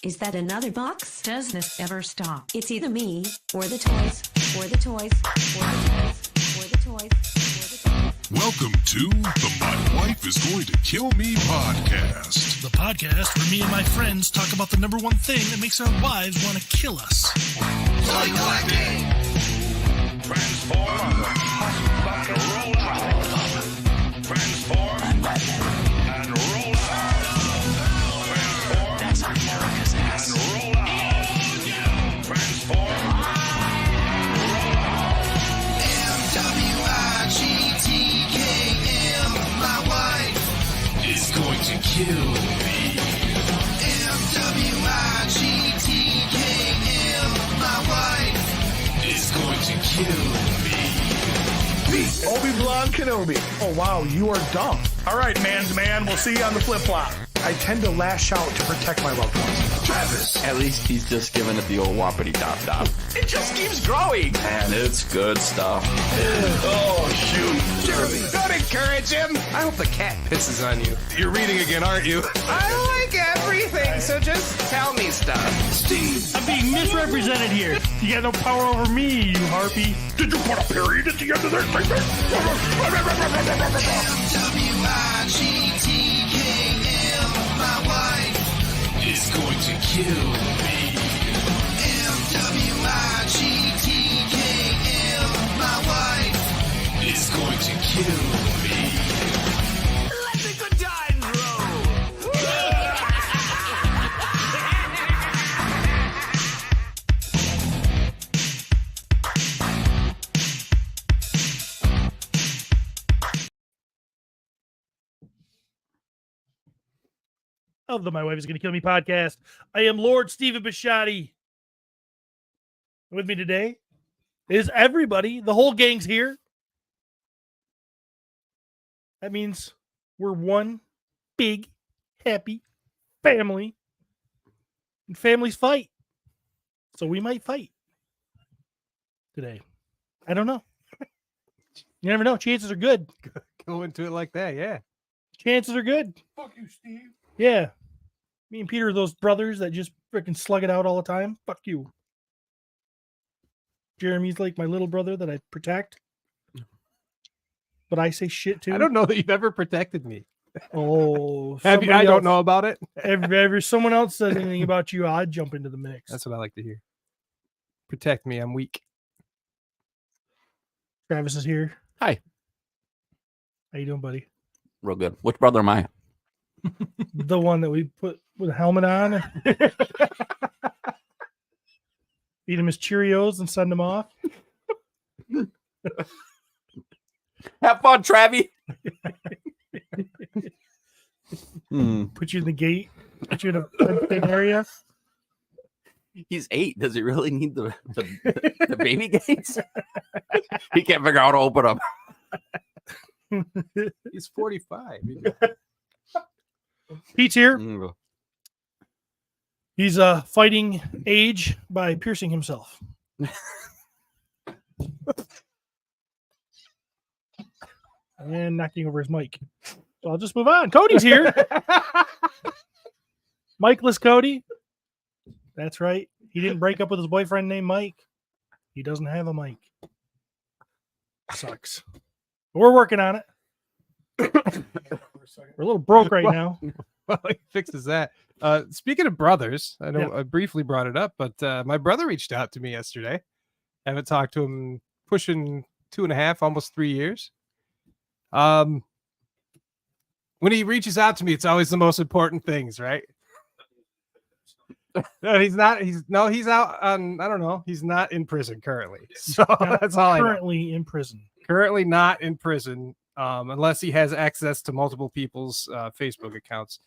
Is that another box? Does this ever stop? It's either me, or the toys, or the toys, or the toys, or the toys, or the toys. Welcome to the My Wife is Going to Kill Me podcast. The podcast where me and my friends talk about the number one thing that makes our wives want to kill us. Toy collecting! Transform and roll out. Transform and roll out. Transform. That's America's ass. And roll out. Transform. Roll out. MWIGTKM, my wife Is going to kill me. MWIGTKM, my wife Is going to kill me. Obi-Wan Kenobi. Oh, wow, you are dumb. All right, man's man, we'll see you on the flip-flop. I tend to lash out to protect my loved ones. Travis. At least he's just giving it the old whoppity top. It just keeps growing. And it's good stuff. Oh, shoot. Jeremy, don't encourage him. I hope the cat pisses on you. You're reading again, aren't you? I like everything, so just tell me stuff. Steve. I'm being misrepresented here. You got no power over me, you harpy. Did you put a period at the end of that statement? MWIGTKM, my wife Is going to kill me. MWIGTKM, my wife Is going to kill me. Let the good times roll. Of the My Wife is Going to Kill Me podcast. I am Lord Stephen Bisciotti. With me today is everybody. The whole gang's here. That means we're one big, happy family. And families fight. So we might fight today. I don't know. You never know. Chances are good. Go into it like that, yeah. Chances are good. Fuck you, Steve. Yeah. Me and Peter are those brothers that just freaking slug it out all the time. Fuck you. Jeremy's like my little brother that I protect. But I say shit too. I don't know that you've ever protected me. Oh, Have you? I don't know about it. Ever someone else said anything about you, I'd jump into the mix. That's what I like to hear. Protect me. I'm weak. Travis is here. Hi. How you doing, buddy? Real good. Which brother am I? The one that we put with a helmet on. Feed him his Cheerios and send him off. Have fun, Travie. Put you in the gate. Put you in a big area. He's 8. Does he really need the baby gates? He can't figure out how to open them. He's 45. Pete's here. Mm. He's fighting age by piercing himself. And knocking over his mic. So I'll just move on. Cody's here. Mikeless Cody. That's right. He didn't break up with his boyfriend named Mike. He doesn't have a mic. Sucks. But we're working on it. We're a little broke right now. Well, he fixes that. Speaking of brothers, I know Yeah. I briefly brought it up, but my brother reached out to me yesterday. Haven't talked to him pushing 2.5, almost 3 years. When he reaches out to me, it's always the most important things, right? No, he's not. He's out on, I don't know. He's not in prison currently. So that's all I know. Currently in prison. Currently not in prison, unless he has access to multiple people's Facebook accounts.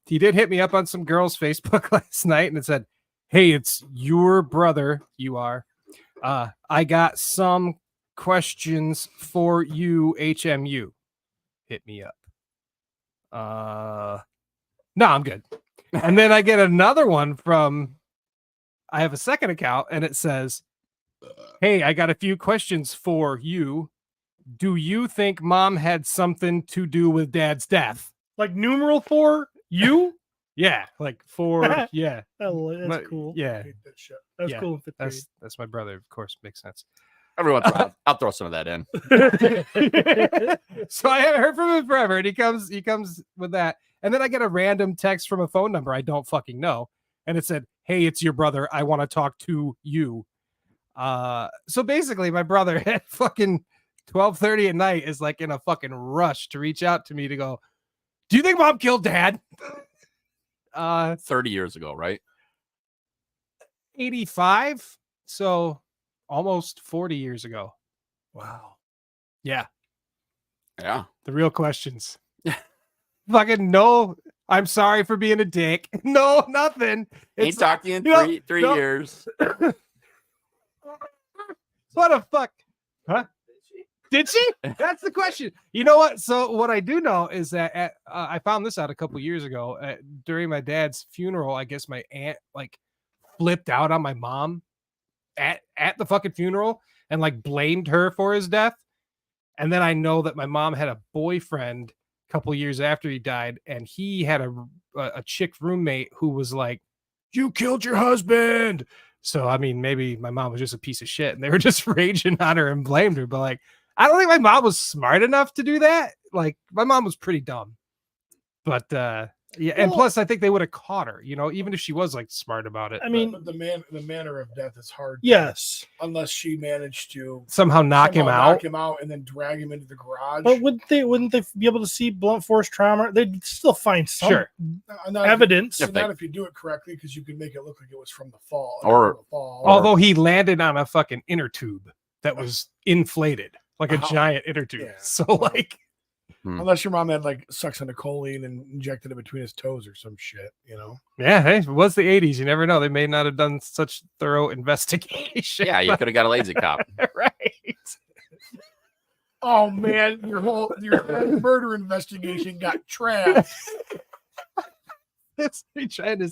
He did hit me up on some girl's Facebook last night and it said, "Hey, it's your brother. You are. I got some questions for you, HMU. Hit me up." No, I'm good. And then I get another one from, I have a second account and it says, "Hey, I got a few questions for you. Do you think mom had something to do with dad's death?" Like numeral 4, you? Yeah, like 4. Yeah, Oh, that's but- cool. Yeah, Hate that shit. That was yeah, cool in fifth grade. that's my brother. Of course, makes sense. Every once in a while, I'll throw some of that in. So I haven't heard from him forever, and he comes with that, and then I get a random text from a phone number I don't fucking know, and it said, "Hey, it's your brother. I want to talk to you." So basically, my brother at fucking 12:30 at night is like in a fucking rush to reach out to me to go, "Do you think mom killed dad?" 30 years ago, right? 85, so almost 40 years ago. Wow. Yeah, Yeah. the real questions. Fucking no, I'm sorry for being a dick. No, nothing. Ain't talked to you in you know, three no. years. What the fuck? Huh? Did she? That's the question. You know what? So what I do know is that I found this out a couple years ago during my dad's funeral. I guess my aunt like flipped out on my mom at the fucking funeral and like blamed her for his death. And then I know that my mom had a boyfriend a couple years after he died, and he had a chick roommate who was like, "You killed your husband." So I mean, maybe my mom was just a piece of shit, and they were just raging on her and blamed her. But like, I don't think my mom was smart enough to do that. Like, my mom was pretty dumb. But yeah, and Well- plus, I think they would have caught her. You know, even if she was like smart about it. I mean, But the manner of death is hard. yes, Unless she managed to somehow knock him somehow out. knock him out, and then drag him into the garage. but wouldn't they be able to see blunt force trauma? They'd still find some Sure. Not evidence. If they- not if you do it correctly, because you can make it look like it was from the fall. Or- from the fall. Although he landed on a fucking inner tube that was inflated, like a Oh. giant inner tube. Yeah. So like, unless your mom had like succinylcholine and injected it between his toes or some shit, you know. yeah, hey, it was the 80s. You never know. They may not have done such thorough investigation. Yeah, you could have got a lazy cop. right. Oh man, your murder investigation got trashed. That's me trying to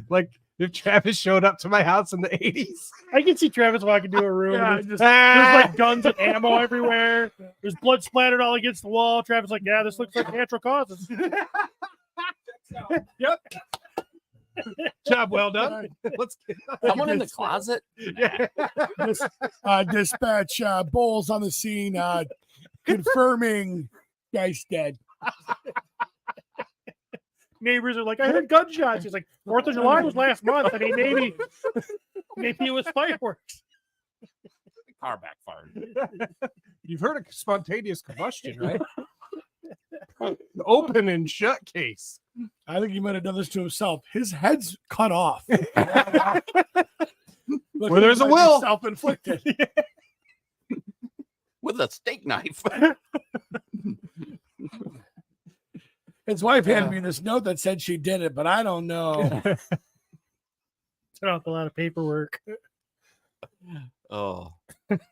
like if Travis showed up to my house in the 80s. I can see Travis walking into a room. Yeah, there's, just- there's like guns and ammo everywhere. There's blood splattered all against the wall. Travis like, yeah, this looks like natural causes. Yep. Job well done. Let's get Someone in the closet? yeah. Dispatch Bowles on the scene, confirming guy's dead. Neighbors are like, I heard gunshots. He's like, 4th of July was last month. I mean, maybe it was fireworks. Car backfired. You've heard of spontaneous combustion, right? Open and shut case. I think he might have done this to himself. His head's cut off. Where there's a will. Self-inflicted. With a steak knife. His wife handed me this note that said she did it, but I don't know. Turn off a lot of paperwork. Oh.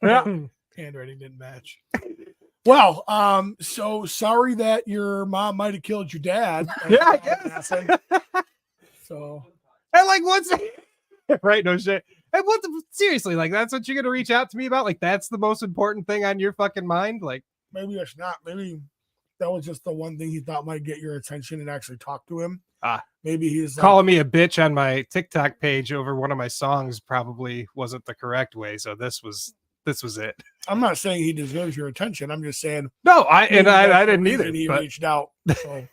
Handwriting didn't match. Well, so sorry that your mom might have killed your dad. Yeah, I guess. So And like, what's right? No shit. And what the, seriously, like, that's what you're gonna reach out to me about? Like, that's the most important thing on your fucking mind? Like, maybe it's not. Maybe that was just the one thing he thought might get your attention and actually talk to him. Maybe he's like, calling me a bitch on my TikTok page over one of my songs probably wasn't the correct way. So this was it. I'm not saying he deserves your attention. I'm just saying No, I maybe that's the didn't reason either. He But reached out. So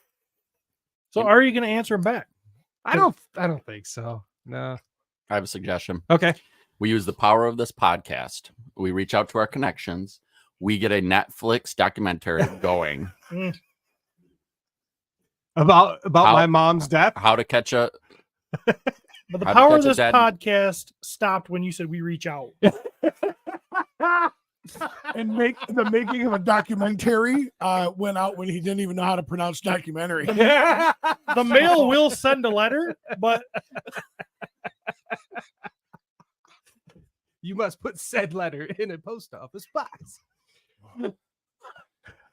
So are you going to answer him back? I don't think so. No. I have a suggestion. Okay. We use the power of this podcast. We reach out to our connections. We get a Netflix documentary going. About How- my mom's death. How to catch a But the How to power catch of a this dead- podcast stopped when you said we reach out. and the making of a documentary went out when he didn't even know how to pronounce documentary. The mail will send a letter, but You must put said letter in a post office box.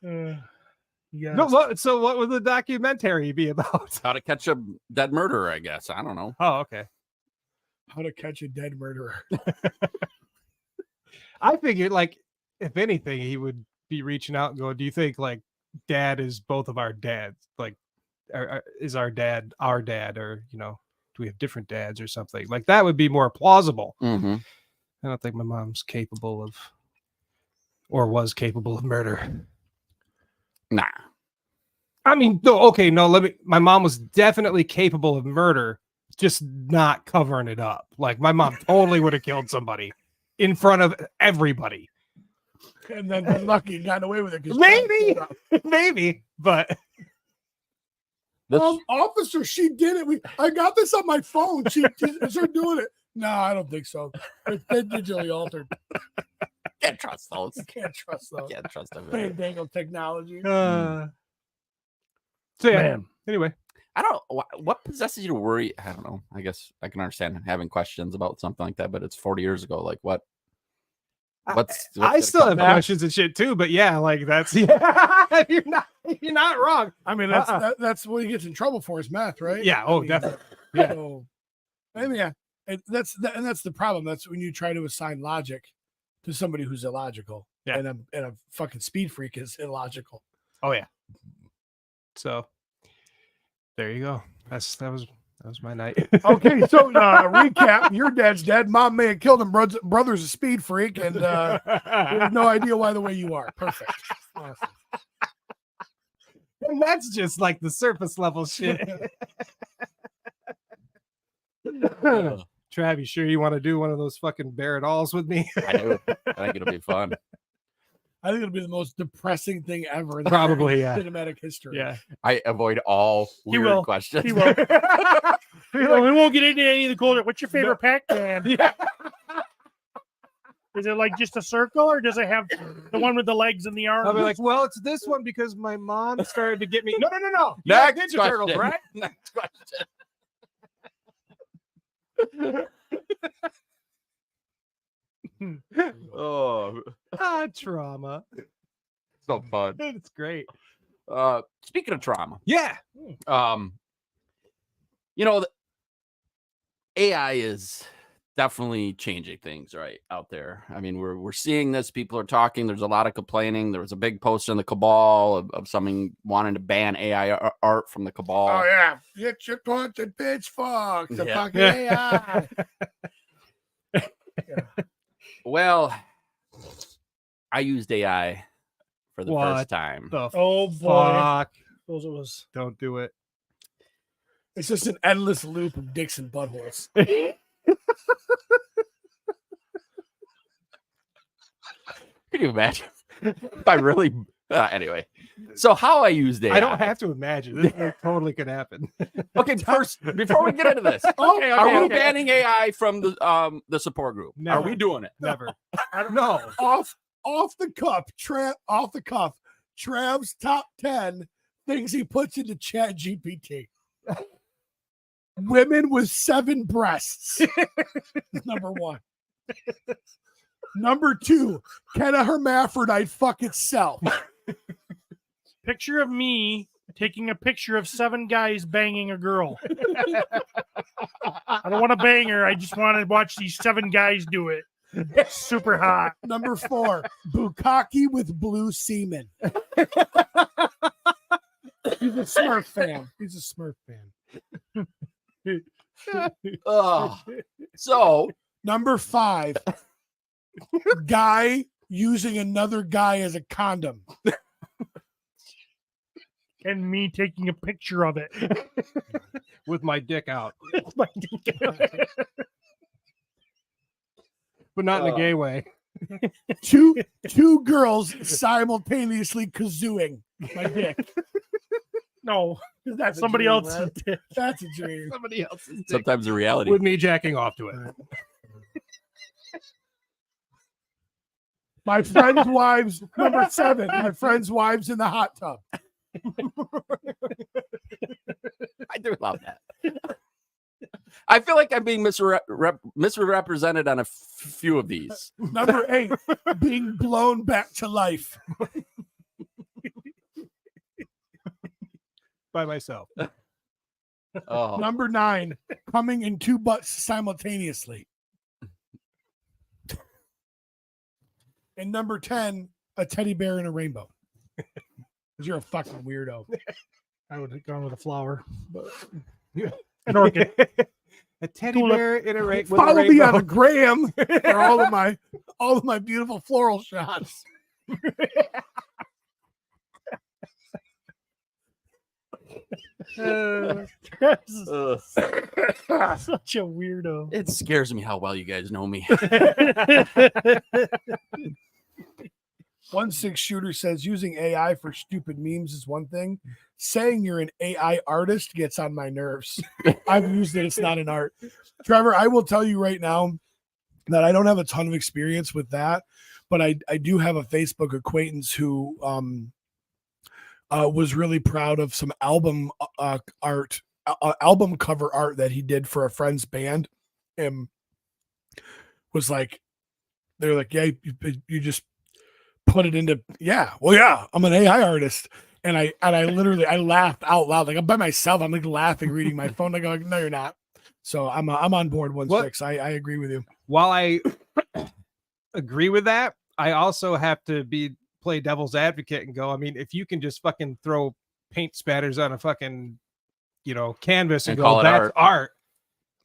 yes. No, so what would the documentary be about? how to catch a dead murderer, I guess. I don't know. Oh, okay. How to catch a dead murderer. I figured, like, if anything, he would be reaching out and going, "Do you think like dad is both of our dads?" Like, is our dad, or do we have different dads or something? Like that would be more plausible. Mm-hmm. I don't think my mom's capable of, or was capable of murder. Nah. I mean, no, okay, no, my mom was definitely capable of murder, just not covering it up. Like my mom totally would have killed somebody in front of everybody. And then been lucky and gotten away with it. 'cause Maybe, but officer, she did it. I got this on my phone. She is her doing it. No, I don't think so. They're digitally altered. Can't trust those. Can't trust those. Can't trust them. Fandangle technology. so yeah. Man. Anyway, I don't know what possesses you to worry. I don't know. I guess I can understand having questions about something like that, but it's 40 years ago. Like what? What's I gonna still come have back? questions and shit too. But yeah, like that's you're not wrong. I mean, that's what he gets in trouble for is meth, right? Yeah. Oh, I mean, definitely. Yeah. So, I mean, yeah, that's the problem. That's when you try to assign logic to somebody who's illogical. Yeah. And a fucking speed freak is illogical. Oh yeah. So there you go. That was my night. Okay, so recap: your dad's dead. Mom may have killed him. Brother's a speed freak, and we have no idea why the way you are. Perfect. Awesome. And that's just like the surface level shit. Trav, you sure you want to do one of those fucking Barrett Alls with me? I do. I think it'll be fun. I think it'll be the most depressing thing ever in Probably, yeah. cinematic history. Yeah. I avoid all He weird will. questions. He will. We won't get into any of the colder. What's your favorite Pac-Man? Yeah. Is it like just a circle, or does it have the one with the legs and the arms? I'll be like, well, it's this one because my mom started to get me. No. You Next got Ninja Turtles, question. right? Next question. Oh, Trauma. so fun. It's great. Speaking of trauma, Yeah. the AI is definitely changing things right out there. I mean, we're seeing this. People are talking. There's a lot of complaining. There was a big post in the Cabal of someone wanting to ban AI art from the Cabal. Oh yeah, get your taunted pitchfork. The Yeah. fucking AI. Well, I used AI for the What first time. The oh boy, fuck. those it was. Don't do it. It's just an endless loop of dicks and buttholes. Can you imagine? If I really anyway. So how I used AI. I don't have to imagine. This totally could happen. Okay, first before we get into this, are we banning AI from the support group? Never. Are we doing it? Never. I don't know. off the cuff, Trav's top 10 things he puts into Chat GPT. Women with 7 breasts. Number 1. Number 2, can a hermaphrodite fuck itself? Picture of me taking a picture of 7 guys banging a girl. I don't want to bang her. I just want to watch these 7 guys do it. Super hot. Number 4, bukkake with blue semen. He's a Smurf fan. So Number 5, guy using another guy as a condom. And me taking a picture of it. With my dick out. My But not in a gay way. Two girls simultaneously kazooing my dick. No, That's a somebody dream, else's right? dick. That's a dream. Somebody else's dick. sometimes the reality. With me jacking off to it. My friend's wives, number 7, my friend's wives in the hot tub. I do love that. I feel like I'm being misrepresented on a few of these. Number 8, being blown back to life. By myself. Oh, Number 9, coming in 2 butts simultaneously. And number 10, a teddy bear in a rainbow. Because you're a fucking weirdo. I would have gone with a flower, but an orchid. A teddy Tulip. bear in a with a Follow me on rainbow. the gram for all of my beautiful floral shots. Travis is Ugh. such a weirdo. It scares me how well you guys know me. 1-6 Shooter says using AI for stupid memes is one thing. Saying you're an AI artist gets on my nerves. I've used it. It's not an art. Trevor, I will tell you right now that I don't have a ton of experience with that, but I do have a Facebook acquaintance who was really proud of some album art, album cover art that he did for a friend's band, and was like, they're like, yeah, you just put it into, I'm an AI artist. And I literally, I laughed out loud. Like I'm by myself. I'm like laughing, reading my phone. I go, no, you're not. So I'm on board 1-6. I agree with you. While I agree with that, I also have to play devil's advocate and go, I mean, if you can just fucking throw paint spatters on a fucking, canvas and call go, it that's art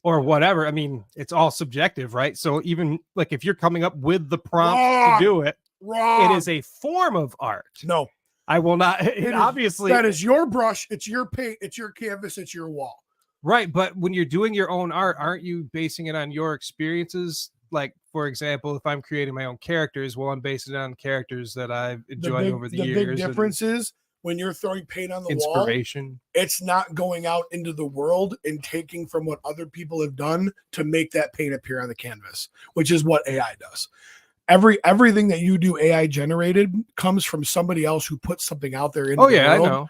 or whatever. I mean, it's all subjective, right? So even like if you're coming up with the prompt to do it, Wrong. it is a form of art. No. I will not. It Obviously, that is your brush. It's your paint. It's your canvas. It's your wall. right. But when you're doing your own art, aren't you basing it on your experiences? Like, for example, if I'm creating my own characters, well, I'm basing it on characters that I've enjoyed over the years. The big difference is when you're throwing paint on the wall, inspiration. it's not going out into the world and taking from what other people have done to make that paint appear on the canvas, which is what AI does. Everything that you do AI generated comes from somebody else who puts something out there in the world. I know.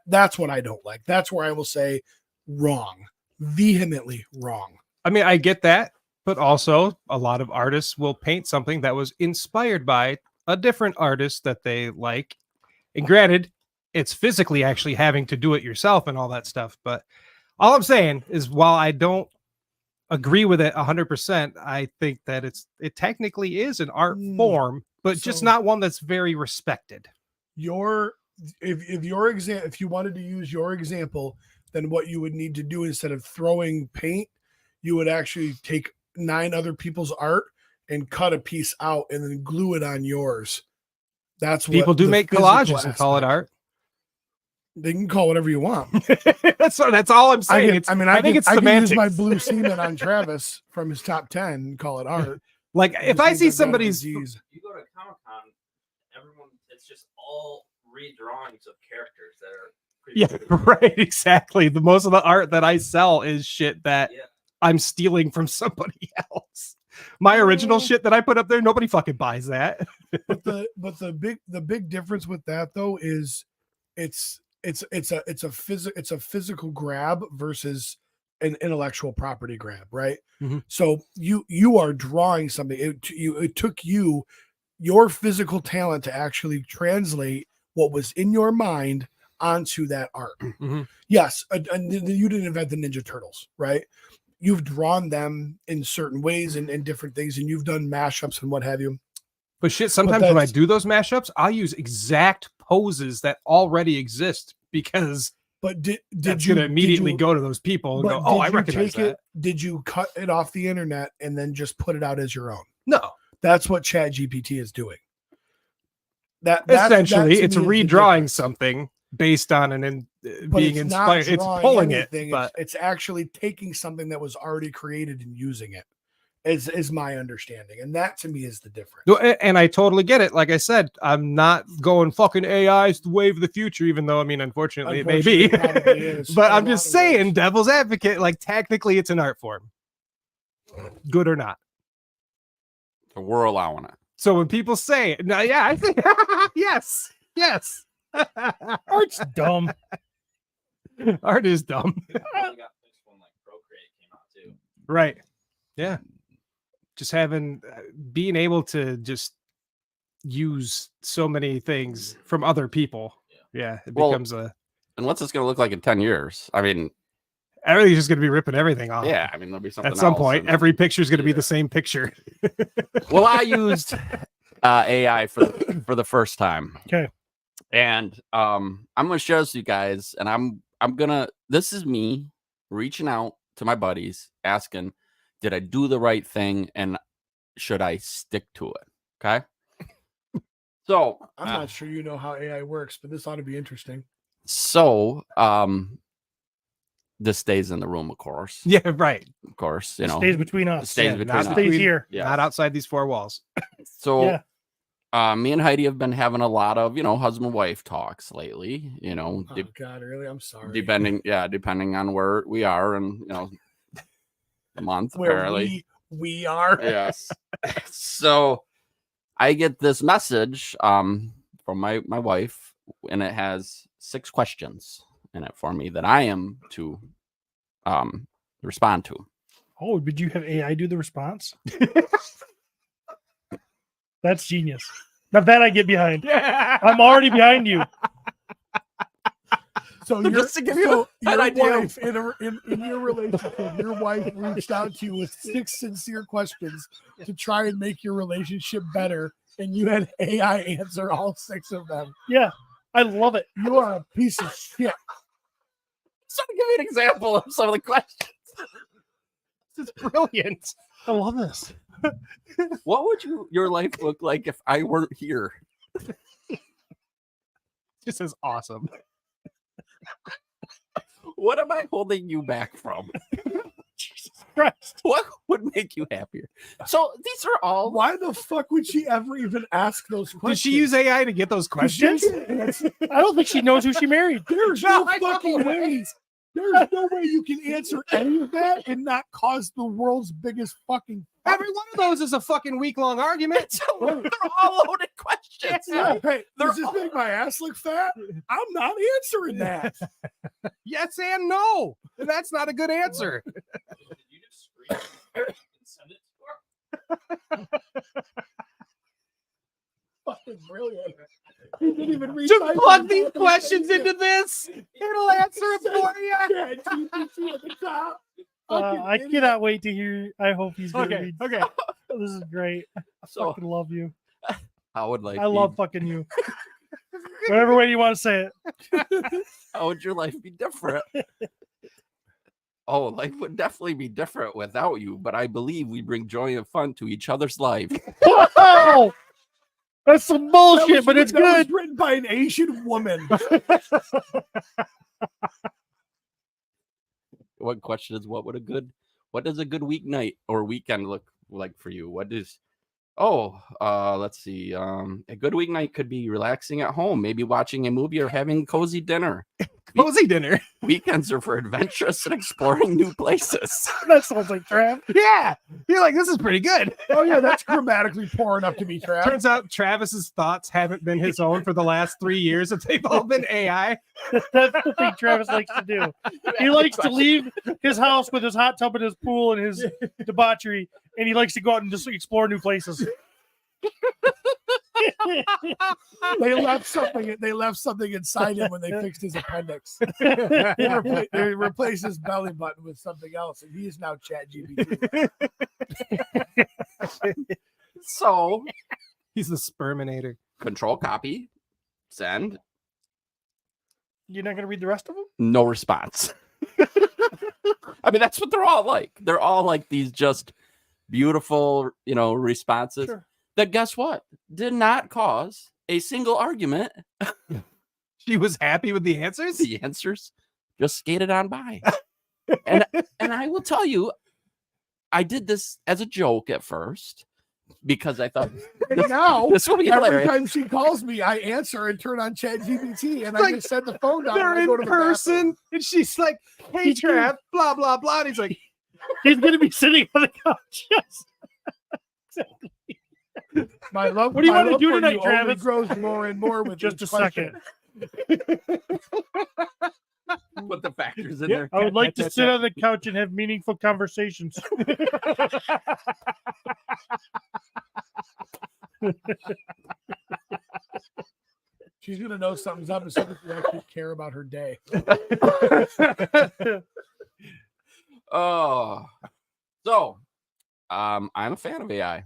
That's what I don't like. That's where I will say wrong, vehemently wrong. I mean, I get that, but also a lot of artists will paint something that was inspired by a different artist that they like. And granted, it's physically actually having to do it yourself and all that stuff. But all I'm saying is, while I don't agree with it 100%, I think that it technically is an art form, but just not one that's very respected. If you wanted to use your example, then what you would need to do, instead of throwing paint, you would actually take 9 other people's art and cut a piece out and then glue it on yours. That's what People do the make physical collages and call it aspect. art. They can call whatever you want. that's all I'm saying. I think it's semantics. can use my blue semen on Travis from his top 10 and call it art. Like if I see somebody's, You go to Comic-Con, everyone, it's just all redrawings of characters that are right, exactly. The most of the art that I sell is shit that I'm stealing from somebody else. My original shit that I put up there, nobody fucking buys that. But the big difference with that though is it's a physical grab versus an intellectual property grab, right? Mm-hmm. So you are drawing something. It took you your physical talent to actually translate what was in your mind onto that art. Mm-hmm. Yes, and you didn't invent the Ninja Turtles, right? You've drawn them in certain ways and different things, and you've done mashups and what have you. But shit, sometimes when I do those mashups, I'll use exact poses that already exist because did you immediately go to those people and go, oh, I recognize that. Did you cut it off the internet and then just put it out as your own? No. That's what ChatGPT is doing. Essentially, it's redrawing something based on being inspired. It's pulling anything. but it's actually taking something that was already created and using it. Is my understanding, and that to me is the difference. And I totally get it. Like I said, I'm not going fucking AI is the wave of the future, even though, I mean, unfortunately it may be. It probably is. But I'm just saying, devil's advocate, like technically it's an art form. Good or not. So we're allowing it. So when people say, no, yeah, I think, yes. Art's dumb. Art is dumb. Right. Yeah. Just being able to just use so many things from other people. Yeah. It becomes and what's this going to look like in 10 years? I mean, everybody's just going to be ripping everything off. Yeah. I mean, there'll be something at some else, point. Every picture is going to be the same picture. Well, I used AI for the first time. Okay. And I'm gonna share this with you guys, and I'm gonna. This is me reaching out to my buddies, asking, "Did I do the right thing, and should I stick to it?" Okay. So I'm not sure you know how AI works, but this ought to be interesting. So this stays in the room, of course. Yeah, right. Of course, It stays between us. stays Yeah, between not us. Stays here. Yes. Not outside these four walls. So Yeah. me and Heidi have been having a lot of, husband wife talks lately, Oh God, really? I'm sorry. depending on where we are and the month Where apparently. we are. Yes. So I get this message from my wife, and it has 6 questions in it for me that I am to respond to. Oh, did you have AI do the response? That's genius. Now that I get behind. I'm already behind you. So Just to give you an your idea. wife in your relationship, your wife reached out to you with 6 sincere questions to try and make your relationship better, and you had AI answer all 6 of them. Yeah. I love it. You are a piece of shit. So to give you an example of some of the questions. This is brilliant. I love this. What would your life look like if I weren't here? This is awesome. What am I holding you back from? Jesus Christ. What would make you happier? So these are all Why the fuck would she ever even ask those questions? Did she use AI to get those questions? I don't think she knows who she married. There's no fucking way. There's no way you can answer any of that and not cause the world's biggest fucking. Every one of those is a fucking week-long argument. they're all loaded questions. Yeah, hey, They're does this all- make my ass look fat? I'm not answering that. Yes and no. And that's not a good answer. Fucking brilliant. He didn't even read Just my plug these fucking questions shit. into this. It'll answer it for you. Yeah, GPT at the top. I Fucking cannot wait to hear. I hope he's going to Okay, read. okay. This is great. I So fucking love you. how would life I love fucking you. Whatever way you want to say it. how would your life be different? Oh, life would definitely be different without you, but I believe we bring joy and fun to each other's life. Whoa! That's some bullshit, was- but it's that was good. written by an Asian woman. What question is what does a good weeknight or weekend look like for you? Let's see. A good weeknight could be relaxing at home, maybe watching a movie or having cozy dinner. Cozy dinner. Weekends are for adventurous and exploring new places. That sounds like Trav. Yeah. You're like, this is pretty good. Oh yeah, that's grammatically poor enough to be Trav. Turns out Travis's thoughts haven't been his own for the last 3 years. That they've all been AI. That's the thing Travis likes to do. He likes to leave his house with his hot tub and his pool and his debauchery, and he likes to go out and just explore new places. They left something inside him when they fixed his appendix. They replaced his belly button with something else, and he is now ChatGPT. So He's the sperminator. control copy, send, You're not going to read the rest of them? no response. I mean, that's what they're all like. They're all like these just beautiful, responses. Sure. That guess what? Did not cause a single argument. She was happy with the answers. The answers just skated on by. and I will tell you, I did this as a joke at first because I thought And now, this will be every hilarious. time she calls me, I answer and turn on ChatGPT, and I Like, just set the phone down. They're and I go in to the bathroom. person, and she's like, "Hey, Trav, blah blah blah." And he's like, He's going to be sitting on the couch. Yes. My love. What do you my wanna love do for tonight, you only Travis? grows more and more with Just each a second. question. Put the factors in Yeah. there. I would like to sit on the couch and have meaningful conversations. She's gonna know something's up as soon as we actually care about her day. Oh, so I'm a fan of AI.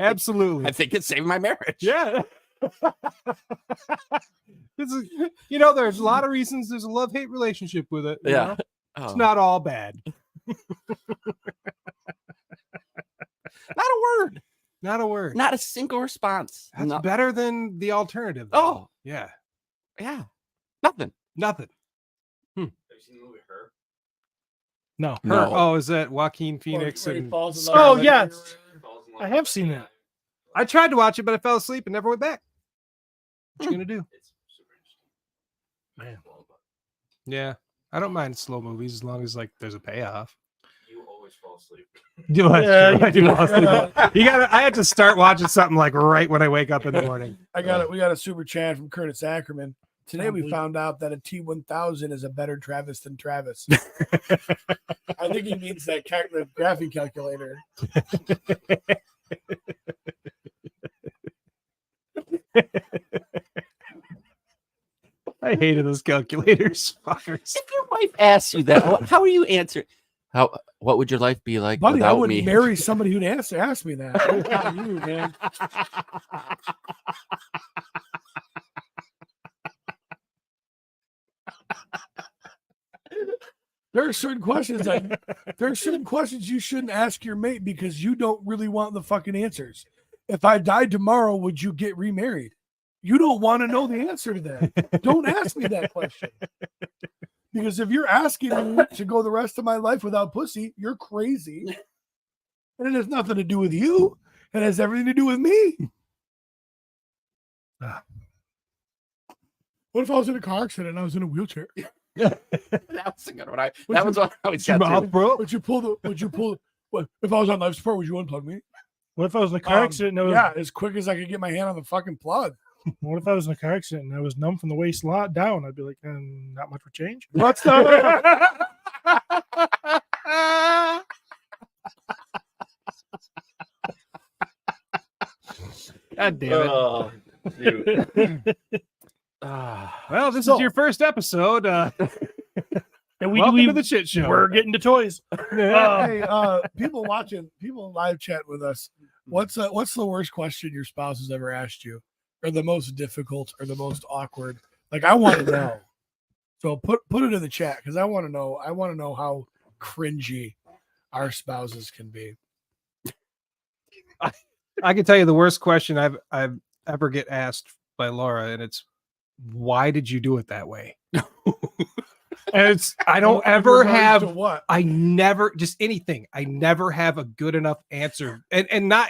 Absolutely. I think it saved my marriage. Yeah. This is, you know, there's a lot of reasons there's a love-hate relationship with it. you know? It's Oh. not all bad. Not a word. Not a word. Not a single response. That's No- better than the alternative. Oh. yeah. Yeah. Nothing. Nothing. No. Her, No. oh, is that Joaquin Phoenix? Where he And falls in Oh, love with yes. her. I have seen that. I tried to watch it, but I fell asleep and never went back. What you gonna do? Man. Yeah, I don't mind slow movies as long as like there's a payoff. You always fall asleep. Yeah, I do fall asleep. You gotta. I had to start watching something like right when I wake up in the morning. I got it. We got a super chat from Curtis Ackerman. Today we Probably. found out that a T1000 is a better Travis than Travis. I think he means that the graphing calculator. I hated those calculators, fuckers. If your wife asks you that, how are you answering? What would your life be like Buddy, I without wouldn't me? marry somebody who'd ask me that. Not you, man. There are certain questions you shouldn't ask your mate because you don't really want the fucking answers. If I died tomorrow, would you get remarried? You don't want to know the answer to that. Don't ask me that question. Because if you're asking me to go the rest of my life without pussy, you're crazy. And it has nothing to do with you. It has everything to do with me. What if I was in a car accident and I was in a wheelchair? That was a good one. That was what I always got to. bro. Would you pull what if I was on life support, would you unplug me? What if I was in a car accident? And I was, Yeah, as quick as I could get my hand on the fucking plug. What if I was in a car accident and I was numb from the waist down? I'd be like, not much for change. What's the God damn it. Oh, dude. Well, this So- is your first episode. And Welcome we to the shit show. we're getting to toys. Hey, people watching, people live chat with us. What's the worst question your spouse has ever asked you, or the most difficult, or the most awkward? Like, I want to know. So put it in the chat because I want to know. I want to know how cringy our spouses can be. I can tell you the worst question I've ever get asked by Laura, and it's, "Why did you do it that way?" And it's, I don't In ever regards have. to what? I never, just anything. I never have a good enough answer, and not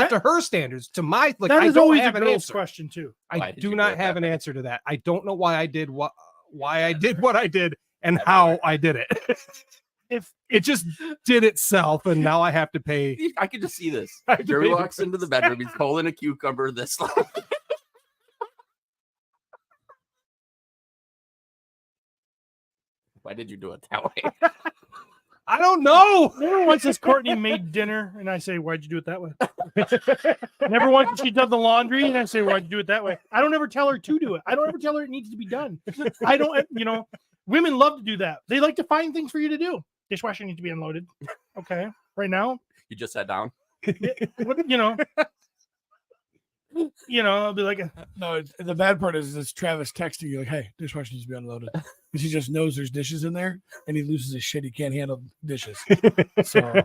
to her standards, to my, like, That I is don't always a have an girl's answer. question too. Why I did do you do not it have that an way? answer to that. I don't know why I did what I did and how I did it. If it just did itself, and now I have to pay. I can just see this. I have to Jerry pay the walks into the bedroom. He's holding a cucumber this long. Why did you do it that way? I don't know. Never once has Courtney made dinner and I say, "Why'd you do it that way?" Never once has she done the laundry and I say, "Why'd you do it that way?" I don't ever tell her to do it. I don't ever tell her it needs to be done. I don't, women love to do that. They like to find things for you to do. Dishwasher needs to be unloaded. Okay, right now, You just sat down. I'll be like, No, the bad part is Travis texting you like, "Hey, dishwasher needs to be unloaded," because he just knows there's dishes in there, and he loses his shit. He can't handle dishes. So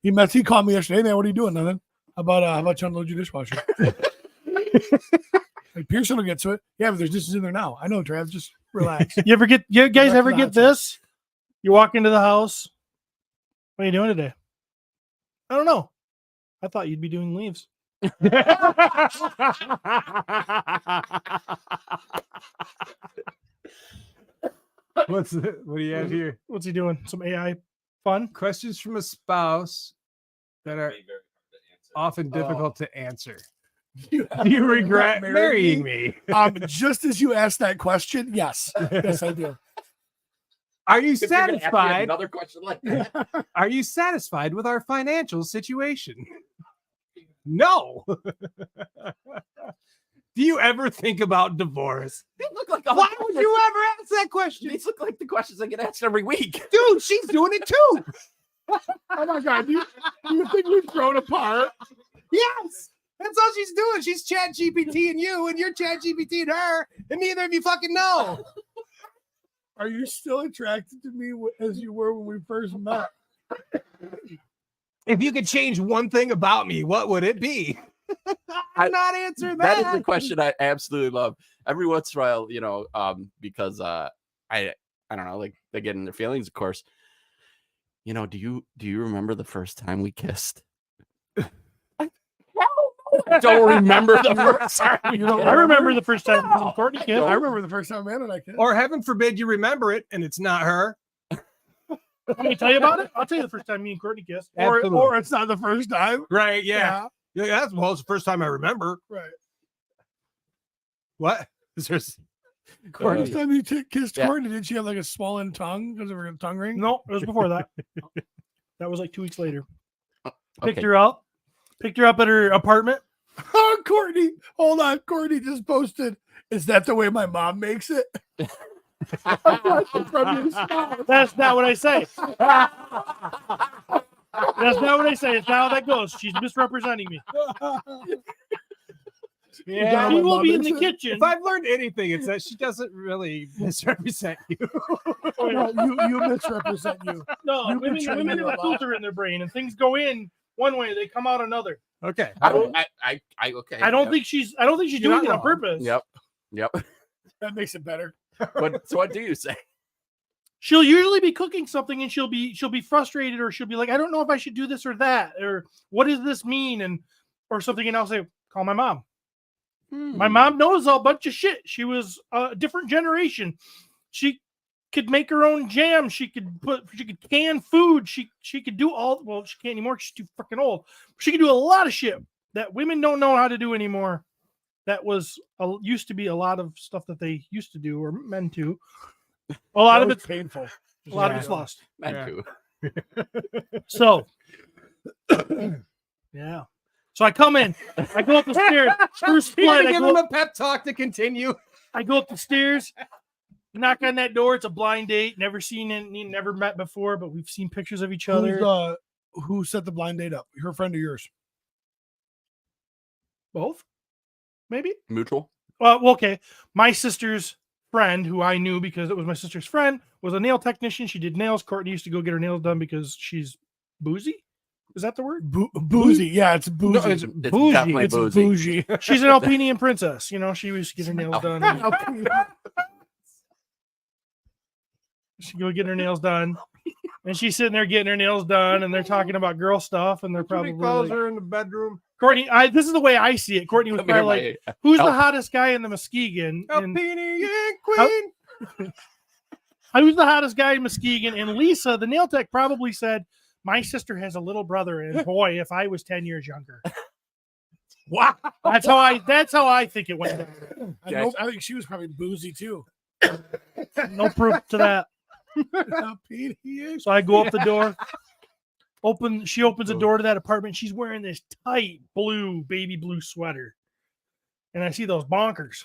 he called me yesterday. "Hey, man, what are you doing? Nothing. How about you unload your dishwasher?" Like, Pearson will get to it. Yeah, but there's dishes in there now. I know, Trav. Just relax. you guys Back ever to the get hot this? You walk into the house. What are you doing today? I don't know. I thought you'd be doing leaves. What do you have here? What's he doing? Some AI fun? Questions from a spouse that are often difficult to answer. Do Do you regret marrying me? Just as you asked that question, yes, yes, I do. Are you If you're gonna ask me satisfied? Another question like that. Are you satisfied with our financial situation? No. Do you ever think about divorce? They look like Why would you ever ask that question? These look like the questions I get asked every week. Dude, she's doing it too. Oh my god, You think we've grown apart? Yes, that's all she's doing. She's chat GPT and you, and you're chat GPT and her, and neither of you fucking know. Are you still attracted to me as you were when we first met? If you could change one thing about me, what would it be? I'm not answering that. That is the question I absolutely love. Every once in a while, you know, because I don't know, like they get in their feelings, of course. You know, do you remember the first time we kissed? I don't remember the first time. I remember the first time Courtney kissed. I remember the first time Amanda and I kissed. Or heaven forbid you remember it and it's not her. Let me tell you about it. I'll tell you the first time me and Courtney kissed. Or it's not the first time. Right, yeah. Yeah, well, it's the first time I remember. Right. What? Is there... The first time you kissed Courtney, did she have like a swollen tongue because of her tongue ring? No, it was before that. That was like 2 weeks later. Picked Okay. her up at her apartment. Oh, Courtney. Hold on. Courtney just posted. Is that the way my mom makes it? That's not what I say. That's not what I say. It's not how that goes. She's misrepresenting me. Yeah, She will be in the kitchen. If I've learned anything, it's that she doesn't really misrepresent you. No, you misrepresent you. No, You've been trying women to have a do a lot. filter in their brain, and things go in one way, they come out another. Okay. Okay. I don't think she's You're doing not it on wrong. purpose. Yep. That makes it better. So what do you say? She'll usually be cooking something, and she'll be frustrated, or she'll be like, I don't know if I should do this or that, or what does this mean, and or something, and I'll say, call my mom. My mom knows a bunch of shit. She was a different generation. She could make her own jam. She could can food. She could do well, she can't anymore. She's too freaking old. She could do a lot of shit that women don't know how to do anymore. That was used to be a lot of stuff that they used to do or men to. A lot of it's painful. A lot of it's lost. Man, too. So, yeah. So I come in. I go up the stairs. First You're flight. gonna I give go him up, a pep talk to continue. I go up the stairs. Knock on that door. It's a blind date. Never seen it. Never met before, but we've seen pictures of each other. Who set the blind date up? Your friend or yours? Both, maybe. Mutual. Well, okay. My sister's friend, who I knew because it was my sister's friend, was a nail technician. She did nails. Courtney used to go get her nails done because she's bougie. Is that the word? Boozy. Yeah, it's bougie. No, it's It's bougie. definitely It's bougie. bougie. She's an Alpinian princess. You know, she used to get her nails done. She go get her nails done, and she's sitting there getting her nails done, and they're talking about girl stuff, and they're probably calls like, her in the bedroom. Courtney. This is the way I see it. Courtney was Come here, probably like, my- "Who's the help. hottest guy in the Muskegon?" And Opinion queen. who's the hottest guy in Muskegon? And Lisa, the nail tech, probably said, "My sister has a little brother, and boy, if I was 10 years younger." Wow. That's how I think it went down. I think she was probably boozy too. No proof to that. So I go up the door. She opens the door to that apartment. She's wearing this tight baby blue sweater. And I see those bonkers.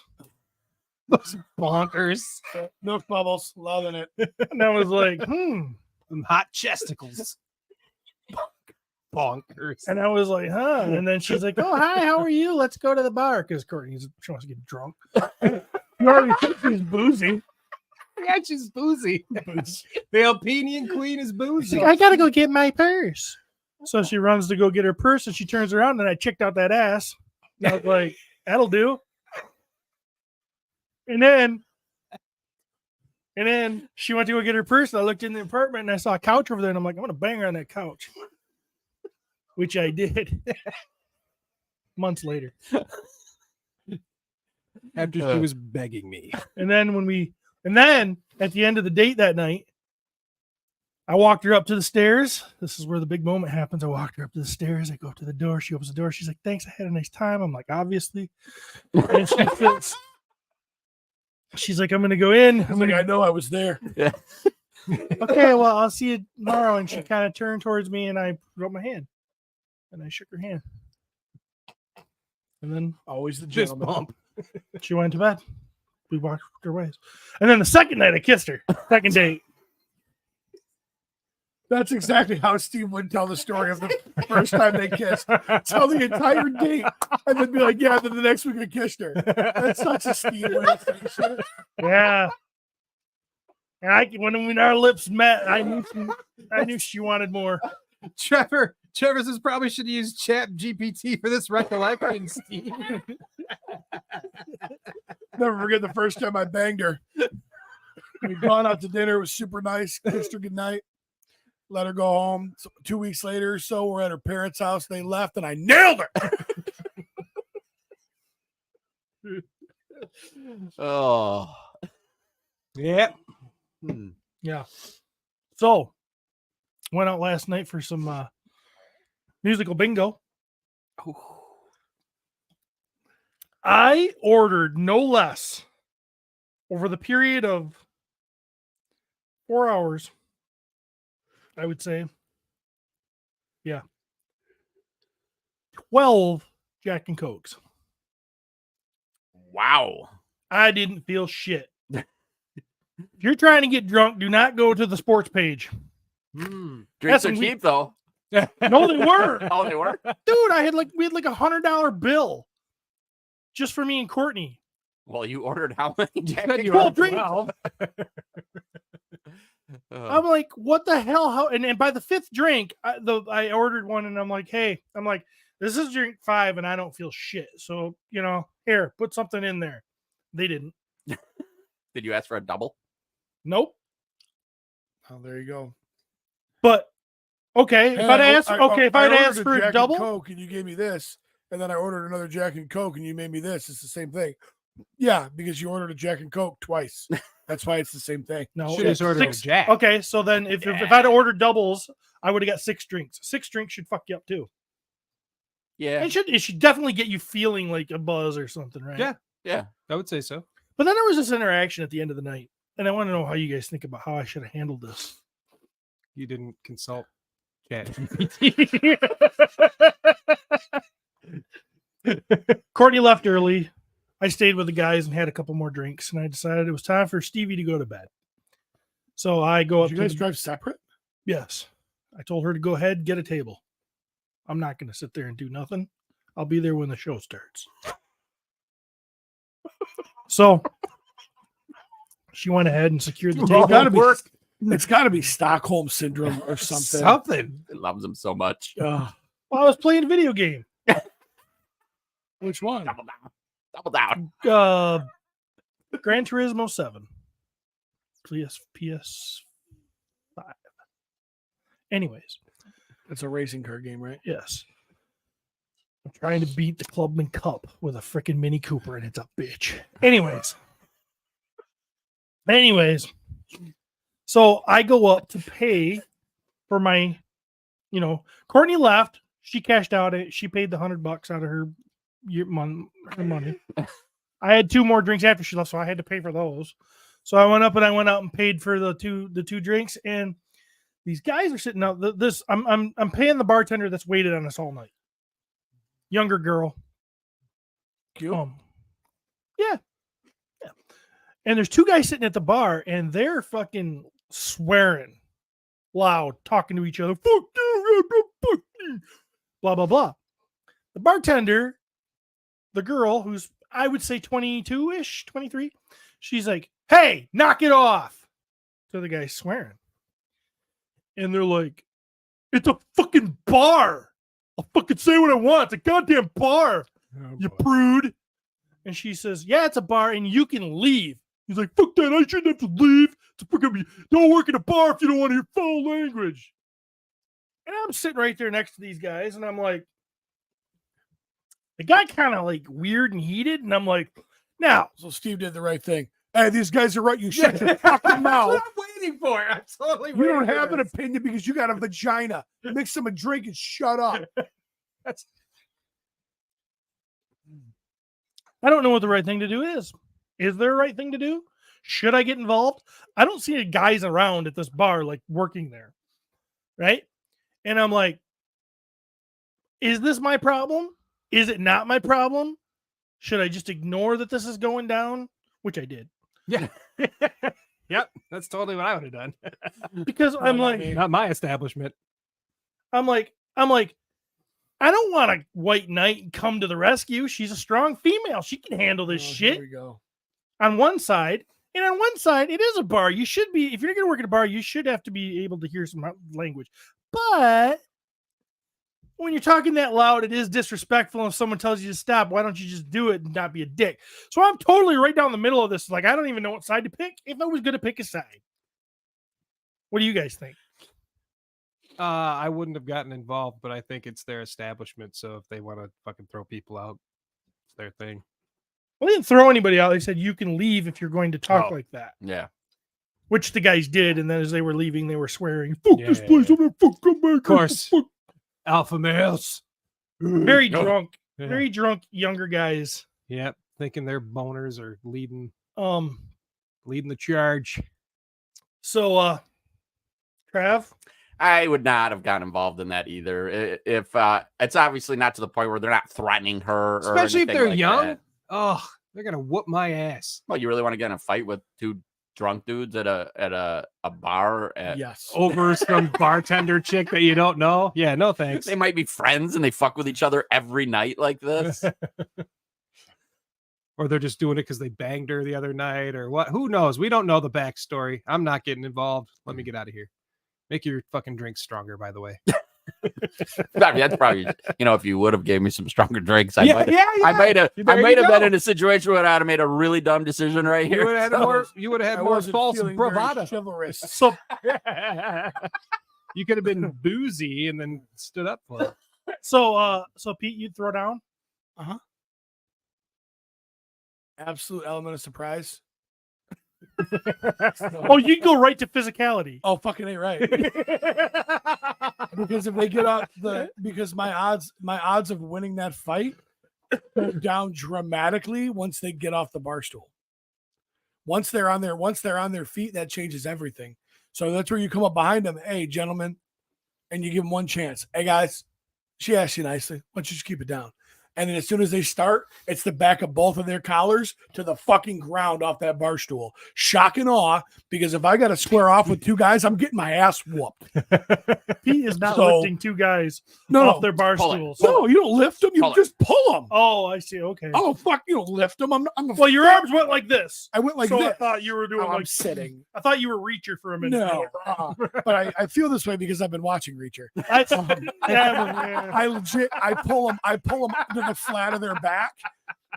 Those bonkers. Milk bubbles, loving it. And I was like, Them hot chesticles. Bonkers. And I was like, huh? And then she's like, oh, hi, how are you? Let's go to the bar. Because she wants to get drunk. You already think she's boozy. Yeah, she's boozy. The Alpinian queen is She's boozy. like, I gotta go get my purse. So she runs to go get her purse, and she turns around, and I checked out that ass. And I was like, that'll do. And then she went to go get her purse, and I looked in the apartment, and I saw a couch over there, and I'm like, I'm gonna bang her on that couch. Which I did. Months later. After she was begging me. And then at the end of the date that night, I walked her up to the stairs. This is where the big moment happens. I walked her up to the stairs. I go up to the door. She opens the door. She's like, thanks. I had a nice time. I'm like, obviously. And she fits. She's like, I'm going to go in. I'm like, I know I was there. Yeah. Okay, well, I'll see you tomorrow. And she kind of turned towards me, and I put up my hand. And I shook her hand. And then Always the Fist gentleman. bump. she went to bed. We walked our ways. And then the second night I kissed her. Second date. That's exactly how Steve would tell the story of the first time they kissed. Tell the entire date, and then be like, "Yeah." Then the next week I kissed her. That's such a Steve way to say shit. Yeah. And when our lips met, I knew she wanted more. Trevor says probably should use Chat GPT for this recollection, Steve. Never forget the first time I banged her. We'd gone out to dinner. It was super nice. Kissed her goodnight. Let her go home. So 2 weeks later or so, we're at her parents' house. They left, and I nailed her. Oh. Yep. Yeah. So, went out last night for some musical bingo. I ordered no less over the period of 4 hours, I would say. Yeah. 12 Jack and Cokes. Wow. I didn't feel shit. If you're trying to get drunk, do not go to the sports page. Drinks are cheap though. No, they were. Oh, they were? Dude, we had like $100 bill just for me and Courtney. Well, you ordered how many? Jack said and you Coke? ordered drinks. 12. I'm like, what the hell? How? And by the fifth drink, I ordered one, and I'm like, hey, this is drink 5, and I don't feel shit. So here, put something in there. They didn't. Did you ask for a double? Nope. Oh, there you go. But okay, if I'd asked ordered for Jack a and double, Coke, and you gave me this, and then I ordered another Jack and Coke, and you made me this. It's the same thing. Yeah, because you ordered a Jack and Coke twice. That's why it's the same thing. no, Should have ordered a 6. Jack. Okay, so then if I'd ordered doubles, I would have got 6 drinks. 6 drinks should fuck you up too. Yeah. It should definitely get you feeling like a buzz or something, right? Yeah. Yeah. I would say so. But then there was this interaction at the end of the night, and I want to know how you guys think about how I should have handled this. You didn't consult Chat. Courtney left early. I stayed with the guys and had a couple more drinks, and I decided it was time for Stevie to go to bed. So I go up. Did you guys drive separate? Yes. I told her to go ahead, get a table. I'm not going to sit there and do nothing. I'll be there when the show starts. So she went ahead and secured the table. It's got to be Stockholm syndrome or something. Something. It loves him so much. Well, I was playing a video game. Which one? Double down. Double down. Gran Turismo 7. PS5. Anyways. It's a racing car game, right? Yes. I'm trying to beat the Clubman Cup with a freaking Mini Cooper, and it's a bitch. Anyways. So I go up to pay for my, Courtney left. She cashed out it. She paid the $100 out of her money. I had 2 more drinks after she left, so I had to pay for those. So I went out and paid for the two drinks, and these guys are sitting out. I'm paying the bartender that's waited on us all night. Younger girl. Cute. Yeah. And there's 2 guys sitting at the bar, and they're fucking swearing loud, talking to each other. Fuck you, blah, blah, blah. The bartender, the girl, who's, I would say 22-ish, 23, she's like, hey, knock it off. So the guy's swearing. And they're like, it's a fucking bar. I'll fucking say what I want. It's a goddamn bar, you prude. And she says, yeah, it's a bar, and you can leave. He's like, fuck that, I shouldn't have to leave. Don't work in a bar if you don't want to hear foul language. And I'm sitting right there next to these guys, and I'm like, it got kind of like weird and heated, and I'm like, now. So Steve did the right thing. Hey, these guys are right. You shut your fucking mouth. That's what I'm waiting for. I'm totally You waiting don't for have an this. opinion because you got a vagina. Mix them a drink and shut up. I don't know what the right thing to do is. Is there a right thing to do? Should I get involved? I don't see guys around at this bar like working there. Right? And I'm like, is this my problem? Is it not my problem? Should I just ignore that this is going down? Which I did. Yeah. Yep, that's totally what I would have done. Because I'm like, Not my establishment. I'm like, I don't want a white knight come to the rescue. She's a strong female. She can handle this shit. Here we go. On one side, and on one side, it is a bar. You should be, if you're going to work at a bar, you should have to be able to hear some language. But when you're talking that loud, it is disrespectful. If someone tells you to stop, why don't you just do it and not be a dick? So I'm totally right down the middle of this. Like, I don't even know what side to pick if I was going to pick a side. What do you guys think? I wouldn't have gotten involved, but I think it's their establishment. So if they want to fucking throw people out, it's their thing. Well, they didn't throw anybody out. They said you can leave if you're going to talk like that. Yeah. Which the guys did, and then as they were leaving, they were swearing, "Fuck this place! yeah. I'm gonna fuck come back." Of course. Alpha males. Very drunk, very drunk younger guys. Yep. Thinking their boners are leading Leading the charge. So, Trav, I would not have gotten involved in that either. If it's obviously not to the point where they're not threatening her, Especially if or anything they're like young. that. Oh, they're gonna whoop my ass. Well, you really want to get in a fight with two drunk dudes at a bar? Yes. Over some bartender chick that you don't know. Yeah, no thanks. They might be friends and they fuck with each other every night like this. Or they're just doing it because they banged her the other night or what? Who knows? We don't know the backstory. I'm not getting involved. Let me get out of here. Make your fucking drinks stronger, by the way. I mean, that's probably, if you would have gave me some stronger drinks, I might have There you been go. in a situation where I'd have made a really dumb decision right here. You would have had more. You would have I had more wasn't false feeling very bravado. chivalrous. so You could have been boozy and then stood up for it. so Pete, you'd throw down. Absolute element of surprise. Oh, you'd go right to physicality. Oh, fucking ain't right. Because if they get up because my odds of winning that fight go down dramatically once they get off the bar stool. Once they're on their feet, that changes everything. So that's where you come up behind them. Hey, gentlemen, and you give them one chance. Hey, guys, she asked you nicely. Why don't you just keep it down? And then as soon as they start, it's the back of both of their collars to the fucking ground off that bar stool. Shock and awe, because if I got to square off with two guys, I'm getting my ass whooped. Pete is not So- lifting two guys No, off their bar pull it. stools. No, you don't lift them. You Pull it. just pull them. Oh, I see. Okay. Oh, fuck, you don't lift them. I'm Well, your arms went like this. I went like so this. I thought you were doing Oh, I'm like sitting. I thought you were Reacher for a minute. No, but I feel this way because I've been watching Reacher. Yeah. I pull them to the flat of their back,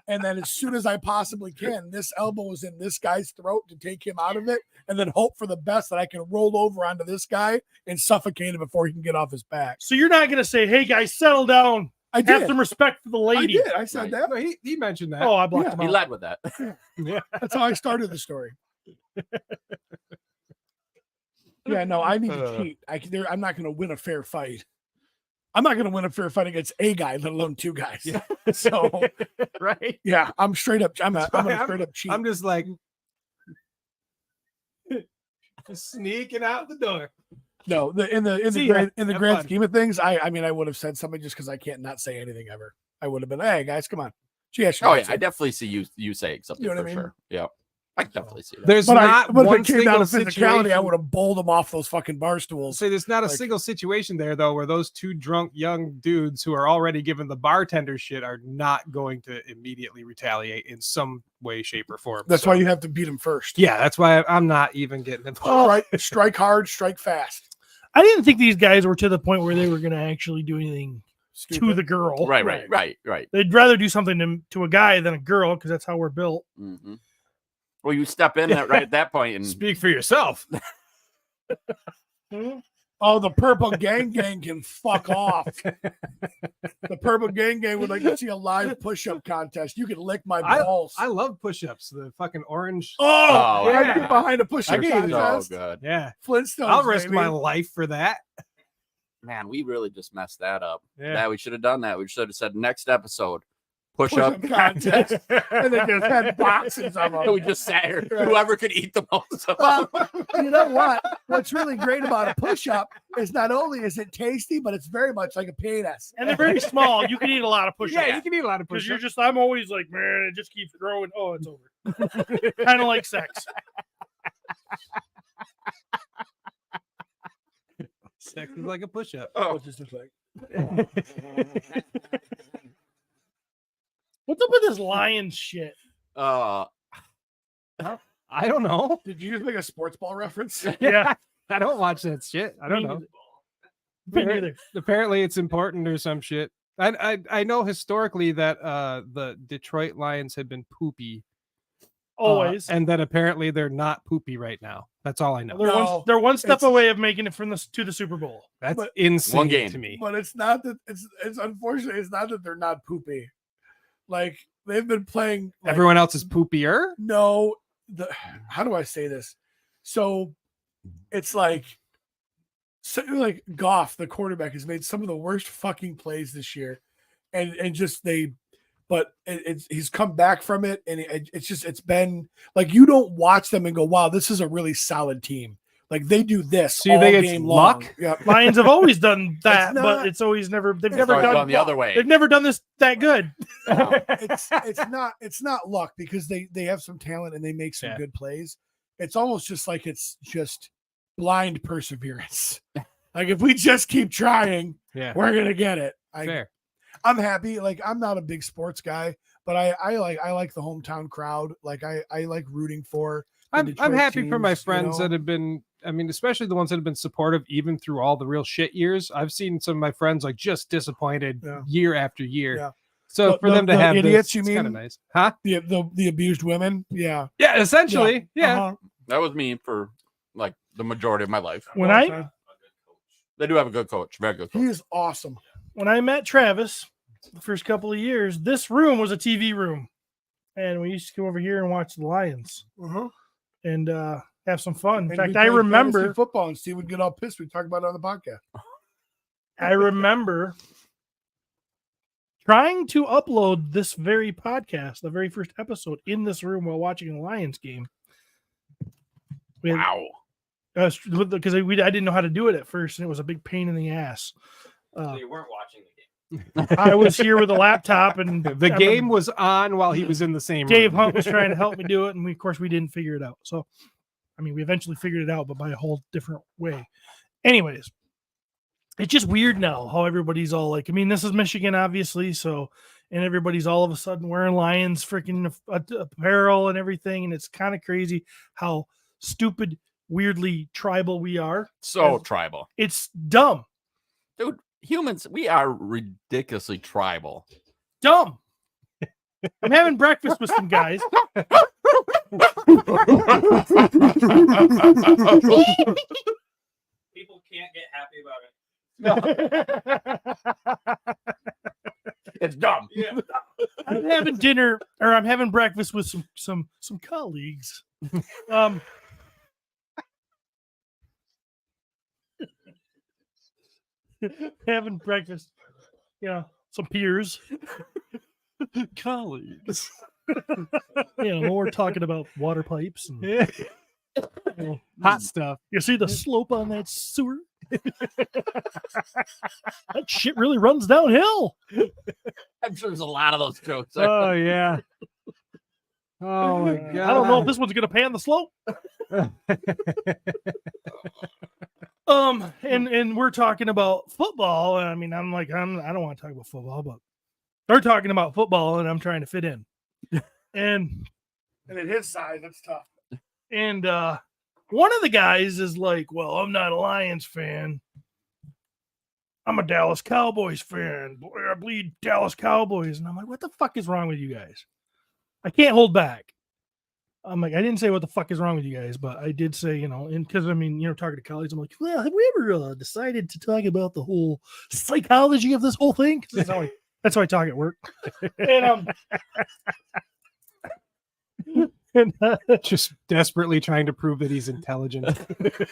and then as soon as I possibly can, this elbow is in this guy's throat to take him out of it, and then hope for the best that I can roll over onto this guy and suffocate him before he can get off his back. So you're not gonna say, "Hey guys, settle down. I Have did. some respect for the I lady." did. I said that. No, he mentioned that. Oh, I blocked him He out. led with that. Yeah. That's how I started the story. Yeah, no, I need to cheat. I'm not going to win a fair fight. I'm not going to win a fair fight against a guy, let alone two guys. Yeah. So, Right. yeah, I'm straight up. I'm going to straight up cheat. I'm just like sneaking out the door. No, in the See ya. grand Have fun. scheme of things, I mean, I would have said something just because I can't not say anything ever. I would have been, hey guys, come on. She asked you Oh to yeah, say- I definitely see you saying something You know what for I mean? sure. Yeah, I can definitely see that. There's But not if one it came down single to physicality, I situation. would have bowled them off those fucking bar stools. Say there's not a Like- single situation there though where those two drunk young dudes who are already given the bartender shit are not going to immediately retaliate in some way, shape, or form. That's So, why you have to beat them first. Yeah, that's why I'm not even getting involved. Strike hard, strike fast. I didn't think these guys were to the point where they were gonna actually do anything to Stupid. the girl. Right. They'd rather do something to a guy than a girl because that's how we're built. Mm-hmm. Well, you step in right at that point and Speak for yourself. Oh, the purple gang can fuck off. The purple gang would like to see a live push-up contest. You can lick my balls. I love push-ups. The fucking orange. Oh, yeah. I'd get behind a push-up I can use contest. so good. Yeah, Flintstones. I'll risk baby. my life for that. Man, we really just messed that up. Yeah. Yeah, we should have done that. We should have said next episode, push Push-up up. contest. And they just had boxes of them. We just sat here. Whoever could eat the most of Well, them. you know what? What's really great about a push-up is not only is it tasty, but it's very much like a penis. And they're very small. You can eat a lot of push-ups. Yeah, you can eat a lot of Because you're push-ups. just, I'm always like, man, it just keeps growing. Oh, it's over. Kind of like sex. Sex is like a push-up. Oh. What's this look like? What's up with this lion shit? I don't know. Did you just make a sports ball reference? Yeah, I don't watch that shit. I don't Me know. Me neither. Apparently, it's important or some shit. I know historically that the Detroit Lions had been poopy Always. and that apparently they're not poopy right now. That's all I know. They're one step it's- away of making it to the Super Bowl. That's but- insane One game. to me. But it's not that it's unfortunate. It's not that they're not poopy. Like they've been playing. Like, Everyone else is poopier. No, how do I say this? So it's like Goff, the quarterback, has made some of the worst fucking plays this year, and just he's come back from it, and it's been like you don't watch them and go, wow, this is a really solid team. Like they do this So you all think it's game luck? long. Yeah. Lions have always done that, not- but it's always never. They've never Always done gone the other way. They've never done this that good. It's not luck because they have some talent and they make some Yeah. good plays. It's almost just like it's just blind perseverance. Like if we just keep trying, Yeah. we're gonna get it. Fair. I'm happy. Like I'm not a big sports guy, but I like the hometown crowd. Like I like rooting for. the I'm Detroit happy for my teams, you friends know? that have been, I mean, especially the ones that have been supportive even through all the real shit years. I've seen some of my friends like just disappointed Yeah. year after year. Yeah. So for them to the have idiots, this, you it's kind of mean? nice. Huh? the abused women. Yeah. Yeah, essentially. Yeah. Uh-huh. That was me for like the majority of my life. When Long I time. They do have a good coach, very good He coach. is awesome. when I met Travis, the first couple of years, this room was a TV room, and we used to come over here and watch the Lions Uh-huh. and have some fun. In And fact, we I played remember. fantasy football, and Steve would get all pissed. We talk about it on the podcast. I remember trying to upload this very podcast, the very first episode, in this room while watching the Lions game. Wow. Because I didn't know how to do it at first, and it was a big pain in the ass. So you weren't watching the game. I was here with a laptop, and The game was on while he was in the same Dave room. Hunt was trying to help me do it, and of course we didn't figure it out. So, I mean, we eventually figured it out, but by a whole different way. Anyways, it's just weird now how everybody's all like, I mean, this is Michigan, obviously, so, and everybody's all of a sudden wearing Lions freaking apparel and everything, and it's kind of crazy how stupid, weirdly tribal we are. So tribal. It's dumb. Dude, humans, we are ridiculously tribal. Dumb. I'm having breakfast with some guys. People can't get happy about it. It's dumb. Yeah. I'm having dinner, or I'm having breakfast with some colleagues. Having breakfast, some peers, colleagues. We're talking about water pipes. And, Hot stuff. you see the slope on that sewer? That shit really runs downhill. I'm sure there's a lot of those jokes. Oh yeah. Oh my god. I don't know if this one's gonna pan the slope. And we're talking about football. I mean, I don't want to talk about football, but they're talking about football, and I'm trying to fit in. And at his size, that's tough. And one of the guys is like, well, I'm not a Lions fan. I'm a Dallas Cowboys fan. Boy, I bleed Dallas Cowboys. And I'm like, what the fuck is wrong with you guys? I can't hold back. I'm like, I didn't say what the fuck is wrong with you guys, but I did say, and because I mean, talking to colleagues, I'm like, well, have we ever decided to talk about the whole psychology of this whole thing? 'Cause that's how I talk at work. And Just desperately trying to prove that he's intelligent.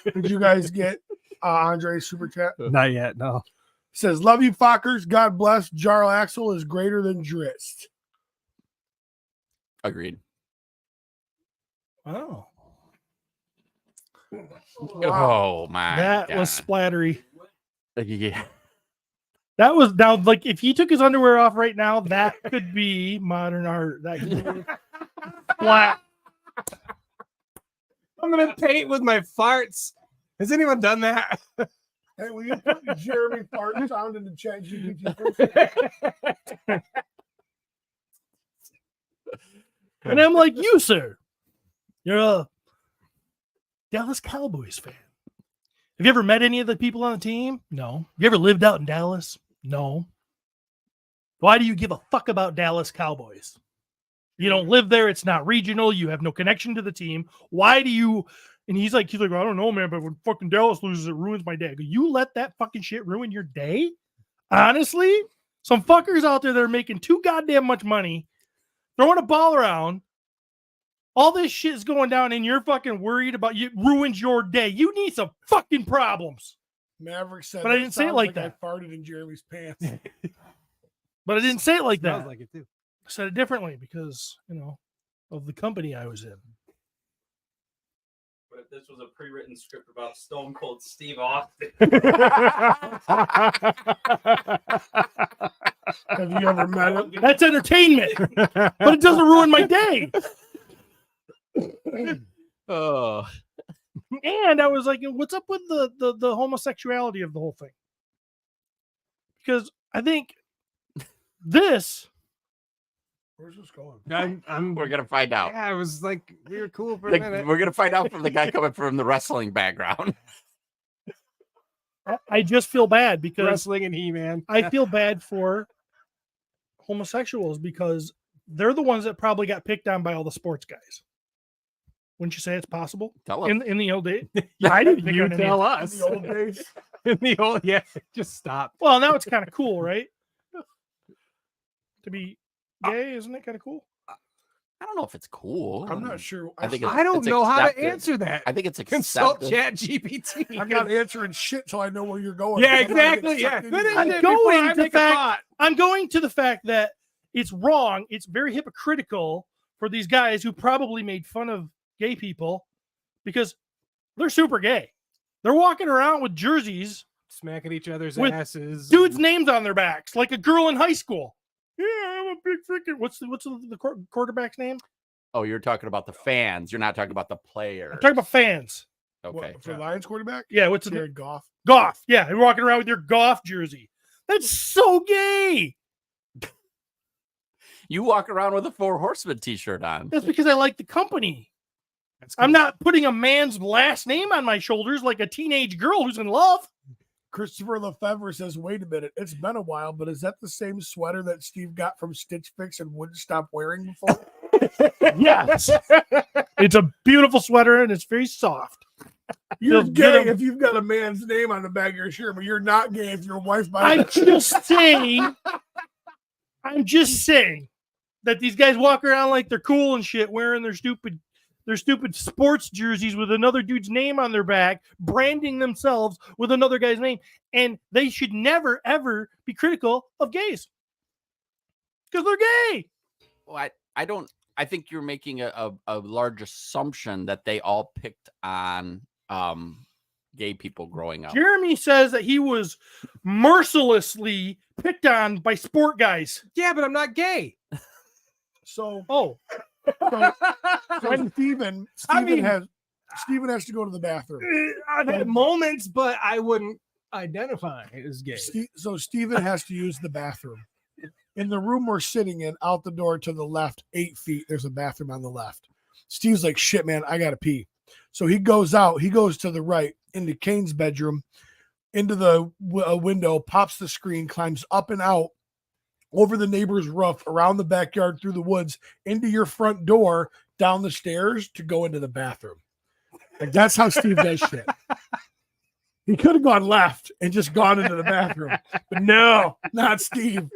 Did you guys get Andre's super chat? Not yet, no. Says, love you, fuckers. God bless. Jarl Axel is greater than Drist. Agreed. oh, Oh my that God. was splattery. Yeah. That was now like if he took his underwear off right now, that could be modern art. That could be flat. I'm gonna paint with my farts. Has anyone done that? Hey, will you put Jeremy fart sound in the chat GPT? And I'm like, you, sir, you're a Dallas Cowboys fan. Have you ever met any of the people on the team? No. You ever lived out in Dallas? No. Why do you give a fuck about Dallas Cowboys? You don't live there. It's not regional. You have no connection to the team. Why do you? And he's like, I don't know, man, but when fucking Dallas loses, it ruins my day. You let that fucking shit ruin your day? Honestly? Some fuckers out there that are making too goddamn much money, throwing a ball around. All this shit is going down and you're fucking worried about you ruins your day. You need some fucking problems. Maverick said, but I didn't say it like that. I farted in Jeremy's pants. But I didn't say it like that. Sounds like it too. I said it differently because, of the company I was in. But if this was a pre-written script about Stone Cold Steve Austin, Have you ever met him? That's entertainment, but it doesn't ruin my day. Oh, And I was like, what's up with the homosexuality of the whole thing? Because I think this. Where's this going? we're gonna find out. Yeah, I was like, we were cool for a minute. We're gonna find out from the guy coming from the wrestling background. I just feel bad because Wrestling and He-Man. I feel bad for homosexuals because they're the ones that probably got picked on by all the sports guys. Wouldn't you say it's possible? Tell him. In the old days? I didn't pick You on any tell of us. In the old days. In the old, yeah, just stop. Well, now it's kind of cool, right? To be gay, isn't it kind of cool? I don't know if it's cool. I'm not sure. I think I don't it's know how to accepted. answer that. I think it's Consult accepted. ChatGPT. I'm not answering shit till I know where you're going. Yeah, I'm not gonna exactly. get Yeah. sucked into Finish it. it I'm before going I to make a fact- thought. I'm going to the fact that it's wrong. It's very hypocritical for these guys who probably made fun of gay people because they're super gay. They're walking around with jerseys, Smacking each other's With asses. dudes' names on their backs, like a girl in high school. Yeah, I'm a big freaking. What's the quarterback's name? Oh, you're talking about the fans. You're not talking about the players. I'm talking about fans. Okay. What, for Lions quarterback? Yeah, what's the Jared Goff. Goff? Yeah, you're walking around with your Goff jersey. That's so gay. You walk around with a Four Horsemen t-shirt on. That's because I like the company. That's I'm cool. not putting a man's last name on my shoulders like a teenage girl who's in love. Christopher Lefevre says, wait a minute, it's been a while, but is that the same sweater that Steve got from Stitch Fix and wouldn't stop wearing before? Yes. It's a beautiful sweater and it's very soft. You're Feels gay good. if you've got a man's name on the back of your shirt, but you're not gay if your wife buys I'm it. just saying that these guys walk around like they're cool and shit, wearing their stupid sports jerseys with another dude's name on their back, branding themselves with another guy's name, and they should never ever be critical of gays because they're gay. Well, I think you're making a large assumption that they all picked on gay people growing up. Jeremy says that he was mercilessly picked on by sport guys. Yeah, but I'm not gay. So, Oh, so Steven mean- has to go to the bathroom. I've had moments, but I wouldn't identify as gay. So Steven has to use the bathroom. In the room we're sitting in, out the door to the left, 8 feet, there's a bathroom on the left. Steve's like, shit, man, I got to pee. So he goes out. He goes to the right into Kane's bedroom, into the window, pops the screen, climbs up and out, over the neighbor's roof, around the backyard, through the woods, into your front door, down the stairs to go into the bathroom. Like, that's how Steve does shit. He could have gone left and just gone into the bathroom. But no, not Steve.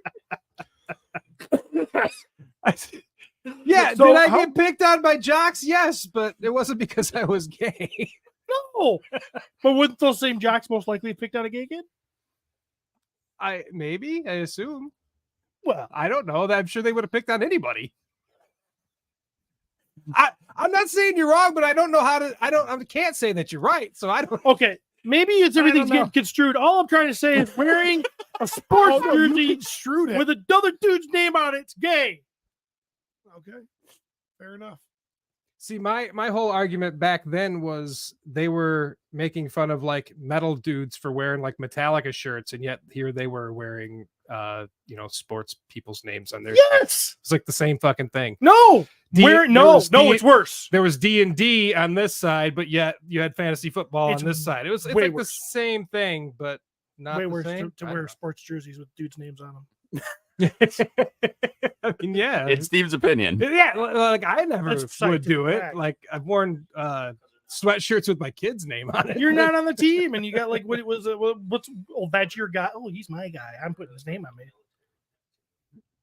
Yeah, So did I how- get picked on by jocks? Yes, but it wasn't because I was gay. no. But wouldn't those same jocks most likely have picked on a gay kid? I assume. Well, I don't know. I'm sure they would have picked on anybody. I'm not saying you're wrong, but I don't know how to. I can't say that you're right. So I don't. okay. Maybe it's everything's know. getting construed. All I'm trying to say is wearing a sports Oh, no, you jersey construed it. with another dude's name on it's gay. Okay, fair enough. See, my whole argument back then was they were making fun of like metal dudes for wearing like Metallica shirts, and yet here they were wearing sports people's names on their Yes. It's like the same fucking thing. No. It's worse. There was D&D on this side, but yet you had fantasy football It's on this side. It's way like worse. the same thing, but not Way the worse same. to wear sports jerseys with dudes' names on them. I mean, yeah, It's Steve's opinion. yeah. Like I never That's would scientific do it. fact. Like I've worn sweatshirts with my kid's name on it. You're not on the team, and you got like what it was. What's that's your guy? Oh, he's my guy. I'm putting his name on me.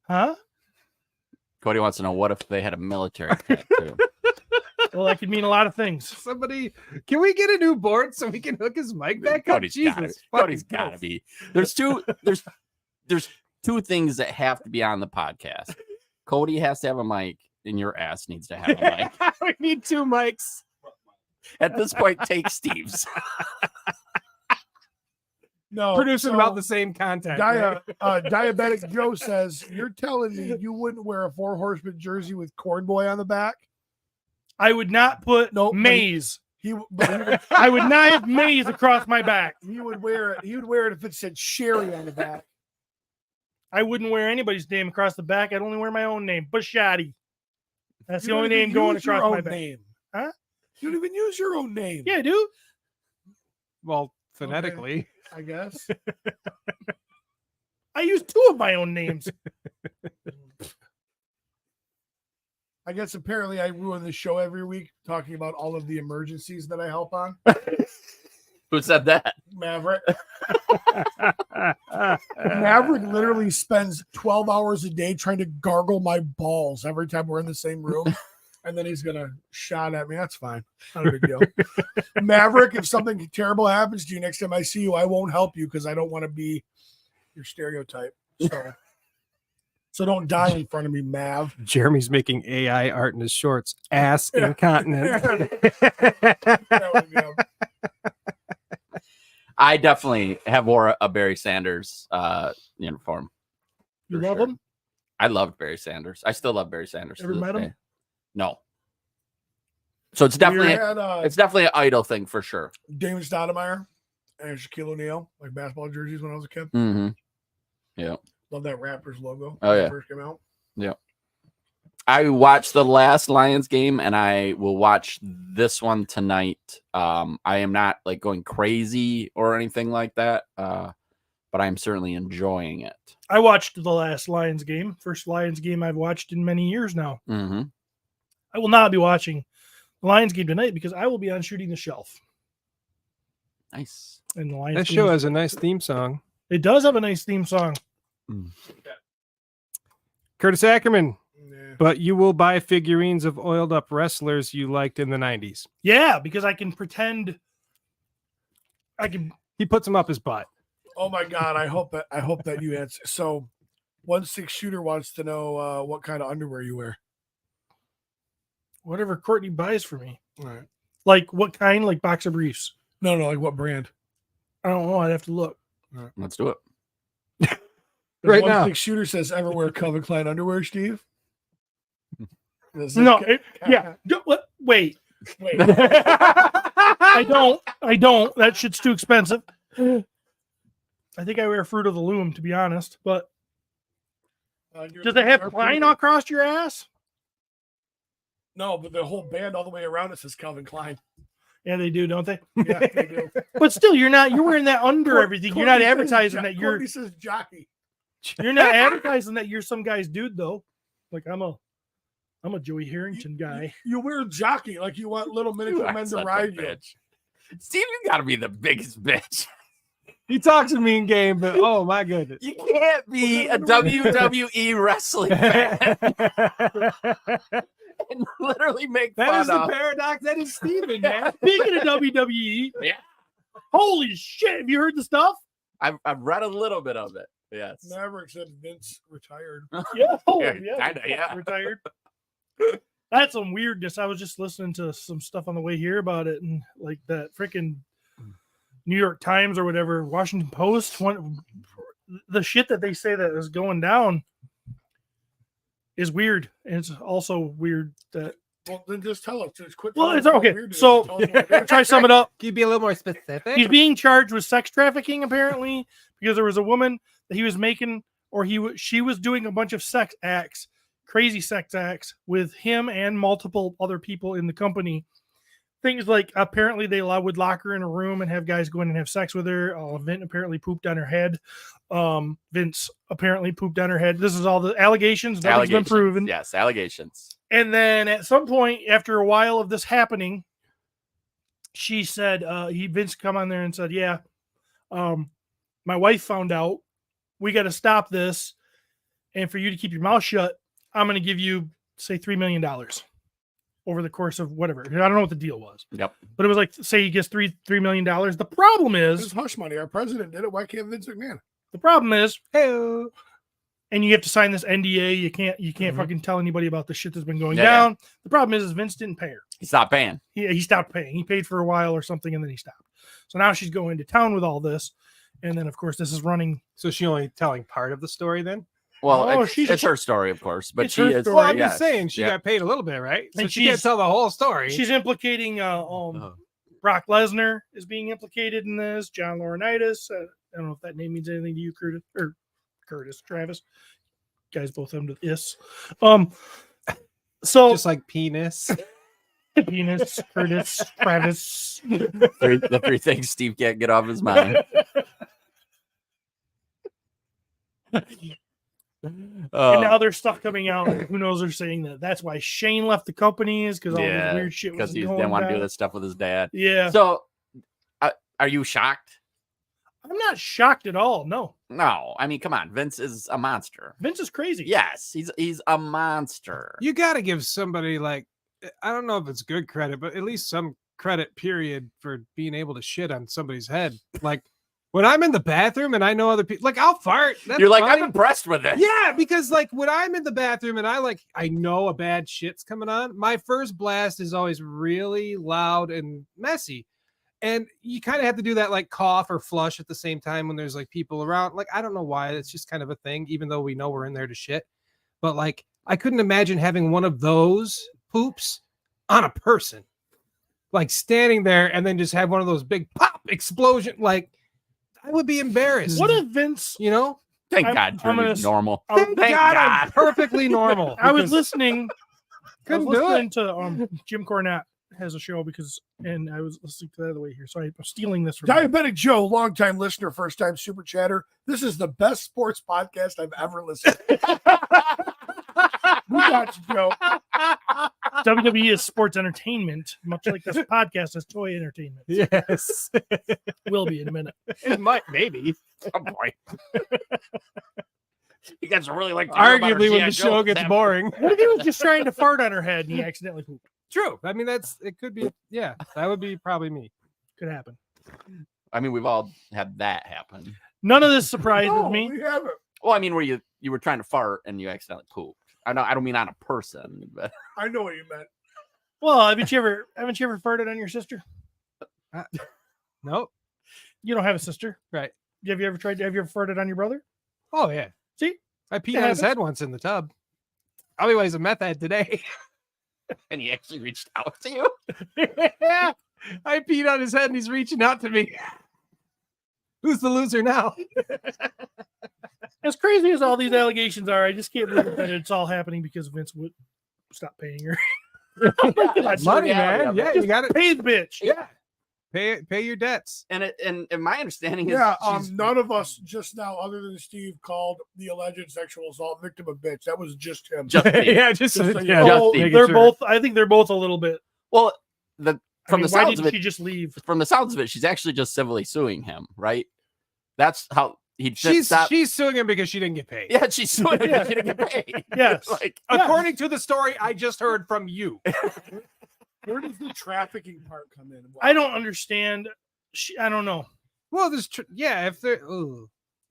Huh? Cody wants to know what if they had a military tattoo. Well, that could mean a lot of things. Somebody, can we get a new board so we can hook his mic back up? Cody's gotta be. There's two things that have to be on the podcast. Cody has to have a mic, and your ass needs to have a mic. We need 2 mics. At this point, take Steve's. No, Producing so about the same content. right? Diabetic Joe says, you're telling me you wouldn't wear a 4 Horsemen jersey with Corn Boy on the back? I would not put maize. I would not have maize across my back. He would wear it. He would wear it if it said Sherry on the back. I wouldn't wear anybody's name across the back. I'd only wear my own name, Bushati. That's the You only don't even name going use your across my own back. name. Huh? You don't even use your own name. Yeah, dude. Well, phonetically. I guess. I use 2 of my own names. I guess apparently I ruin the show every week talking about all of the emergencies that I help on. Who said that? Maverick. Maverick literally spends 12 hours a day trying to gargle my balls every time we're in the same room. And then he's going to shot at me. That's fine. Not a big deal. Maverick, if something terrible happens to you next time I see you, I won't help you because I don't want to be your stereotype. So don't die in front of me, Mav. Jeremy's making AI art in his shorts. Ass incontinent. I definitely have wore a Barry Sanders uniform. You for love sure. him? I loved Barry Sanders. I still love Barry Sanders. to Ever this met him? day. No. So it's definitely had, it's definitely an idol thing for sure. Damon Stoudemire and Shaquille O'Neal, like basketball jerseys when I was a kid. Mm-hmm. Yeah. Love that Raptors logo. Oh, when it yeah. first came out. Yeah. I watched the last Lions game, and I will watch this one tonight. I am not like going crazy or anything like that, but I'm certainly enjoying it. I watched the last Lions game. First Lions game I've watched in many years now. Mm-hmm. I will not be watching the Lions game tonight because I will be on Shooting the Shelf. Nice. And the Lions That game show has a nice theme song. It does have a nice theme song. Curtis Ackerman. Yeah. But you will buy figurines of oiled up wrestlers you liked in the 90s. Yeah, because I can pretend I can. He puts them up his butt. Oh my God! I hope that you answer. So, 1-6 shooter wants to know what kind of underwear you wear. Whatever Courtney buys for me. All right. Like what kind? Like boxer briefs. No, like what brand? I don't know. I'd have to look. Let's do it. Right now. 1-6 shooter says, "Ever wear Calvin Klein underwear, Steve?" No. Yeah. Wait. I don't. That shit's too expensive. I think I wear Fruit of the Loom, to be honest. But does it have Klein across your ass? No, but the whole band all the way around it says Calvin Klein. Yeah, they do, don't they? Yeah, they do. But still, you're wearing that under everything. You're not Courtney says advertising that you're. Courtney says jockey. You're not advertising that you're some guy's dude, though. Like I'm a Joey Harrington guy. You wear jockey like you want little miniature men to ride you. Steve, you gotta be the biggest bitch. He talks a mean game, but oh my goodness. You can't be a WWE wrestling fan and literally make That fun is the of. paradox. That is Steven, man. Speaking of WWE, Yeah. holy shit! Have you heard the stuff? I've read a little bit of it. Yes. Maverick said Vince retired. Yeah, Kinda, yeah. retired. That's some weirdness. I was just listening to some stuff on the way here about it, and like that freaking New York Times or whatever, Washington Post, the shit that they say that is going down is weird. And it's also weird that Well, then just tell us. Just quit. Well, telling it's us how okay. weird it is. So Tell us what it is. try to sum it up. Can you be a little more specific? He's being charged with sex trafficking apparently because there was a woman that he was making, or she was doing a bunch of sex acts, crazy sex acts with him and multiple other people in the company. Things like apparently they would lock her in a room and have guys go in and have sex with her. Vince apparently pooped on her head. Vince apparently pooped on her head. This is all the allegations. Nothing's been proven. Yes, allegations. And then at some point, after a while of this happening, she said, Vince come on there and said, yeah, my wife found out. We got to stop this. And for you to keep your mouth shut, I'm going to give you, say, $3 million over the course of whatever. I don't know what the deal was. Yep. But it was like, say he gets $3 million. The problem This is, is hush money. Our president did it. Why can't Vince McMahon? the problem is, Hey, and you have to sign this NDA. You can't fucking tell anybody about the shit that's been going Yeah, down. The problem is Vince didn't pay her. He stopped paying. He stopped paying. He paid for a while or something, and then he stopped. So now she's going to town with all this. And then, of course, this is running. so she only telling part of the story then? Well, Oh, it's her story, of course, but It's she her is. story. Well, I'm yes, just saying she yeah. got paid a little bit, right? So And she can't she's- tell the whole story. She's implicating Brock Lesnar is being implicated in this. John Laurinaitis. I don't know if that name means anything to you, Travis. Guys both end with is. So just like penis. penis, Curtis, Travis. the three things Steve can't get off his mind. And now there's stuff coming out. Who knows? They're saying that that's why Shane left the company is because all this weird shit was because he going didn't want to do down. this stuff with his dad. Yeah, So, are you shocked? I'm not shocked at all. No, No, I mean, come on, Vince is a monster. Vince is crazy. Yes, he's a monster. You got to give somebody like, I don't know if it's good credit, but at least some credit period for being able to shit on somebody's head. Like when I'm in the bathroom and I know other people, like I'll fart. That's You're like, fine. I'm impressed with this. Yeah, because like when I'm in the bathroom and I know a bad shit's coming on, my first blast is always really loud and messy. And you kind of have to do that like cough or flush at the same time when there's like people around. Like, I don't know why. It's just kind of a thing, even though we know we're in there to shit. But like, I couldn't imagine having one of those poops on a person, like standing there and then just have one of those big pop explosion. Like, I would be embarrassed. What if Vince? You know? Thank I'm God, gonna Jeremy's normal. Thank Thank God, God. I'm perfectly normal. I was because listening. I was couldn't do listening it. to Jim Cornette has a show and I was listening to that on the way here. So I'm stealing this from him. Diabetic Joe, longtime listener, first time super chatter. This is the best sports podcast I've ever listened to. We got you, Joe. WWE is sports entertainment, much like this podcast is toy entertainment. Yes. Will be in a minute. It might, maybe. Oh boy. You guys are really like to hear about our Arguably, when G.I. the Joe show gets theft. boring. What if he was just trying to fart on her head and he accidentally pooped? True. I mean, it could be, yeah, that would be probably me. Could happen. I mean, we've all had that happen. None of this surprises No, me. we haven't. Well, I mean, where you were trying to fart and you accidentally pooped. I don't mean on a person, but I know what you meant. Well, haven't you ever farted on your sister? Nope. You don't have a sister, Right. have you ever farted on your brother? Oh, yeah. See? I peed It on his happens. head once in the tub. Probably why he's a meth head today. and he actually reached out to you. Yeah. I peed on his head and he's reaching out to me. Who's the loser now? As crazy as all these allegations are, I just can't believe that it's all happening because Vince would stop paying her. Money, reality man. of it. Yeah, you got it. Pay the bitch. Yeah. Pay your debts. And my understanding is Yeah, she's- none of us just now, other than Steve, called the alleged sexual assault victim a bitch. That was just him. just me. Yeah, just Just so you yeah, know. Oh, making they're sure. both. I think they're both a little bit. Well, I from mean, the why sounds of didn't it, she just leave? from the sounds of it, she's actually just civilly suing him, right? That's how he She's stopped. suing him because she didn't get paid. Yeah, she's suing him. Yeah. She didn't get paid. Yes. Like, According to the story I just heard from you. Where does the trafficking part come in? I don't understand. I don't know. Well, there's yeah, if there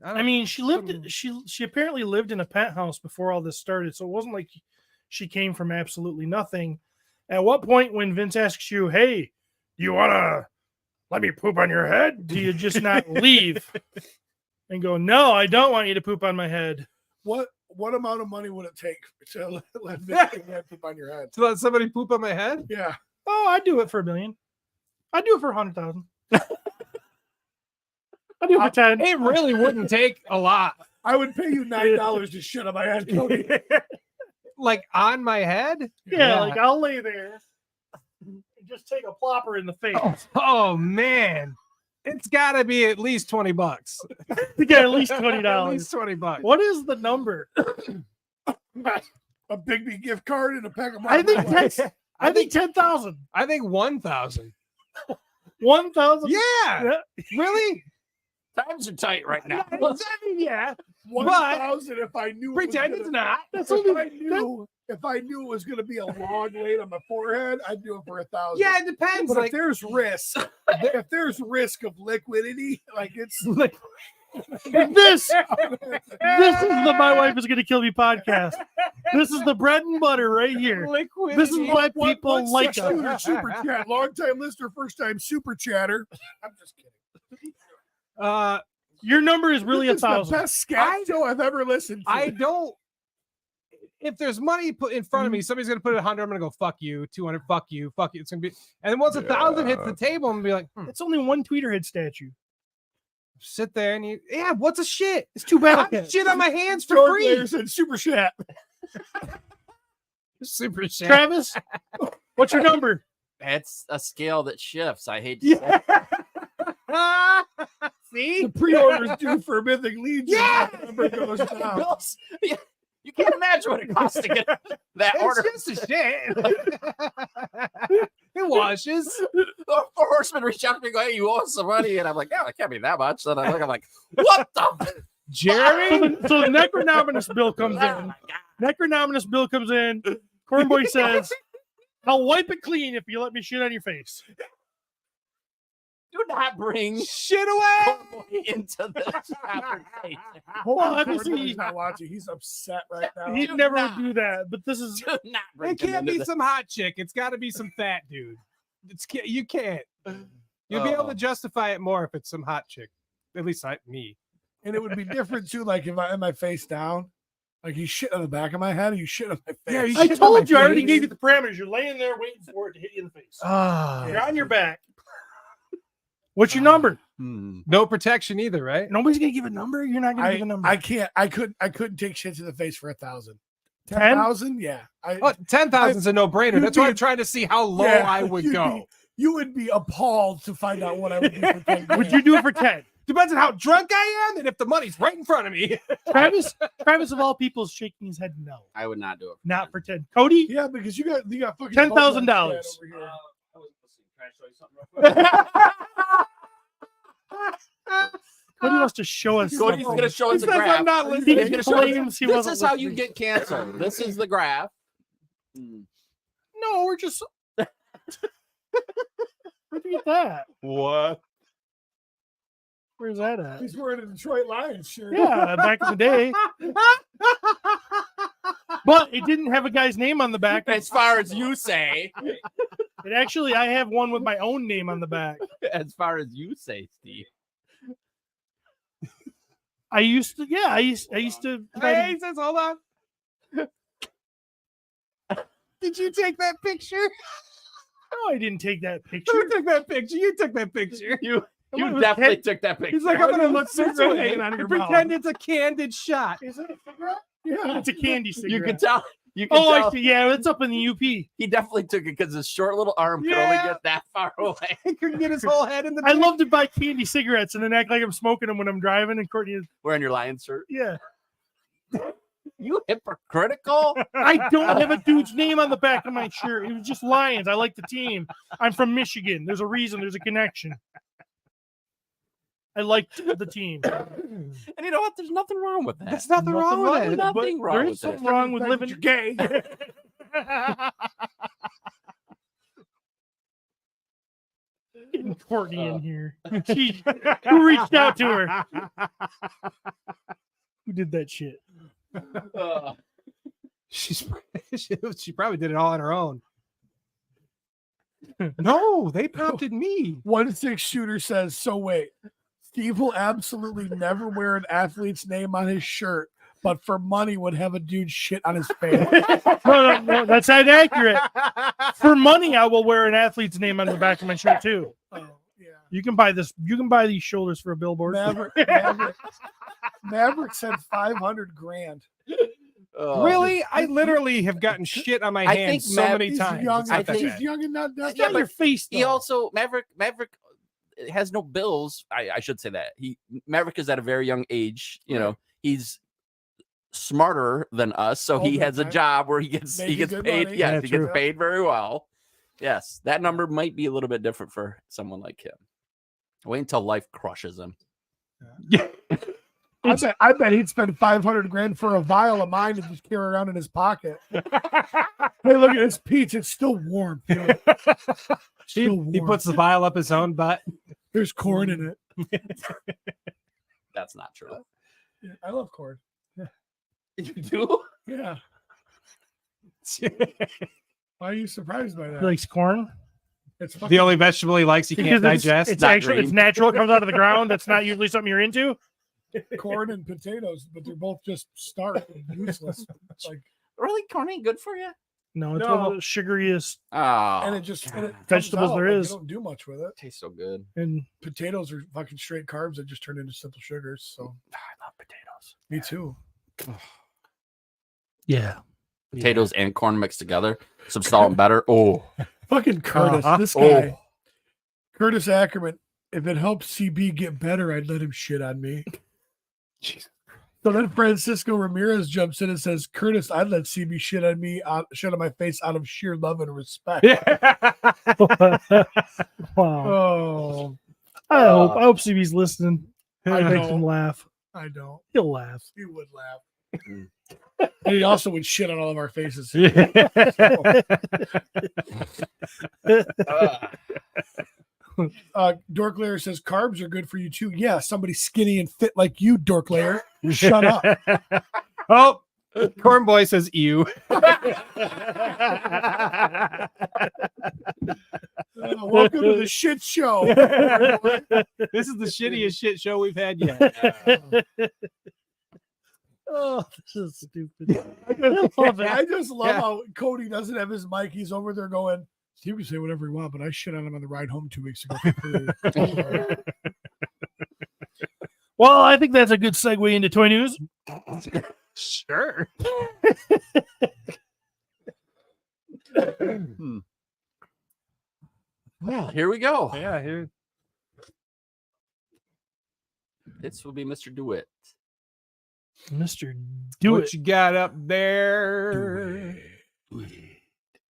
I mean, she lived. Some- She apparently lived in a penthouse before all this started, so it wasn't like she came from absolutely nothing. At what point, when Vince asks you, "Hey, do you want to let me poop on your head?" Do you just not leave and go, "No, I don't want you to poop on my head"? What what amount of money would it take to let Vince McMahon poop on your head? To let somebody poop on my head? Yeah. Oh, I'd do it for $1 million. I'd do it for 100,000. I'd do it for 10. It really wouldn't take a lot. I would pay you $9 to shit on my head, Cody. Like on my head? Yeah, like I'll lay there and just take a plopper in the face. Oh man. It's gotta be at least $20. To get at least $20. At least $20. What is the number? A Big B gift card and a pack of I think Marlboro. I think 10,000. I think 1,000. 1,000. Yeah. Really? Times are tight right now. Yeah. 1,000 if I knew. Pretend it's not. That's If only I knew, if I knew it was going to be a long wait on my forehead, I'd do it for 1,000. Yeah, it depends. But Like if there's risk, if there's risk of liquidity, like it's like this is the My Wife is Gonna Kill Me podcast. This is the bread and butter right here. liquid. This is why people what's like the us. shooter super chat, long time listener, first time super chatter. I'm just kidding. Your number is really This is the 1,000. best scat show I've ever listened to. I don't. If there's money put in front of me, somebody's gonna put 100. I'm gonna go fuck you. 200. Fuck you. Fuck you. It's gonna be. And then once 1,000 hits the table, I'm gonna be like, It's only one Tweeterhead statue. sit there and you. Yeah. What's a shit? It's two I have Battlecats. shit on my hands for George free. Layers and super chat. Super shit. Travis, what's your number? It's a scale that shifts. I hate to say. See? The pre-orders due for Mythic Legion. Yeah! The number goes down. Bills. Yeah, you can't imagine what it costs to get that order. It's just a shit. It washes. The horseman reached out to me and go, hey, you owe us some money. And I'm like, yeah, it can't be that much. Then I look, I'm like, what the? Jeremy? So the Necronominous bill comes Oh in. my God. Necronominous bill comes in. Cornboy says, I'll wipe it clean if you let me shit on your face. Do not bring Shit away. Cornboy into this conversation. Well, obviously- he's not watching. He's upset right now. He Do never not. would do that, but this is Do not bring It him can't into be this. some hot chick. It's got to be some fat dude. You can't. You'll be able to justify it more if it's some hot chick. At least me. And it would be different too, like if I had my face down, like you shit on the back of my head, or you shit on my face. Yeah, you I shit on my told you, I already face. gave you the parameters. You're laying there waiting for it to hit you in the face. Ah. You're on your back. What's your number? No protection either, right? Nobody's gonna give a number. You're not gonna give a number. I can't. I couldn't take shit to the face for 1,000. 10? 10,000? Yeah. Oh, 10,000 is a no-brainer. you'd That's why be- I'm trying to see how low Yeah, I would you'd go. You would be appalled to find out what I would do for 10 Would you do it for 10? Depends on how drunk I am and if the money's right in front of me. Travis of all people is shaking his head no. I would not do it. Not for 10. Cody, Yeah, because you got fucking $10,000. over here. I wasn't listening. Can I show you something real quick? Cody wants to show us. Cody's something. going to show us He a says graph. I'm not He listening. He's gonna show us- claims he this wasn't is how you listening. get canceled. This is the graph. No, we're just. Where'd you get that? What? Where's that at? He's wearing a Detroit Lions shirt. Yeah, back in the day. But it didn't have a guy's name on the back. As far as you say. It actually, I have one with my own name on the back. As far as you say, Steve. I used to try Hey, to- he says, hold on. Did you take that picture? No, I didn't take that picture. Who took that picture? You took that picture. You It was definitely Ken- took that picture. He's like, I'm gonna look Cigarette this way hanging out of and your mouth. pretend it's a candid shot. Is that a cigarette? Yeah. It's a candy cigarette. you can tell. You can Oh, tell. I see. Yeah, it's up in the UP. He definitely took it because his short little arm could only Yeah. get that far away. He couldn't get his whole head in the. I love to buy candy cigarettes and then act like I'm smoking them when I'm driving. And Courtney is, Wearing your lion shirt. yeah. You hypocritical. I don't have a dude's name on the back of my shirt. It was just Lions. I like the team. I'm from Michigan. There's a reason. There's a connection. I liked the team. And you know what? There's nothing wrong with that. There's nothing wrong with it. Nothing But wrong there with is something it. wrong with living gay. Getting Courtney in here. She, who reached out to her? Who did that shit? She probably did it all on her own. No, they prompted me. 1-6 shooter says, so wait, Steve will absolutely never wear an athlete's name on his shirt, but for money would have a dude shit on his face. No, that's not accurate. For money, I will wear an athlete's name on the back of my shirt too. Oh, yeah. You can buy this. You can buy these shoulders for a billboard. Maverick said 500 grand. Really? I literally have gotten shit on my I hands think so Mav- many He's times. young. It's not that He's bad. young and not It's not your face. He though. also Maverick has no bills. I should say that. Maverick is at a very young age. You know, he's smarter than us, so he Older, has a right? job where he gets Making good paid. money. Yes, Yeah, he true. gets paid very well. Yes, that number might be a little bit different for someone like him. Wait until life crushes him. I bet he'd spend 500 grand for a vial of mine to just carry around in his pocket. Hey, look at this peach. It's still warm. Feel it. Still warm. He puts the vial up his own butt. There's corn in it. That's not true. Yeah, I love corn. You do? Yeah. Why are you surprised by He that? likes corn. It's fucking, The only vegetable he likes, he can't Because digest. It's not actually green. it's natural. It comes out of the ground. That's not usually something you're into. corn and potatoes, but they're both just starch and useless. Like, Really, corn ain't good for you? No, it's No. one of the sugariest Oh, and it just and it comes Vegetables out, there like, is. You don't do much with it. tastes so good. and Potatoes are fucking straight carbs that just turn into simple sugars. So I love potatoes. me too. yeah. Potatoes and corn mixed together. Some salt and butter. Oh, Fucking Curtis, Uh-huh. this guy, Curtis Ackerman. If it helps CB get better, I'd let him shit on me. So then Francisco Ramirez jumps in and says, "Curtis, I'd let CB shit on me, shit on my face out of sheer love and respect." Wow. Oh, I hope CB's listening. I I makes know. him laugh. I don't. He'll laugh. He would laugh. And he also would shit on all of our faces. Dork Layer says carbs are good for you too. Yeah, somebody skinny and fit like you, Dork Layer. Shut up. Oh, Corn Boy says ew. Welcome to the shit show. This is the shittiest shit show we've had yet. Oh, this is stupid. I just love Yeah. how Cody doesn't have his mic. He's over there going, "You can say whatever you want, but I shit on him on the ride home 2 weeks ago." Well, I think that's a good segue into toy news. Sure. well, here we go. Yeah, here. This will be Mr. DeWitt. Mr. Do What it. you got up there?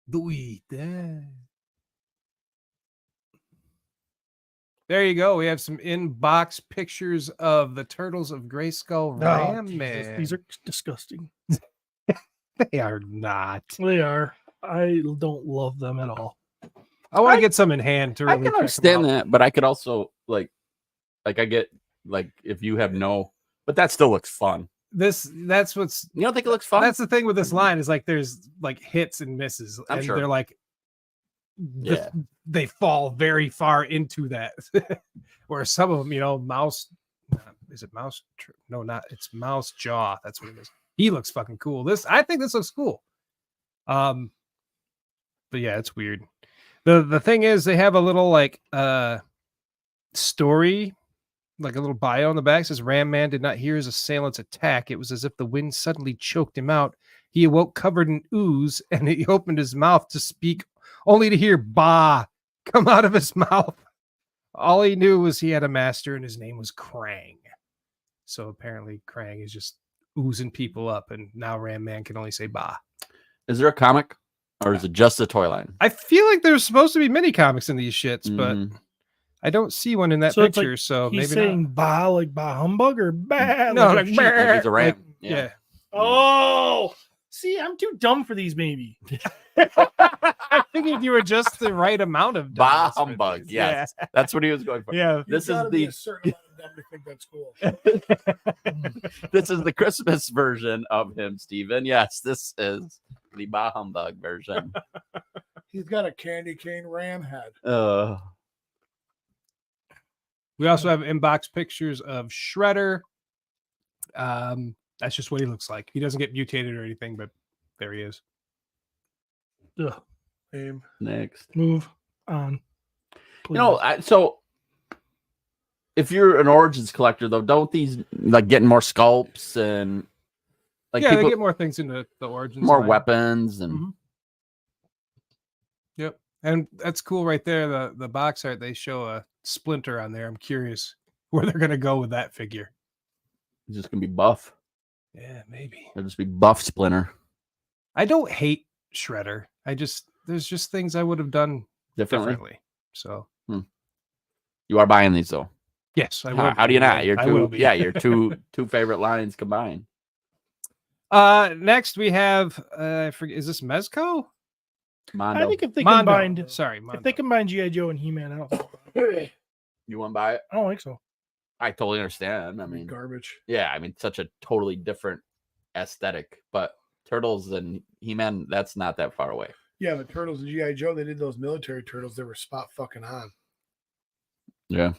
Do it. There you go. We have some inbox pictures of the Turtles of Grayskull Oh, Ram Jesus, Man. these are disgusting. They are not. They are. I don't love them at all. I want to get some in hand to I really can check 'em understand out. that, but I could also like I get like if you have no, but that still looks fun. That's what's You don't think it looks fun? that's the thing with this line is like there's like hits and misses, I'm and sure. they're like Yeah. they fall very far into that. Where some of them, Mouse, is it Mouse? No, not it's Mouse Jaw. That's what it is. He looks fucking cool. I think this looks cool. But yeah, it's weird. The thing is, they have a little like story, like a little bio on the back. It says Ram Man did not hear his assailant's attack. It was as if the wind suddenly choked him out. He awoke covered in ooze, and he opened his mouth to speak, only to hear "bah" come out of his mouth. All he knew was he had a master, and his name was Krang. So apparently, Krang is just oozing people up, and now Ram Man can only say "bah." Is there a comic, or is it just a toy line? I feel like there's supposed to be mini comics in these shits, but Mhm. I don't see one in that So it's like picture. So He's maybe saying bah like bah humbug or bah. No, like like, shit? Like he's a ram. like, yeah. yeah. Oh, see, I'm too dumb for these. Maybe. I figured you were just the right amount of Bah dumbness for humbug. these. Yes, that's what he was going for. Yeah. This You've is gotta be the a certain amount of dumb to think that's cool. this is the Christmas version of him, Steven. Yes, this is the Bah Humbug version. He's got a candy cane ram head. We also have inbox pictures of Shredder. That's just what he looks like. He doesn't get mutated or anything, but there he is. Ugh. Same. Next. Move on. You know, so if you're an Origins collector, though, don't these like getting more sculpts and like yeah, people they get more things into the Origins. more line. weapons and Mhm. Yep, and that's cool right there. The box art, they show a Splinter on there. I'm curious where they're gonna go with that figure. it's just gonna be buff. Yeah, maybe. It'll just be buff Splinter. I don't hate Shredder. There's just things I would have done Differently. differently. So You are buying these though. yes, I will. How do you not? Your I will two, be. yeah, your two favorite lines combined. Next we have I forget, is this Mezco? Mondo. I think if they Mondo. combined, Sorry, Mondo. if they combined GI Joe and He-Man, I You want to buy it? don't think so. I totally understand. I mean, Garbage. yeah, I mean, such a totally different aesthetic, but Turtles and He-Man, that's not that far away. Yeah, but Turtles and G.I. Joe, they did those military turtles. They were spot fucking on. Yeah.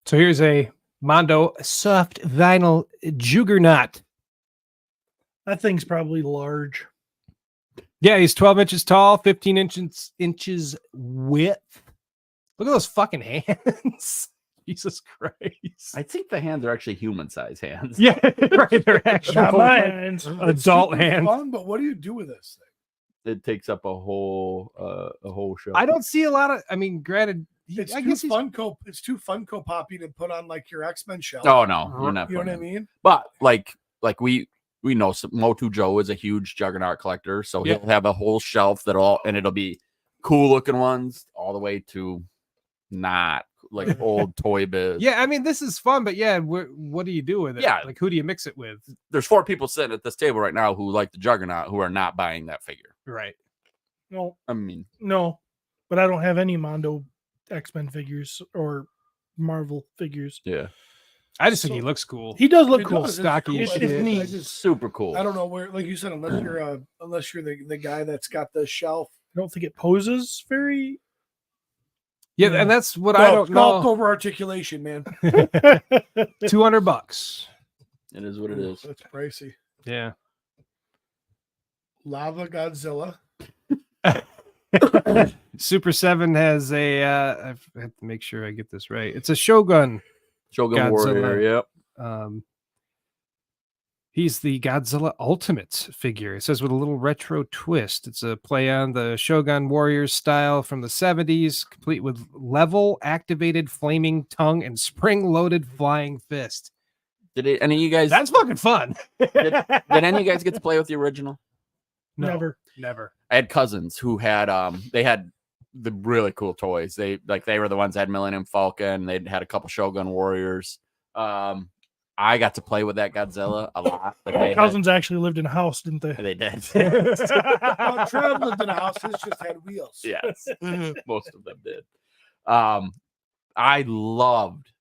So here's a Mondo soft vinyl juggernaut. That thing's probably large. Yeah, he's 12 inches tall, 15 inches width. Look at those fucking hands. Jesus Christ. I think the hands are actually human-sized hands. Yeah, right. They're actual Not my like, hands. adult Super hands. Fun, but what do you do with this thing? It takes up a whole show. I don't see a lot of. I mean, granted, It's I too guess he's Funko. It's too Funko Poppy to put on like your X-Men shelf. Oh no, you're not. You know what I putting it. mean? But like we know MOTU Joe is a huge Juggernaut collector, so Yeah. he'll have a whole shelf and it'll be cool looking ones all the way to not like old Toy Biz. Yeah, I mean, this is fun, but yeah, what do you do with it? Yeah. Like, who do you mix it with? There's 4 people sitting at this table right now who like the Juggernaut who are not buying that figure. Right. No, I mean, no, but I don't have any Mondo X-Men figures or Marvel figures. yeah, I just think he looks cool. He does look It cool. does, it's stocky cool. as I shit. just- neat. I just- super cool. I don't know where, like you said, unless you're the guy that's got the shelf. I don't think it poses very. Yeah, and that's what No, I don't sculpt know. over articulation, man. $200. It is what it is. That's pricey. Yeah. Lava Godzilla. Super 7 has a I have to make sure I get this right. It's a Shogun. Shogun Godzilla. Warrior. Yep. He's the Godzilla Ultimate figure. It says with a little retro twist. It's a play on the Shogun Warriors style from the 70s, complete with level activated flaming tongue and spring-loaded flying fist. Did any of you guys? That's fucking fun. Did any of you guys get to play with the original? Never. Never. I had cousins who had they had the really cool toys. They were the ones that had Millennium Falcon. They'd had a couple Shogun Warriors. I got to play with that Godzilla a lot. But My cousins actually lived in a house, didn't they? they did. Well, Trev lived in a house. This just had wheels. Yes, most of them did. I loved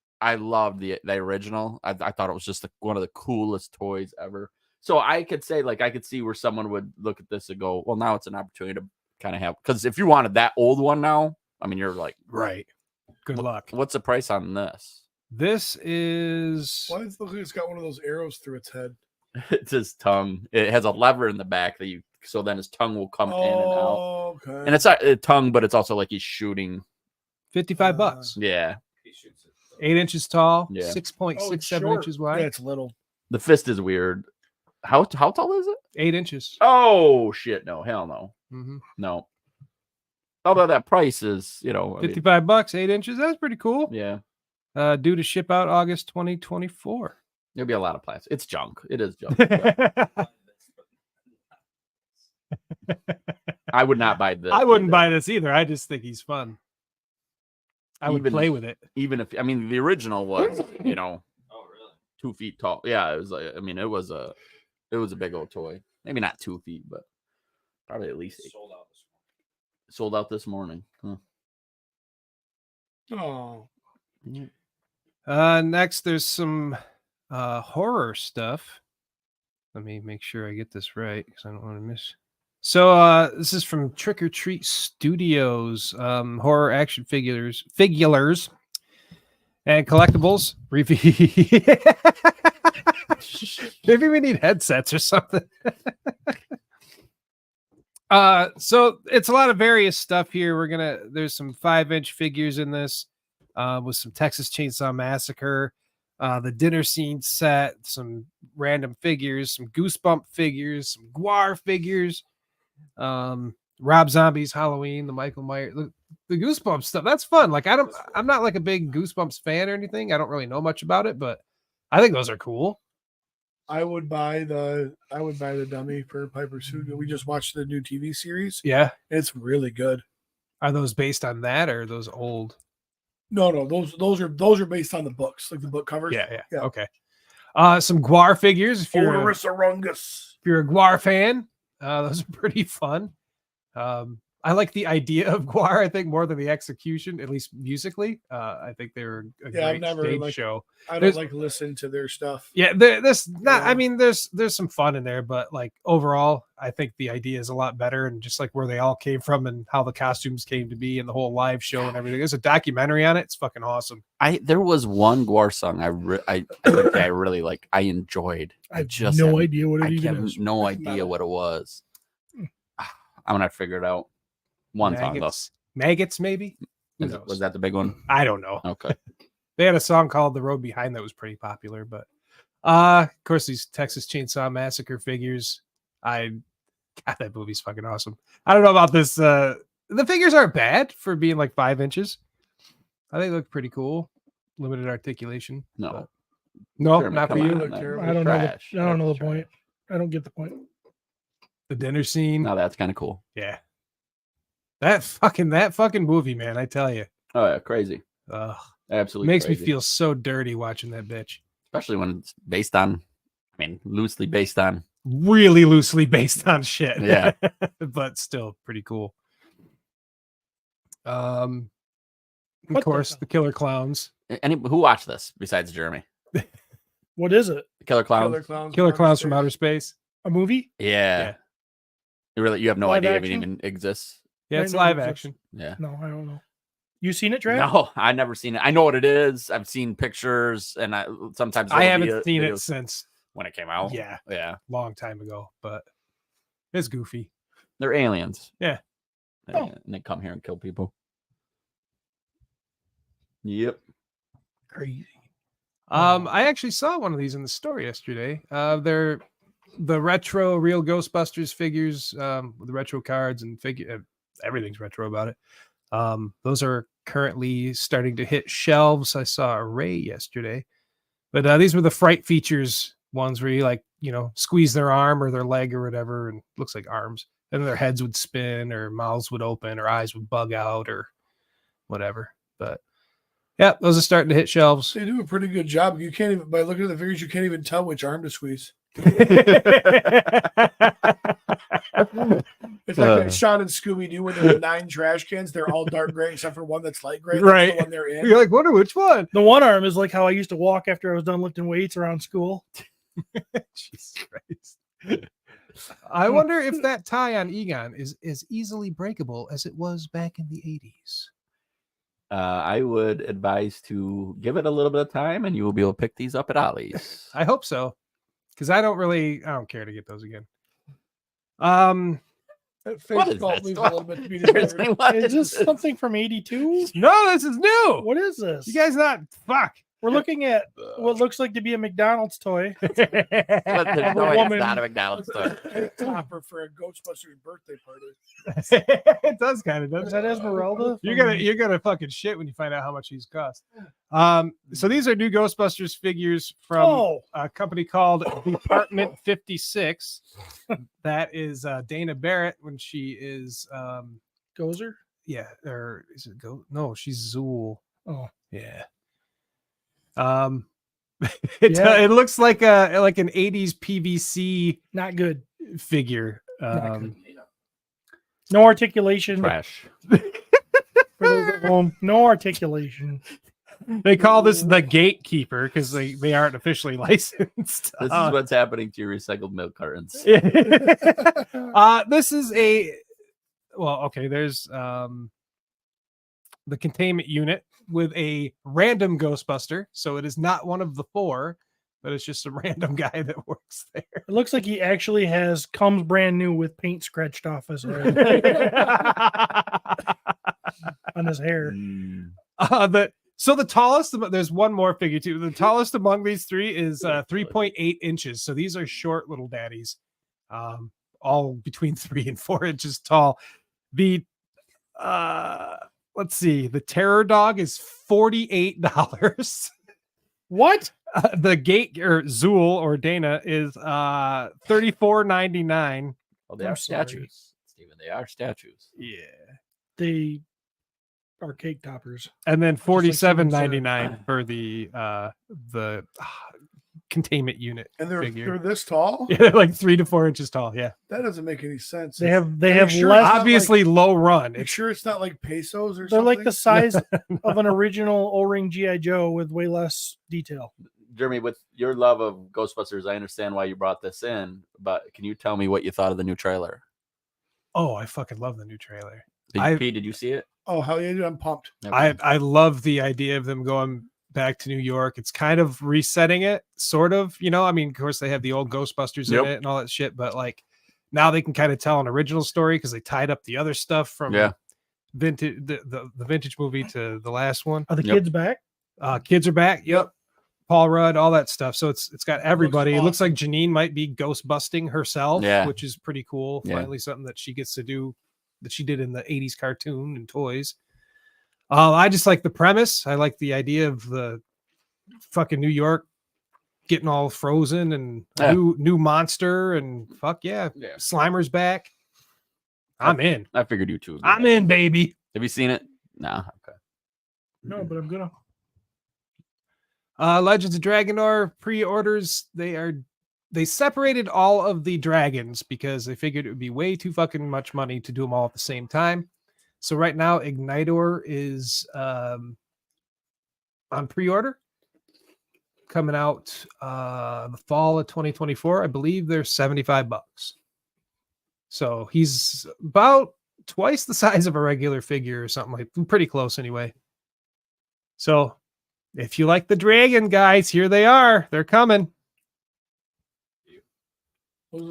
the original. I thought it was just one of the coolest toys ever. So I could say, like, I could see where someone would look at this and go, well, now it's an opportunity to kind of have, because if you wanted that old one now, I mean, you're like, Right. Good luck. what's the price on this? This is Why does it look like it's got one of those arrows through its head? It's his tongue. It has a lever in the back that so then his tongue will come in and out. Oh, okay. And it's not a tongue, but it's also like he's shooting. $55. Yeah. 8 inches tall, Yeah. 6.67 short. inches wide. Yeah, it's little. The fist is weird. How tall is it? 8 inches. Oh shit! No, hell no, Mm-hmm. no. Although that price is, I mean, $55, 8 inches. That's pretty cool. yeah, Due to ship out August 2024. there'll be a lot of plastic. It's junk. It is junk. I would not buy this. I wouldn't either. buy this either. I just think he's fun. I would Even- play with it. Even if the original was, Oh, really? 2 feet tall. Yeah, it was like it was a big old toy. Maybe not 2 feet, but probably at least 8. Sold out this morning. Huh. Oh, Next, there's some horror stuff. Let me make sure I get this right because I don't want to miss. So this is from Trick or Treat Studios, horror action figures, and collectibles. Maybe we need headsets or something. So it's a lot of various stuff here. There's some 5-inch figures in this, with some Texas Chainsaw Massacre, the dinner scene set, some random figures, some Goosebump figures, some Gwar figures, Rob Zombie's Halloween, the Michael Myers, the Goosebumps stuff. That's fun. Like I'm not like a big Goosebumps fan or anything. I don't really know much about it, but I think those are cool. I would buy the dummy for Piper Sue. We just watched the new TV series. Yeah, It's really good. are those based on that or are those old? No, those are based on the books, like the book covers. Yeah. Yeah. Okay. Some Gwar figures. If you're a Gwar fan, those are pretty fun. I like the idea of Gwar, I think, more than the execution, at least musically. I think they were a great stage show. I don't like listening to their stuff. Yeah, there's not. I mean, there's some fun in there, but like overall, I think the idea is a lot better, and just like where they all came from and how the costumes came to be and the whole live show and everything. There's a documentary on it. It's fucking awesome. There was one Gwar song I really like. I enjoyed. I have no idea what it even is. No idea what it was. I'm gonna figure it out. One song though. Maggots, maybe. Was that the big one? I don't know. Okay. They had a song called "The Road Behind" that was pretty popular, but of course these Texas Chainsaw Massacre figures. God, that movie's fucking awesome. I don't know about this. The figures aren't bad for being like 5 inches. I think they look pretty cool. Limited articulation. No, Jeremy, not for you. on, man. I don't know the point. I don't get the point. The dinner scene. No, that's kind of cool. Yeah. That fucking movie, man. I tell you. Oh yeah, crazy. Absolutely makes crazy. me feel so dirty watching that bitch. Especially when it's based on, loosely based on. Really loosely based on shit. Yeah. But still pretty cool. Of What course, the Killer Clowns. Who watched this besides Jeremy? What is it? The Killer Clowns. Killer Clowns from Outer Space. A movie? Yeah. You have no Live idea action? if it even exists. Yeah, I it's know live it's- action. Yeah. No, I don't know. You seen it, Trav? No, I've never seen it. I know what it is. I've seen pictures, and sometimes I there'll be haven't seen it videos since when it came out. Yeah. Yeah. long time ago, but it's goofy. They're aliens. Yeah. Oh. And they come here and kill people. Yep. Crazy. I actually saw one of these in the store yesterday. They're the retro real Ghostbusters figures, with the retro cards and everything's retro about it. Those are currently starting to hit shelves. I saw a Ray yesterday, but these were the Fright Features ones where you squeeze their arm or their leg or whatever, and looks like arms, and their heads would spin or mouths would open or eyes would bug out or whatever. But yeah, those are starting to hit shelves. They do a pretty good job. You can't even, by looking at the figures, you can't even tell which arm to squeeze. It's like that shot in Scooby Doo when there were 9 trash cans. They're all dark gray except for one that's light gray. Right. That's the one they're in. You're like, wonder which one. The one arm is like how I used to walk after I was done lifting weights around school. Jesus Christ. I wonder if that tie on Egon is as easily breakable as it was back in the 80s. I would advise to give it a little bit of time, and you will be able to pick these up at Ollie's. I hope so, because I don't care to get those again. That face What is sculpt this? leaves a little bit to be Seriously, desired. what Is this this? something from 82? No, this is new. What is this? You guys not fuck. We're looking at what looks like to be a McDonald's toy. But there's no way it's woman. not a McDonald's toy. Topper for a Ghostbusters birthday party. It does kind of, Is doesn't that it? Esmeralda? You're gonna fucking shit when you find out how much these cost. So these are new Ghostbusters figures from a company called Department 56. That is Dana Barrett when she is Gozer? yeah, or is it Go? No, she's Zool. Oh. Yeah. It looks like an 80s PVC Not good. figure. Not good. No articulation. Trash. For those at home. No articulation. They call this the gatekeeper because they aren't officially licensed. This is what's happening to your recycled milk cartons. This is there's the containment unit with a random Ghostbuster, so it is not one of the 4. but it's just some random guy that works there. It looks like he actually comes brand new with paint scratched off his head on his hair. So the tallest, there's one more figure too. The tallest among these three is 3.8 inches. So these are short little daddies, all between 3 and 4 inches tall. The let's see, the terror dog is $48. What? The gate or Zool or Dana is $34.99. Oh, they I'm are sorry. statues, Steven. They are statues. Yeah. They are cake toppers. And then Steven said. $47.99 for the containment unit And figure. they're this tall? Yeah, they're like 3 to 4 inches tall. Yeah. That doesn't make any sense. They have Are you less. sure it's not Obviously low run. You sure it's not like pesos or They're something? like the size of an original O-ring GI Joe with way less detail. Jeremy, with your love of Ghostbusters, I understand why you brought this in, but can you tell me what you thought of the new trailer? Oh, I fucking love the new trailer. Pete, did you see it? Oh, hell yeah, dude, I'm pumped. I love the idea of them going back to New York. It's kind of resetting it, sort of. You know, I mean, of course, they have the old Ghostbusters in it and all that shit, but like now they can kind of tell an original story because they tied up the other stuff from vintage, the vintage movie to the last one. Are the kids back? Kids are back. Yep. Paul Rudd, all that stuff. So it's got everybody. It looks awesome. like Janine might be ghost busting herself, Yeah. which is pretty cool. Yeah. Finally, something that she gets to do that she did in the 80s cartoon and toys. I just like the premise. I like the idea of the fucking New York getting all frozen and a new monster and fuck yeah. Slimer's back. I'm in. I figured you too. I'm in, baby. Have you seen it? No. Okay. No, but I'm gonna. Legends of Dragonor pre-orders. They separated all of the dragons because they figured it would be way too fucking much money to do them all at the same time. So right now, Ignitor is on pre-order, coming out the fall of 2024. I believe they're $75. So he's about twice the size of a regular figure or something like. Pretty close anyway. So if you like the dragon guys, here they are. They're coming.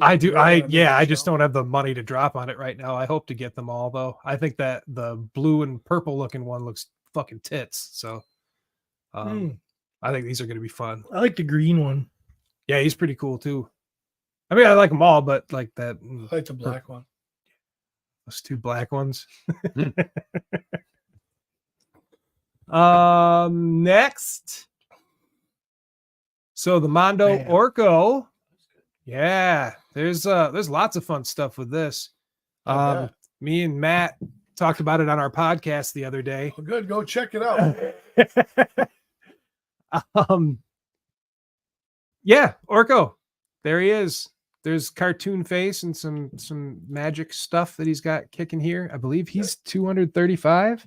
I just don't have the money to drop on it right now. I hope to get them all though. I think that the blue and purple looking one looks fucking tits. So I think these are going to be fun. I like the green one. Yeah, he's pretty cool too. I mean, I like them all, but like that. I like the black one. Those two black ones. Next. So the Mondo Orko. Yeah, there's lots of fun stuff with this. Me and Matt talked about it on our podcast the other day. Well, good, go check it out. Yeah, Orko. There he is. There's cartoon face and some magic stuff that he's got kicking here. I believe he's 235.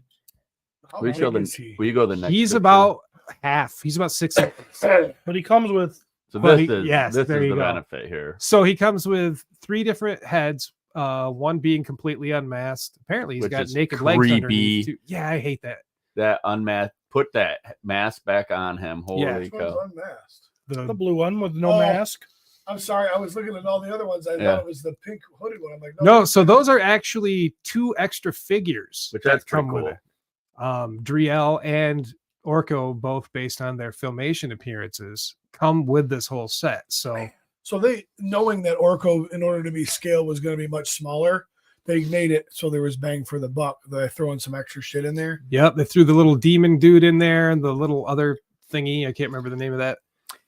How Will you big go is he? the next? He's picture? about half. He's about 6 inches. But he comes with. So Well, this he- is yes, this there is you the go. benefit here. So he comes with 3 different heads, one being completely unmasked. Apparently he's Which got is naked legs creepy. underneath too. Yeah, I hate that. That unmasked, put that mask back on him. Holy Yeah. Which one's cow! unmasked? The blue one with no Oh. mask. I'm sorry, I was looking at all the other ones. I Yeah. thought it was the pink hooded one. I'm like, No, so those are actually 2 extra figures Which that that's pretty come with cool. it. Driel and Orko, both based on their Filmation appearances, come with this whole set. So So they, knowing that Orko, in order to be scale, was going to be much smaller, they made it so there was bang for the buck. They throw in some extra shit in there. yep, they threw the little demon dude in there and the little other thingy. I can't remember the name of that.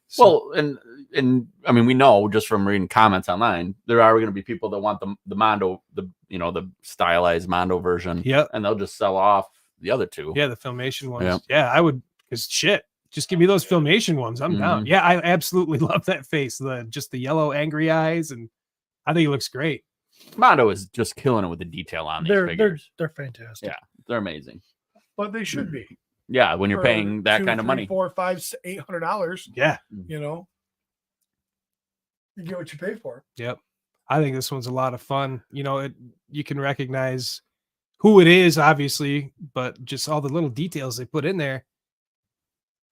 So, Well, and I mean, we know just from reading comments online, there are going to be people that want the Mondo, the stylized Mondo version. Yep. And they'll just sell off the other two. yeah, the Filmation ones. Yeah. Yeah, I would, because shit, just give me those Filmation ones. I'm down. Mhm. Yeah, I absolutely love that face. Just the yellow angry eyes, and I think it looks great. Mondo is just killing it with the detail on these They're figures. they're fantastic. Yeah, they're amazing. But they should be. Yeah, when you're For paying that $200, kind of money. $300, $400, $500, $800, Yeah. you know, you get what you pay for. Yep. I think this one's a lot of fun. You know, you can recognize who it is, obviously, but just all the little details they put in there.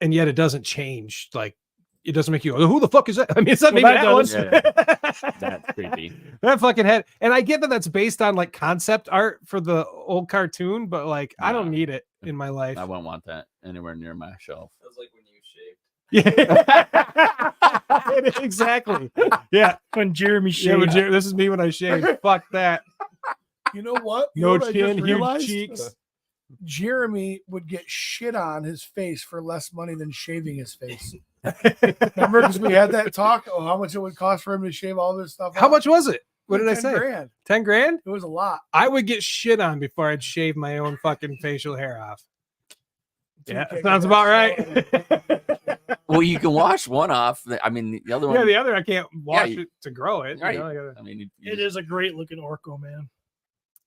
And yet it doesn't change like it doesn't make you go, who the fuck is that? I mean, it's not Well, maybe that that one. does. Yeah. That's creepy. That fucking head. And I get that that's based on like concept art for the old cartoon, but like I don't Nah. need it in my life. I wouldn't want that anywhere near my shelf. Feels like when you shaved. Yeah. Exactly. Yeah. When Jeremy Yeah, but shaved. this is me when I shave. Fuck that. You know what? You No know what I just chin, huge realized? cheeks. Jeremy would get shit on his face for less money than shaving his face. Remember, because we had that talk. Oh, how much it would cost for him to shave all this stuff? How off? much was it? What did I 10 say? grand. 10 grand? It was a lot. I would get shit on before I'd shave my own fucking facial hair off. Yeah, Okay, sounds about right. Well, you can wash one off. I mean, the other one. Yeah, the other I can't wash you- it to grow it. Right. You know, I gotta- I mean, It is a great looking Orko, man.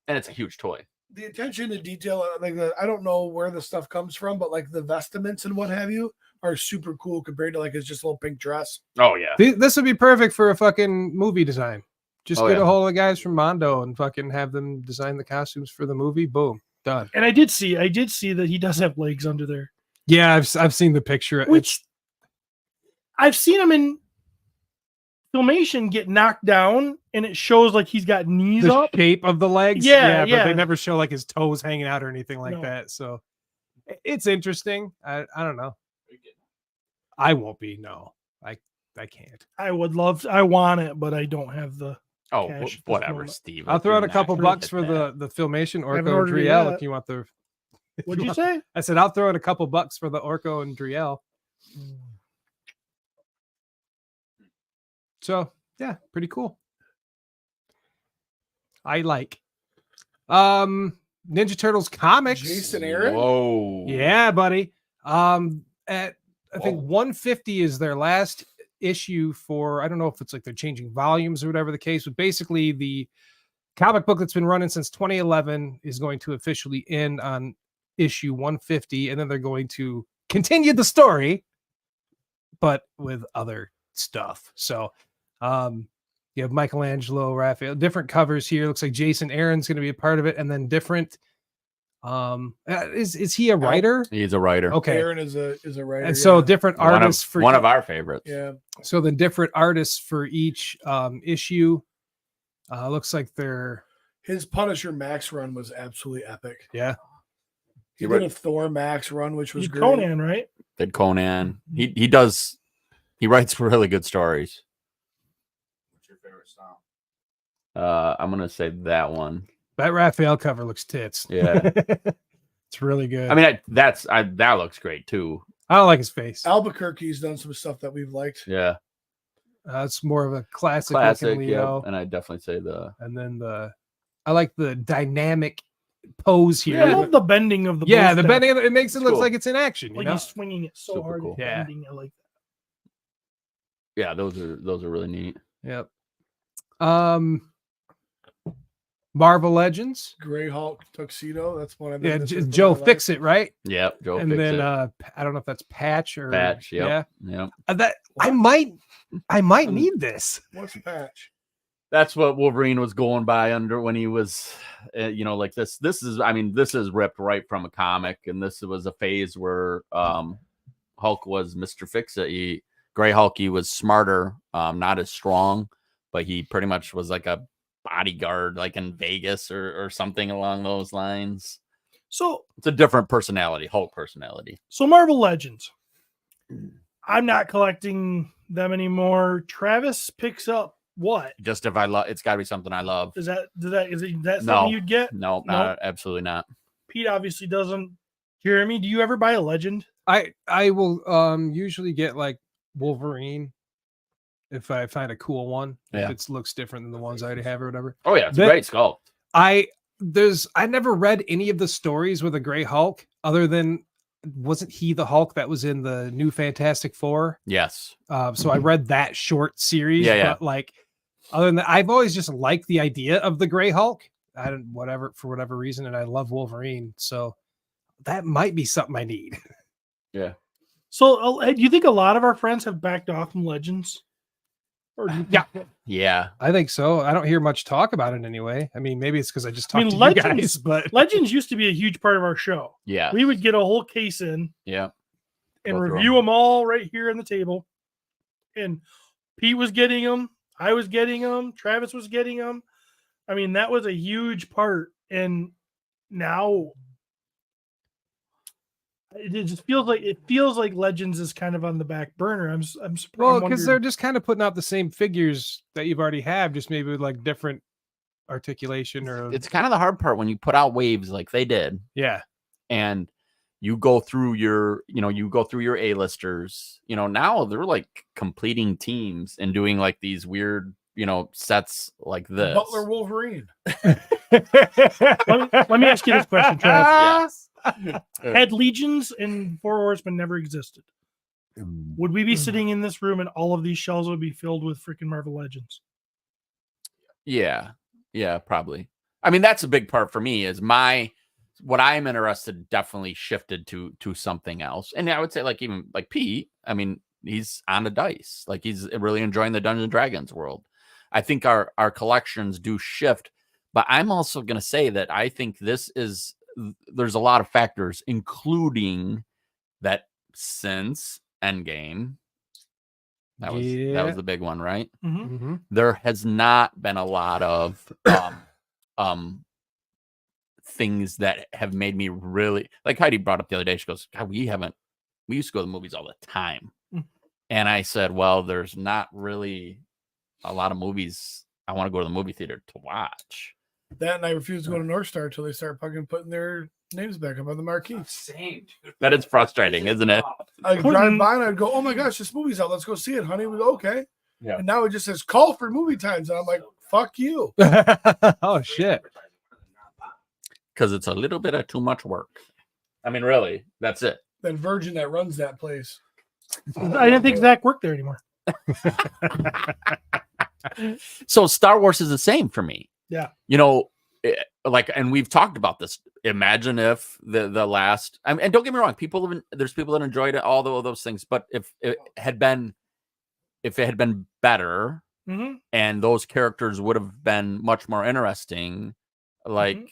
and it's a huge toy. The attention to detail, like I don't know where the stuff comes from, but like the vestments and what have you are super cool compared to like his just little pink dress. Oh yeah. This would be perfect for a fucking movie design. Just Oh, get yeah. a hold of the guys from Mondo and fucking have them design the costumes for the movie. Boom, done. And I did see that he does have legs under there, Yeah, I've seen the picture. which I've seen him in filmation get knocked down, and it shows like he's got knees the up. shape of the legs. Yeah, but yeah. they never show like his toes hanging out or anything like No. that. So it's interesting. I don't know. I won't be. No, I can't. I would love. I want it, but I don't have the. Oh, Cash at this whatever, moment. Steve. I'll If throw you're out a not couple gonna bucks get for that. the filmation Haven't Orko and ordered it Driel yet. if you want the. if What'd you want- say? I said I'll throw in a couple bucks for the Orko and Driel. So yeah, pretty cool. I like. Ninja Turtles comics. Jason Aaron. Whoa. Yeah, buddy. At I think Whoa. 150 is their last issue for. I don't know if it's like they're changing volumes or whatever the case, but basically the comic book that's been running since 2011 is going to officially end on issue 150, and then they're going to continue the story, but with other stuff. So, you have Michelangelo, Raphael, different covers here. Looks like Jason Aaron's going to be a part of it, and then different. Is he a writer? He's a writer. Okay, Aaron is a writer. and so yeah. different One artists for one of our favorites. Yeah. so then different artists for each issue. Looks like they're His Punisher Max run was absolutely epic. yeah. He He did wrote- a Thor Max run, which was You great. Conan, right? Did Conan. He does. He writes really good stories. What's your favorite style? I'm gonna say that one. That Raphael cover looks tits. Yeah. It's really good. I mean, that looks great too. I don't like his face. Albuquerque's done some stuff that we've liked. Yeah. It's more of a classic, Classic. looking Leo. Yep. And I definitely say the. And then I like the dynamic pose here. I love the bending of the. yeah, bow the staff. bending of it makes it It's look cool. like it's in action. You Like know? he's swinging it so Super hard. cool. Yeah. Bending, I like Yeah, those are really neat. Yep. Marvel Legends. Gray Hulk tuxedo. That's one I've Yeah, been missing from Joe my life. Fix It, right? Yep. Joe and Fix then It. I don't know if that's Patch or Patch. Yep. Yeah. Yep. That I might need this. What's Patch? That's what Wolverine was going by under when he was, like this. This is ripped right from a comic, and this was a phase where Hulk was Mr. Fix-It. Gray Hulk, he was smarter, not as strong, but he pretty much was like a bodyguard, like in Vegas or something along those lines. So It's a different personality, Hulk personality. So Marvel Legends. I'm not collecting them anymore. Travis picks up what? Just if I love, it's got to be something I love. Is that something No. you'd get? No, not absolutely not. Pete obviously doesn't. Jeremy, do you ever buy a Legend? I will usually get like Wolverine if I find a cool one. Yeah. If it looks different than the ones I already have or whatever. Oh yeah, it's That- a great sculpt. I never read any of the stories with a Gray Hulk other than wasn't he the Hulk that was in the new Fantastic Four? Yes. So I read that short series. Yeah, yeah. But like other than that, I've always just liked the idea of the Gray Hulk. I don't for whatever reason, and I love Wolverine. So that might be something I need. Yeah. So do you think a lot of our friends have backed off from Legends? Or Yeah. Yeah. I think so. I don't hear much talk about it anyway. I mean, maybe it's because I just I talked mean, to you Legends- guys, but Legends used to be a huge part of our show. Yeah. We would get a whole case in Yeah. and Go through review them all right here on the table. and Pete was getting them. I was getting them. Travis was getting them. I mean, that was a huge part. And now it just feels like Legends is kind of on the back burner. I'm surprised. Well, because they're just kind of putting out the same figures that you've already have, just maybe with like different articulation or It's kind of the hard part when you put out waves like they did, yeah. and you go through your A-listers. Now they're like completing teams and doing like these weird, sets like this. Butler Wolverine. let me ask you this question, Travis. Yes. Had Legions and Four Horsemen never existed, would we be sitting in this room and all of these shelves would be filled with freaking Marvel Legends? Yeah, probably. I mean, that's a big part for me. Is what I'm interested definitely shifted to something else. And I would say even Pete, I mean, he's on the dice. Like he's really enjoying the Dungeons and Dragons world. I think our collections do shift, but I'm also going to say that I think there's a lot of factors, including that since Endgame, that was the big one, right? Mm-hmm. There has not been a lot of things that have made me really, like Heidi brought up the other day. She goes, God, we used to go to the movies all the time. And I said, well, there's not really a lot of movies I want to go to the movie theater to watch. That and I refuse to go to North Star until they start fucking putting their names back up on the marquee. Same, dude. That is frustrating, isn't it? I'd drive by and I'd go, oh my gosh, this movie's out. Let's go see it, honey. We go, okay. Yeah. And now it just says call for movie times. And I'm like, fuck you. Oh, shit. Because it's a little bit of too much work. I mean, really, that's it. That Virgin that runs that place. I didn't think Zach worked there anymore. So Star Wars is the same for me. Yeah. And we've talked about this. Imagine if the last, and don't get me wrong, there's people that enjoyed it, all those things. But if it had been better, Mm-hmm. and those characters would have been much more interesting, I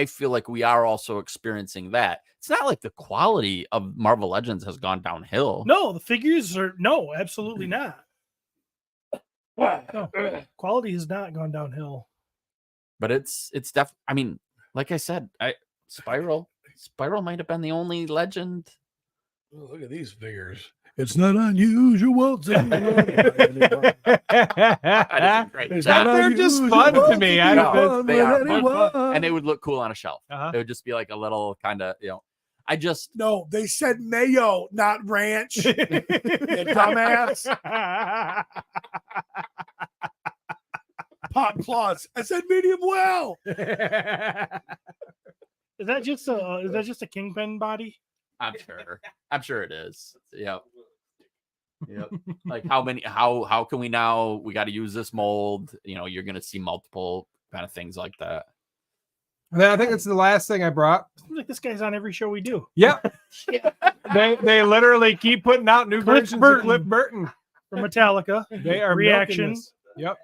feel like we are also experiencing that. It's not like the quality of Marvel Legends has gone downhill. No, the figures are absolutely not. No, quality has not gone downhill. But it's I mean, like I said, Spiral might have been the only legend. Oh, look at these figures. It's not unusual. They're just fun to me. I don't They are anyone. fun. And they would look cool on a shelf. It would just be like a little kind of, No, they said mayo, not ranch. You dumbass. Pot claws. I said medium well. Is that just a Kingpin body? I'm sure it is. Yep. Like how can we now, we got to use this mold, you're going to see multiple kind of things like that. I think it's the last thing I brought. Seems like this guy's on every show we do. Yep. They literally keep putting out new versions of Cliff Burton from Metallica. They are Reaction. Yep.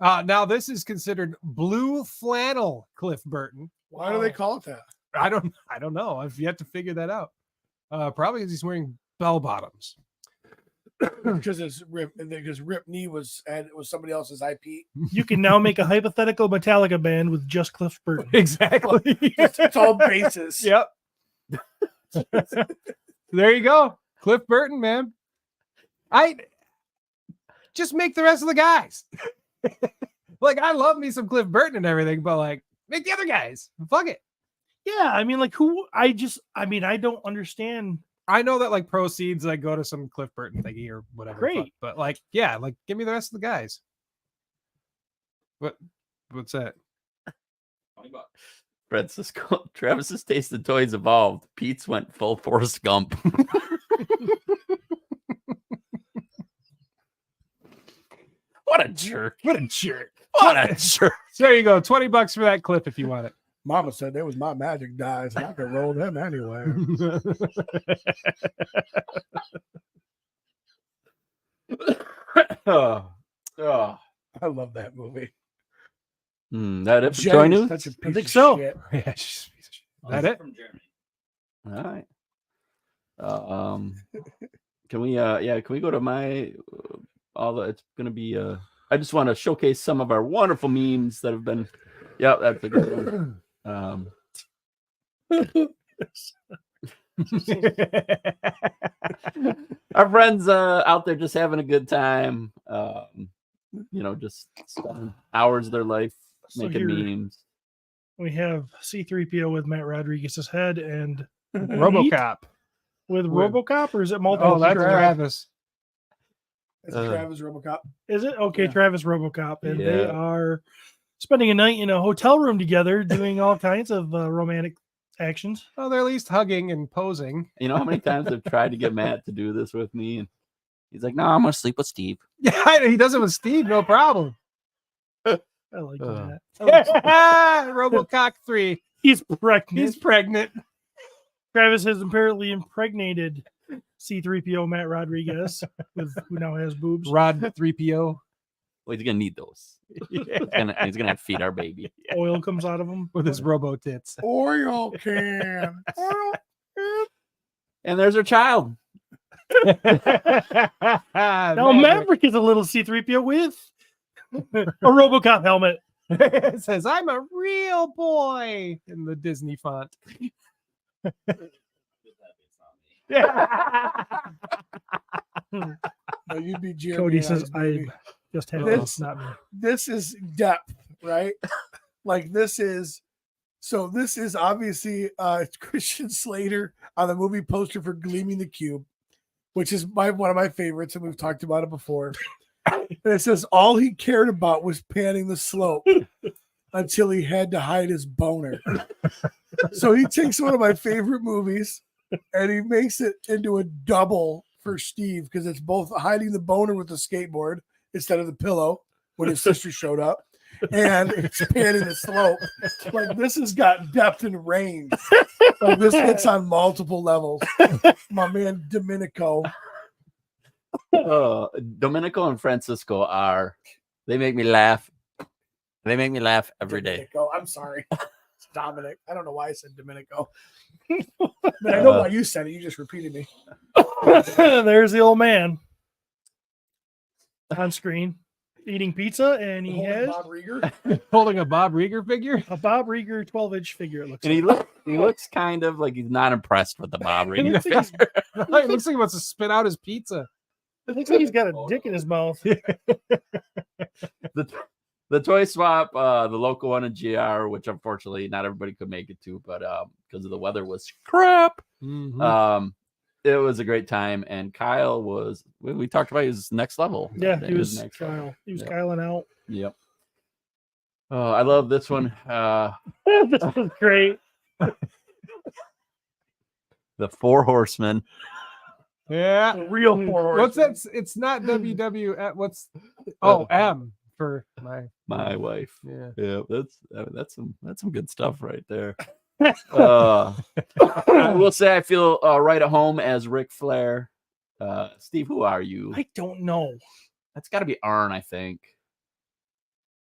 Now this is considered blue flannel Cliff Burton. Why do they call it that? I don't know. I've yet to figure that out. Probably because he's wearing bell bottoms. Because Rip Knee was somebody else's IP. You can now make a hypothetical Metallica band with just Cliff Burton. Exactly. It's all bases. Yep. There you go. Cliff Burton, man. I just make the rest of the guys. Like, I love me some Cliff Burton and everything, but like, make the other guys. Fuck it. Yeah, I mean, like I don't understand. I know that like proceeds like go to some Cliff Burton thingy or whatever. Great. But like, yeah, like give me the rest of the guys. What's that? Francisco, Travis's taste in toys evolved. Pete's went full Forrest Gump. What a jerk. What a jerk. What a jerk. So there you go. $20 for that clip if you want it. Mama said it was my magic dice, and I could roll them anywhere. Oh. I love that movie. That it for Toy News? Such a piece I think of so. shit. Yeah, she's a piece of shit. That it? From Germany. All right. Can we go to my it's gonna be I just want to showcase some of our wonderful memes that have been that's a good one. Our friends out there just having a good time, just spending hours of their life So making here- memes. We have C3PO with Matt Rodriguez's head and RoboCop. with With- RoboCop, or is it multi? Oh, that's Travis. That's Travis RoboCop. Is it okay? Yeah. Travis RoboCop, and they Yeah. are spending a night in a hotel room together, doing all kinds of romantic actions. Oh, they're at least hugging and posing. You know how many times I've tried to get Matt to do this with me, and he's like, "No, I'm gonna sleep with Steve." Yeah, he does it with Steve, no problem. I like Uh. that. RoboCop 3. He's pregnant. He's pregnant. Travis has apparently impregnated C3PO Matt Rodriguez, who now has boobs. Rod 3PO. Well, he's gonna need those. He's gonna have to feed our baby. Oil comes out of him With his robo tits. Oil can. And there's our child. Now Maverick is a little C3PO with a RoboCop helmet. It says, "I'm a real boy" in the Disney font. No, you'd be Jeremy. Cody and says, I's baby. "I just have This- this, not me." This is depth, right? Like this is obviously Christian Slater on the movie poster for Gleaming the Cube, which is one of my favorites, and we've talked about it before. And it says all he cared about was panning the slope until he had to hide his boner. So he takes one of my favorite movies and he makes it into a double for Steve because it's both hiding the boner with the skateboard instead of the pillow when his sister showed up, and it's panning the slope. Like this has got depth and range. Like this hits on multiple levels. My man Domenico. Domenico and Francisco they make me laugh. They make me laugh every day. Domenico. I'm sorry. It's Dominic. I don't know why I said Domenico. But I know why you said it. You just repeated me. There's the old man on screen eating pizza, and he Holding has Bob Rieger. Holding a Bob Rieger figure. a Bob Rieger 12-inch figure. It looks And like. he looks kind of like he's not impressed with the Bob It Rieger. looks like he's- It looks like he wants to spit out his pizza. it looks like he's got a dick in his mouth. The toy swap, the local one in GR, which unfortunately not everybody could make it to, but because of the weather was crap. It was a great time, and Kyle we talked about his next level. Yeah, That he was next Kyle. level. He was Yeah. Kyling out. Yep. Oh, I love this one. This is great. The Four Horsemen. Yeah. Real forward. What's that? It's not WWF. What's M for My wife. yeah. Yeah, that's some good stuff right there. I will say I feel right at home as Ric Flair. Steve, who are you? I don't know. That's got to be Arn, I think.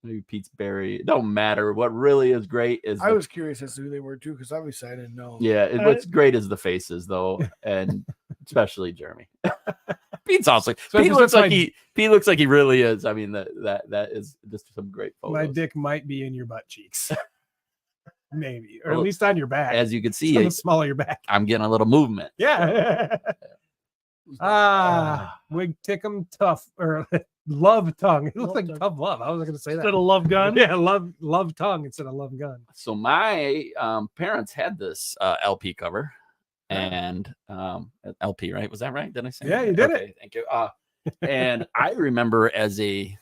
Maybe Pete's Berry. It don't matter. What really is great is I was curious as to who they were too, because obviously I didn't know. what's great is the faces though, and especially Jeremy. Pete's also Pete looks like Pete looks like he really is. I mean that is just some great photos. My dick might be in your butt cheeks. Maybe. Or at Well, least on your back. as you can on see, the small of your back. I'm getting a little movement. Yeah. Mwigtkm tough or love tongue. It looks Love like tongue. tough love. I was going to say that. Instead of love gun. Yeah, love tongue instead of love gun. So my parents had this LP cover, and LP, right? Was that right? Did I say? Yeah, that? you did Okay, thank you. And I remember as a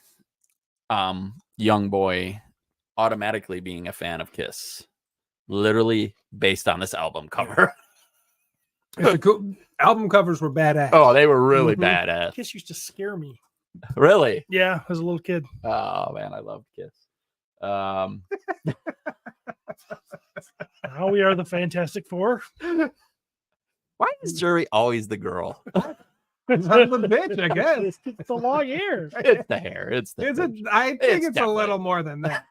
young boy automatically being a fan of Kiss, literally based on this album cover. It's a cool, album covers were badass. Oh, they were really Mhm. badass. Kiss used to scare me. Really? Yeah, as a little kid. Oh man, I loved Kiss. Now we are the Fantastic Four. Why is Jury always the girl? It's not the bitch, I guess. It's the long hair. It's the hair. It's the Is it? bitch. I think It's it's a definitely- little more than that.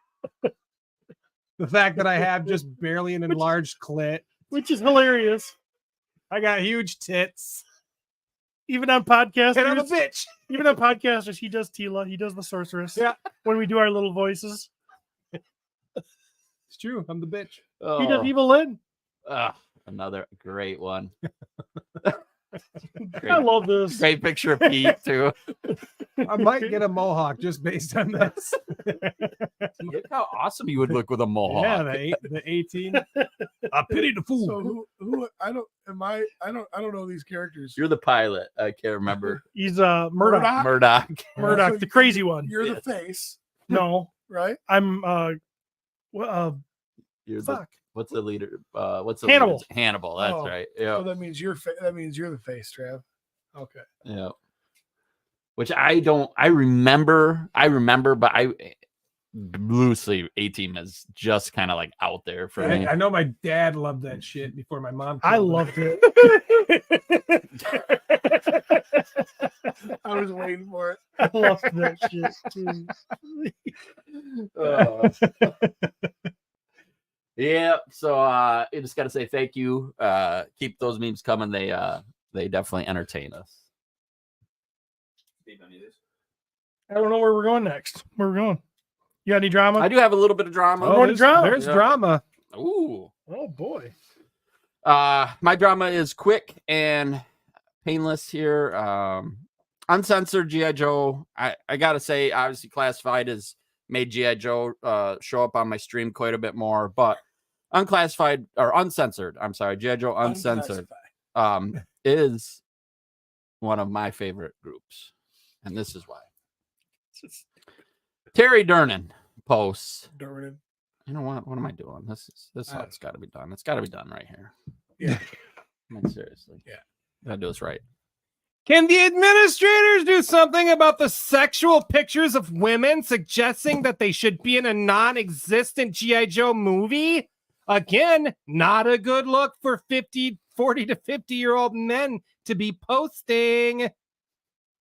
The fact that I have just barely an enlarged clit. Which is hilarious. I got huge tits. Even on podcasters, And I'm a bitch. even on podcasters, he does Tila. He does the sorceress. Yeah. When we do our little voices, It's true. I'm the bitch. he does Evil Lynn. Another great one. I love this. Great picture of Pete too. I might get a mohawk just based on this. Look how awesome you would look with a mohawk. Yeah, the 18. I pity the fool. So who I don't know these characters. You're the pilot. I can't remember. He's Murdoch. Murdoch. Murdoch, So the crazy one. You're the face, No, right? I'm You're the, fuck. what's the leader? What's the Hannibal. leader's- Hannibal. That's Oh. right. Yeah. So that means you're the face, Trav. Okay. Yeah. Which I remember, but I loosely A-Team is just kind of like out there for me. I know my dad loved that shit before my mom. I killed him. loved it. I was waiting for it. I loved that shit. Yeah. So I just got to say thank you. Keep those memes coming. They definitely entertain us. I don't know where we're going next. Where we're going? You got any drama? I do have a little bit of drama. Oh, there's drama. there's Yeah. drama. Ooh. Oh boy. My drama is quick and painless here. Uncensored G.I. Joe. I gotta say, obviously, Classified has made G.I. Joe show up on my stream quite a bit more, but unclassified or uncensored. I'm sorry, G.I. Joe uncensored is one of my favorite groups, and this is why. Terry Durnan posts. Durnan. You know what? What am I doing? This is how it's got to be done. It's got to be done right here. Yeah. I mean, seriously. Yeah. Gotta do this right. Can the administrators do something about the sexual pictures of women suggesting that they should be in a non-existent G.I. Joe movie? Again, not a good look for 40 to 50-year-old men to be posting.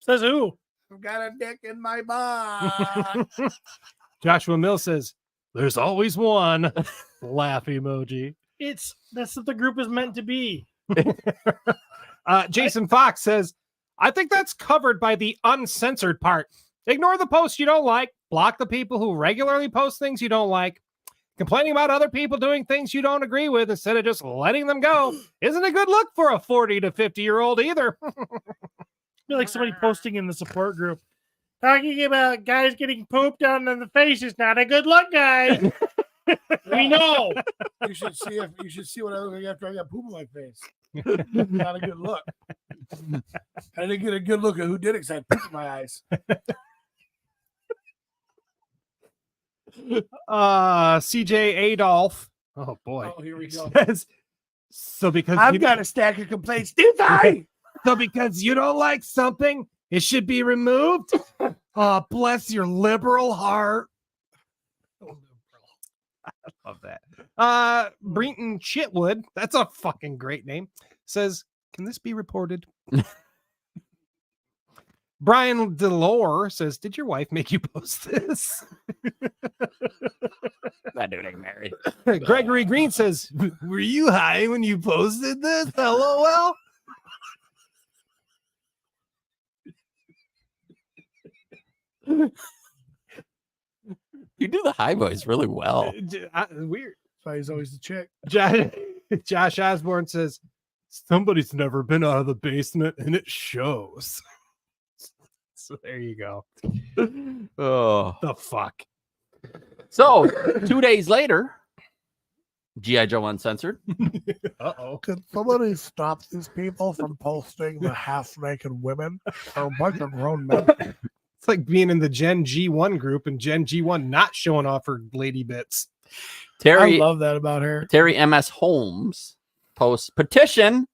Says who? I've got a dick in my butt. Joshua Mill says, there's always one. Laugh emoji. That's what the group is meant to be. Jason Fox says, I think that's covered by the uncensored part. Ignore the posts you don't like. Block the people who regularly post things you don't like. Complaining about other people doing things you don't agree with instead of just letting them go isn't a good look for a 40 to 50-year-old either. I feel like somebody posting in the support group talking about guys getting pooped on in the face is not a good look, guys. We know. You should see what I look like after I got poop on my face. Not a good look. I didn't get a good look at who did it because I had poop in my eyes. CJ Adolf. Oh boy. Oh, here we go. Says, so because I've got a stack of complaints. Did I? So because you don't like something, it should be removed? Oh, bless your liberal heart. I love that. Brenton Chitwood, that's a fucking great name, says, can this be reported? Brian Delore says, did your wife make you post this? That dude ain't married. Gregory Green says, were you high when you posted this? LOL. You do the high voice really well. Weird. That's why he's always the chick. Josh Osborne says, somebody's never been out of the basement and it shows. So there you go. Oh, The fuck. so 2 days later, G.I. Joe Uncensored. Uh-oh. Could somebody stop these people from posting the half-naked women? They're a bunch of grown men. It's like being in the Gen G1 group and Gen G1 not showing off her lady bits. Terry I love that about her. Terry M.S. Holmes posts petition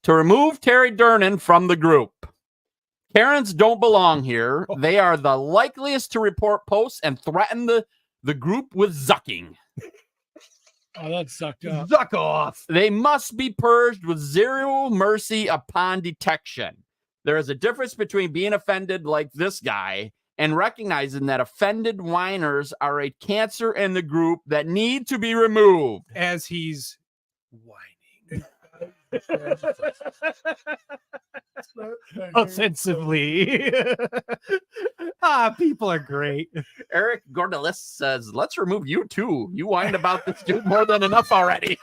to remove Terry Durnan from the group. Karens don't belong here. They are the likeliest to report posts and threaten the group with zucking. Oh, that sucked up. Zuck off. They must be purged with zero mercy upon detection. There is a difference between being offended like this guy and recognizing that offended whiners are a cancer in the group that need to be removed. As he's whining. Offensively. People are great. Eric Gordelis says, let's remove you too. You whined about this dude more than enough already.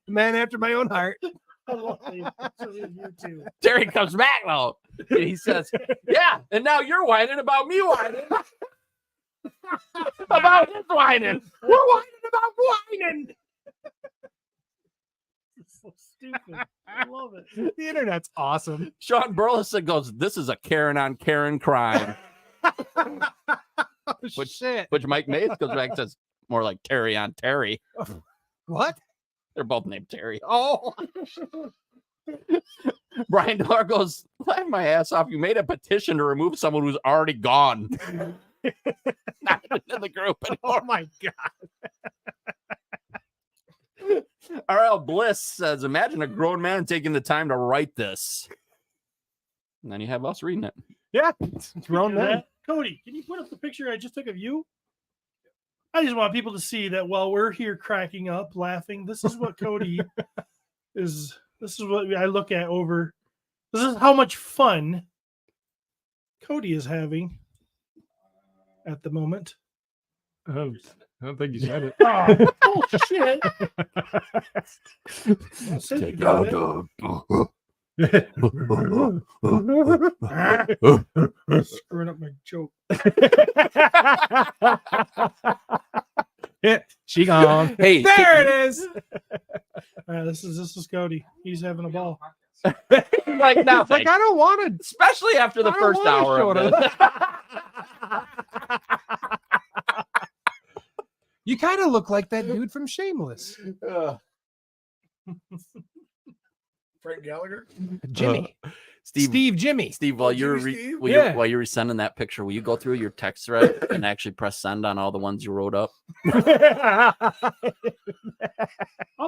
Man after my own heart. Terry comes back though. And he says, yeah, and now you're whining about me whining. About his whining. We're whining about whining. It's so stupid. I love it. The internet's awesome. Sean Burleson goes, this is a Karen on Karen crime. Shit. Which Mike Mays goes back and says, more like Terry on Terry. What? They're both named Terry. Oh. Brian Dollar goes, laugh my ass off. You made a petition to remove someone who's already gone. Not in the group anymore. Oh my God. RL Bliss says, imagine a grown man taking the time to write this. And then you have us reading it. Yeah. It's grown men. Cody, can you put up the picture I just took of you? I just want people to see that while we're here cracking up, laughing, this is what Cody is. This is what I look at over. This is how much fun Cody is having at the moment. I don't think you said it. Oh shit. I said you got it. Screwing up my joke. Yeah, she gone. Hey, there it is. This is Cody. He's having a ball. like now, Like I don't want to, especially after the first hour of this. You kind of look like that dude from Shameless. Frank Gallagher? Jimmy. Jimmy. Steve, while you're while you're sending that picture, will you go through your text thread and actually press send on all the ones you wrote up? How'd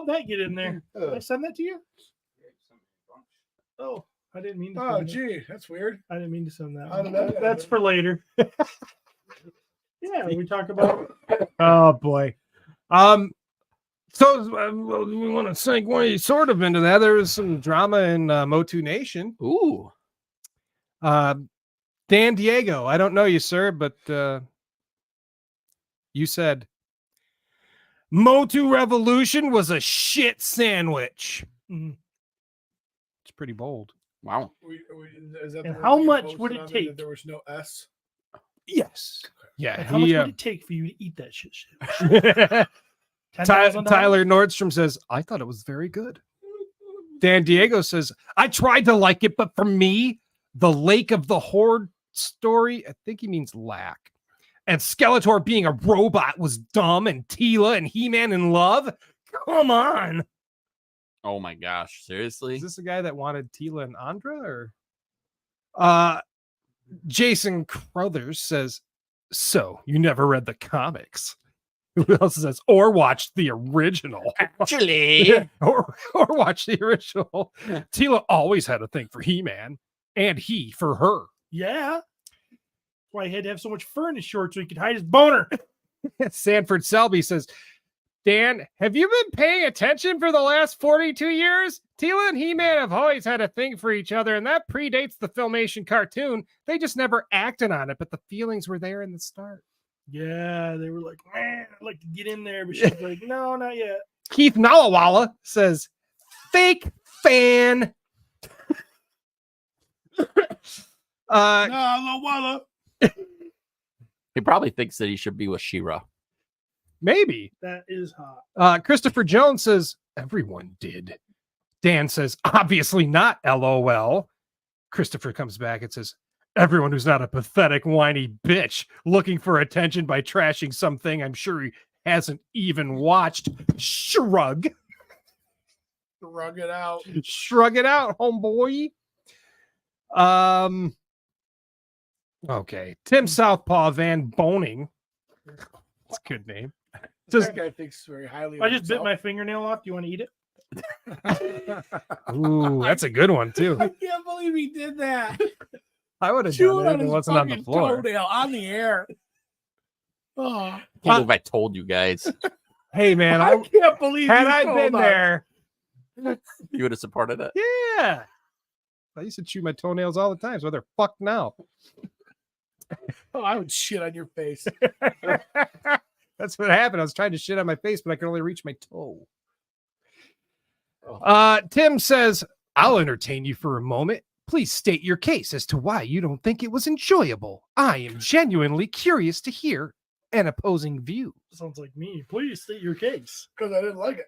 that get in there? Did I send that to you? Oh, I didn't mean to. Oh, gee, that's weird. I didn't mean to send that. How did that That's for later. Yeah, we talk about. Oh boy. So we want to segue sort of into that. There was some drama in MOTU Nation. Ooh. Dan Diego, I don't know you, sir, but you said MOTU Revolution was a shit sandwich. Mhm. It's pretty bold. Wow. Is that And the how one you much posted would it on there take? that there was no S. Yes. Yeah. And how much would it take for you to eat that shit? $10,000? Tyler Nordstrom says, I thought it was very good. Dan Diego says, I tried to like it, but for me, the Lake of the Horde story, I think he means lack, and Skeletor being a robot was dumb, and Tila and He-Man in love. Come on. Oh my gosh. Seriously? Is this the guy that wanted Tila and Andra? Or Jason Crothers says, so you never read the comics. Who else says, or watched the original? Actually. or watch the original. Tila always had a thing for He-Man, and he for her. Yeah. That's why he had to have so much fur in his shorts so he could hide his boner. Sanford Selby says, Dan, have you been paying attention for the last 42 years? Tila and He-Man have always had a thing for each other, and that predates the Filmation cartoon. They just never acted on it, but the feelings were there in the start. Yeah, they were like, man, I'd like to get in there, but she's like, no, not yet. Keith Nalawala says, fake fan. Walla. He probably thinks that he should be with She-Ra. Maybe. That is hot. Christopher Jones says, everyone did. Dan says, obviously not, LOL. Christopher comes back and says, everyone who's not a pathetic, whiny bitch looking for attention by trashing something I'm sure he hasn't even watched. Shrug. Shrug it out. Shrug it out, homeboy. Okay. Tim Southpaw Van Boning. That's a good name. This guy thinks very highly. I just bit my fingernail off. Do you want to eat it? Ooh, that's a good one, too. I can't believe he did that. I would have Chewing done it on if it his wasn't on the fucking floor. toenail on the air. Oh, Can't believe I told you guys. Hey, man, I can't believe had you I told been us. there, You would have supported it. Yeah. I used to chew my toenails all the time, so they're fucked now. Oh, I would shit on your face. That's what happened. I was trying to shit on my face, but I could only reach my toe. Tim says, I'll entertain you for a moment. Please state your case as to why you don't think it was enjoyable. I am genuinely curious to hear an opposing view. Sounds like me. Please state your case. Because I didn't like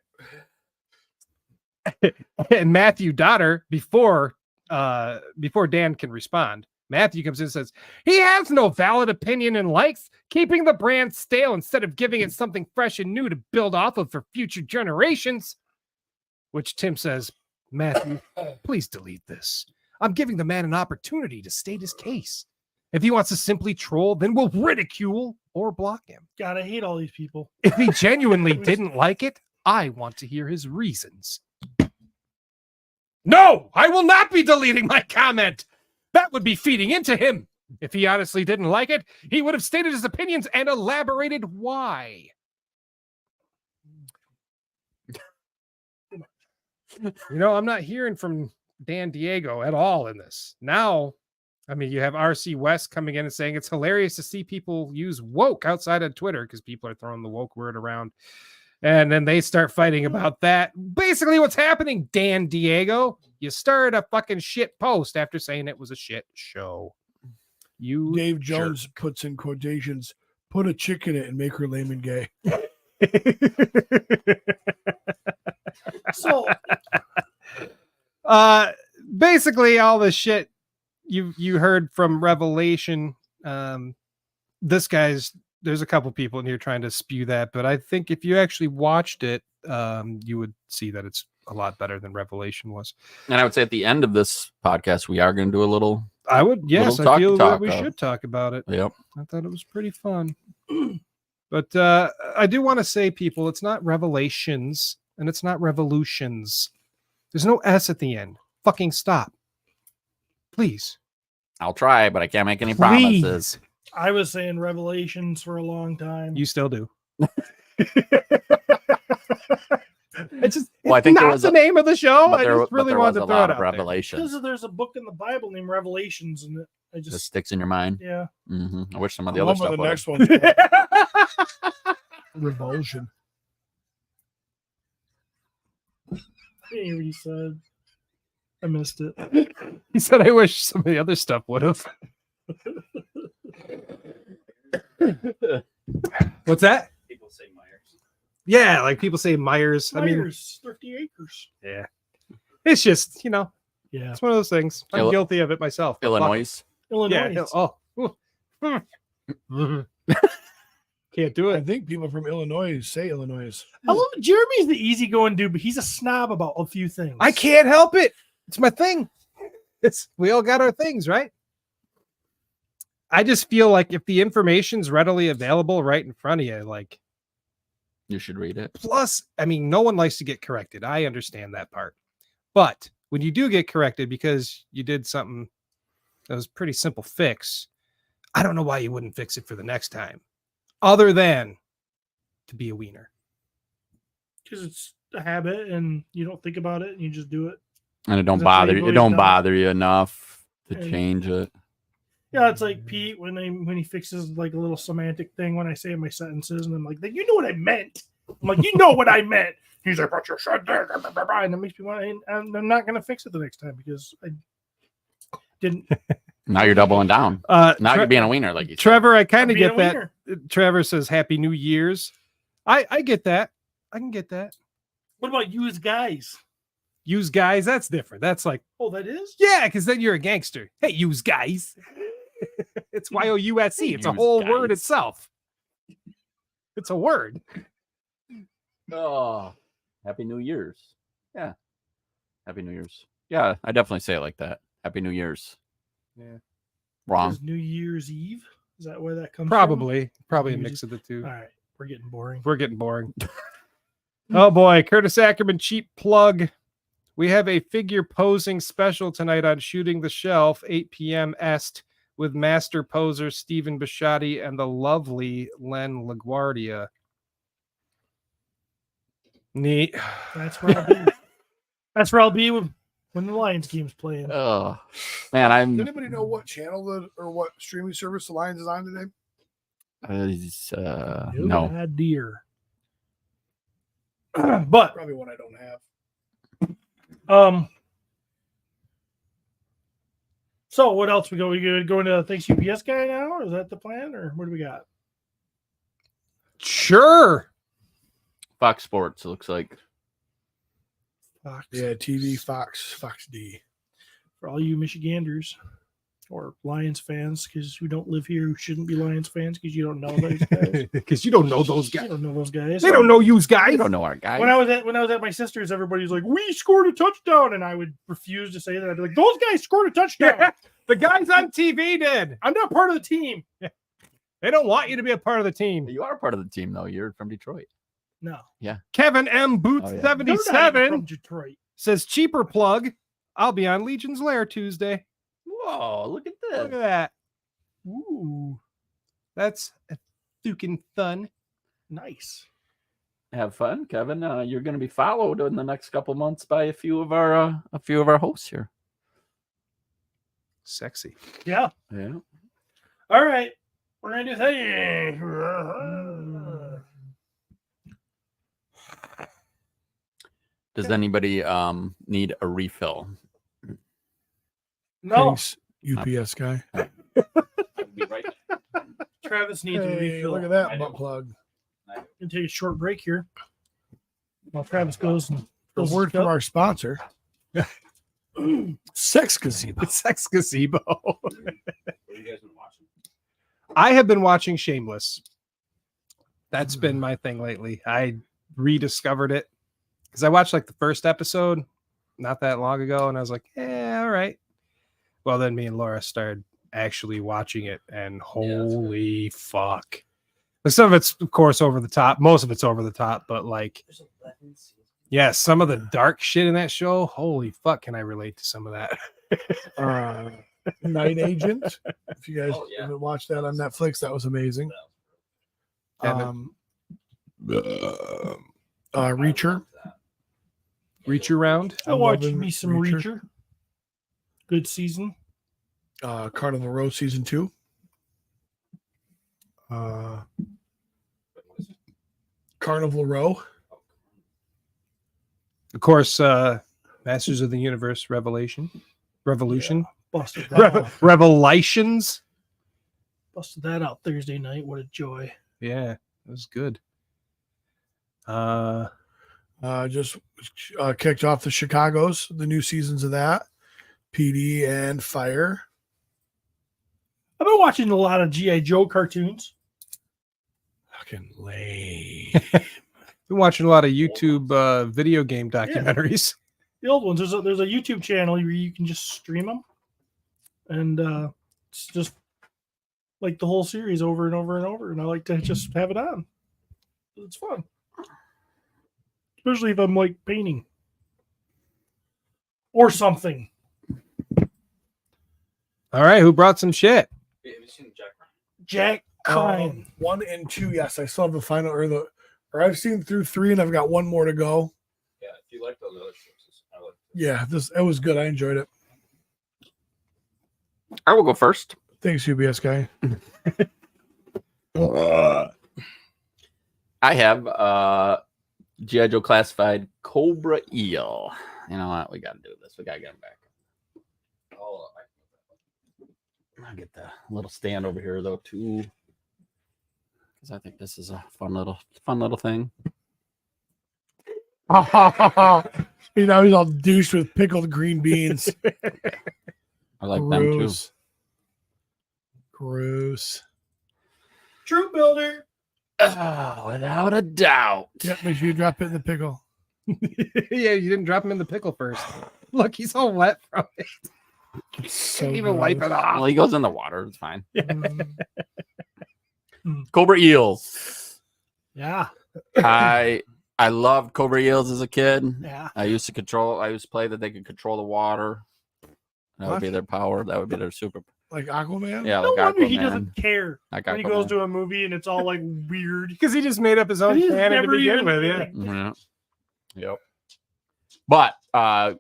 it. And Matthew Dotter, before Dan can respond, Matthew comes in and says, he has no valid opinion and likes keeping the brand stale instead of giving it something fresh and new to build off of for future generations. Which Tim says, Matthew, please delete this. I'm giving the man an opportunity to state his case. If he wants to simply troll, then we'll ridicule or block him. God, I hate all these people. If he genuinely didn't like it, I want to hear his reasons. No, I will not be deleting my comment. That would be feeding into him. If he honestly didn't like it, he would have stated his opinions and elaborated why. I'm not hearing from Dan Diego at all in this. Now, I mean, you have RC West coming in and saying it's hilarious to see people use woke outside of Twitter because people are throwing the woke word around. And then they start fighting about that. Basically, what's happening, Dan Diego, you started a fucking shit post after saying it was a shit show. You Dave Jones puts in quotations, put a chick in it and make her lame and gay. So, basically, all the shit you heard from Revelation, there's a couple people in here trying to spew that, but I think if you actually watched it, you would see that it's a lot better than Revelation was. And I would say at the end of this podcast, we are going to do a little. I would, yes, I feel that we talk. should talk about it. Yep. I thought it was pretty fun. But I do want to say, people, it's not Revelations and it's not Revolutions. There's no S at the end. Fucking stop. Please. I'll try, but I can't make any promises. I was saying Revelations for a long time. You still do. It's just I think not the name of the show. I just really wanted to throw it out Revelation. Because there's a book in the Bible named Revelations, and it just sticks in your mind. Yeah. Mm-hmm. I wish some of the other stuff. The next one. Revulsion. I hear what he said. I missed it. He said, I wish some of the other stuff would have. What's that? People say Myers. Yeah, like people say Myers. I mean, 30 acres. Yeah. It's just, Yeah. It's one of those things. I'm guilty of it myself. Illinois. Illinois. Yeah. Can't do I it. think people from Illinois say Illinois. I love Jeremy's the easygoing dude, but he's a snob about a few things. I can't help it. It's my thing. We all got our things, right? I just feel like if the information's readily available right in front of you, like, you should read it. Plus, I mean, no one likes to get corrected. I understand that part. But when you do get corrected because you did something that was a pretty simple fix, I don't know why you wouldn't fix it for the next time, other than to be a wiener. Because it's a habit and you don't think about it and you just do it. And it don't bother you. It don't bother you enough to change it. Yeah, it's like Pete when he fixes like a little semantic thing when I say my sentences, and I'm like, you know what I meant. I'm like, you know what I meant. He's like, but you said there, and it makes me want. And I'm not gonna fix it the next time because I didn't. Now you're doubling down. Now you're being a wiener, like you said. Trevor, I kind of get that. Wiener. Trevor says Happy New Year's. I get that. I can get that. What about you as guys? Use guys, that's different. That's like, Oh, that is? yeah, because then you're a gangster. Hey, use guys. It's YOUSC. It's a whole word itself. It's a word. Oh, Happy New Year's. Yeah. Happy New Year's. Yeah, I definitely say it like that. Happy New Year's. Yeah. Wrong. Is New Year's Eve? Is that where that comes from? Probably a New mix of the two. All right. We're getting boring. We're getting boring. Oh boy, Curtis Ackerman, cheap plug. We have a figure posing special tonight on Shooting the Shelf, 8 p.m. Est, with master poser Stephen Bisciotti and the lovely Len LaGuardia. Neat. That's where I'll be. That's where I'll be when the Lions game's playing. Oh man, Does anybody know what channel or what streaming service the Lions is on today? no. idea. But Probably one I don't have. So what else we go? We go into Thanks UPS guy now, or is that the plan, or what do we got? Sure. Fox Sports, it looks like. Fox. Yeah, TV, Fox D. For all you Michiganders or Lions fans, because you don't live here, who shouldn't be Lions fans because you don't know those guys. Because you don't know those You guys. don't know those guys. They don't know you guys. I don't know our guy. When I was at my sister's, everybody's like, "We scored a touchdown," and I would refuse to say that. I'd be like, "Those guys scored a touchdown." Yeah, the guys on TV did. I'm not part of the team. They don't want you to be a part of the team. You are part of the team, though. You're from Detroit. No, Kevin M. Boots Oh, yeah. they're not even 77 from Detroit. says cheaper plug. I'll be on Legion's Lair Tuesday. Whoa, look at this. Look at that. Ooh, that's a fucking fun. Nice. Have fun, Kevin. You're going to be followed in the next couple months by a few of our hosts here. Sexy. Yeah. Yeah. All right. We're gonna do things. Does anybody need a refill? No, Thanks, UPS guy. I'll be right back. Travis needs a Hey, refill. look at that butt plug. Gonna take a short break here. While Travis goes and A fills word his from cup. our sponsor. Sex Gazebo. Sex Gazebo. What have you guys been watching? I have been watching Shameless. That's been my thing lately. I rediscovered it because I watched like the first episode not that long ago, and I was like, "Yeah, all right." Well, then me and Laura started actually watching it, and holy fuck! But some of it's, of course, over the top. Most of it's over the top, but like, There's 11 seasons. yeah, some of the dark shit in that show. Holy fuck! Can I relate to some of that? Night Agent. If you guys Oh, yeah. haven't watched that on Netflix, that was amazing. Kevin. Reacher. Reach around. I watched loving me some Reacher. Reacher. Good season. Carnival Row season 2. Carnival Row. Of course, Masters of the Universe Revolution. Busted that out. Revelations. Busted that out Thursday night. What a joy. Yeah, it was good. Just kicked off the Chicago's, the new seasons of that. PD and Fire. I've been watching a lot of G.I. Joe cartoons. Fucking lame. Been watching a lot of YouTube video game documentaries. The old ones. There's a YouTube channel where you can just stream them, and it's just like the whole series over and over and over. And I like to just have it on. It's fun, especially if I'm like painting or something. All right, who brought some shit? Have you seen Jack Ryan? Jack Ryan. 1 and 2, yes. I still have the final or I've seen through 3 and I've got one more to go. Yeah, if you like those other shows, I like Yeah, it was good. I enjoyed it. I will go first. Thanks, UBS guy. I have G.I. Joe Classified Cobra Eel. You know what? We got to do this. We got to get him back. Oh, I'll get the little stand over here though too, because I think this is a fun little thing. He's all douched with pickled green beans. I like them too. Gross. Gross. Troop builder. Oh, without a doubt. Yep, make sure you drop it in the pickle. Yeah, you didn't drop him in the pickle first. Look, he's all wet from it. So Can't even wipe it off. Well, he goes in the water. It's fine. Mm. Cobra Eels. Yeah. I loved Cobra Eels as a kid. Yeah. I used to play that they could control the water. That would be their power. That would be their super. Like Aquaman? Yeah, No like wonder he Aquaman. doesn't care Like when he goes Aquaman. to a movie and it's all like weird. Because he just made up his own He's canon to never begin even- with. Yeah. Yeah. Yep. But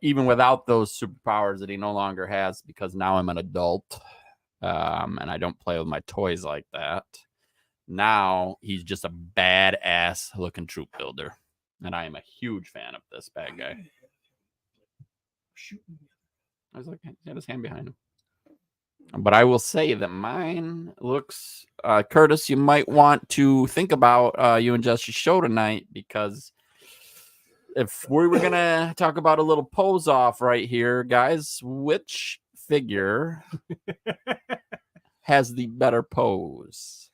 even without those superpowers that he no longer has, because now I'm an adult and I don't play with my toys like that. Now he's just a badass looking troop builder. And I am a huge fan of this bad guy. I was like, he had his hand behind him. But I will say that mine looks, Curtis, you might want to think about you and Jesse's show tonight, because if we were going to talk about a little pose off right here, guys, which figure has the better pose?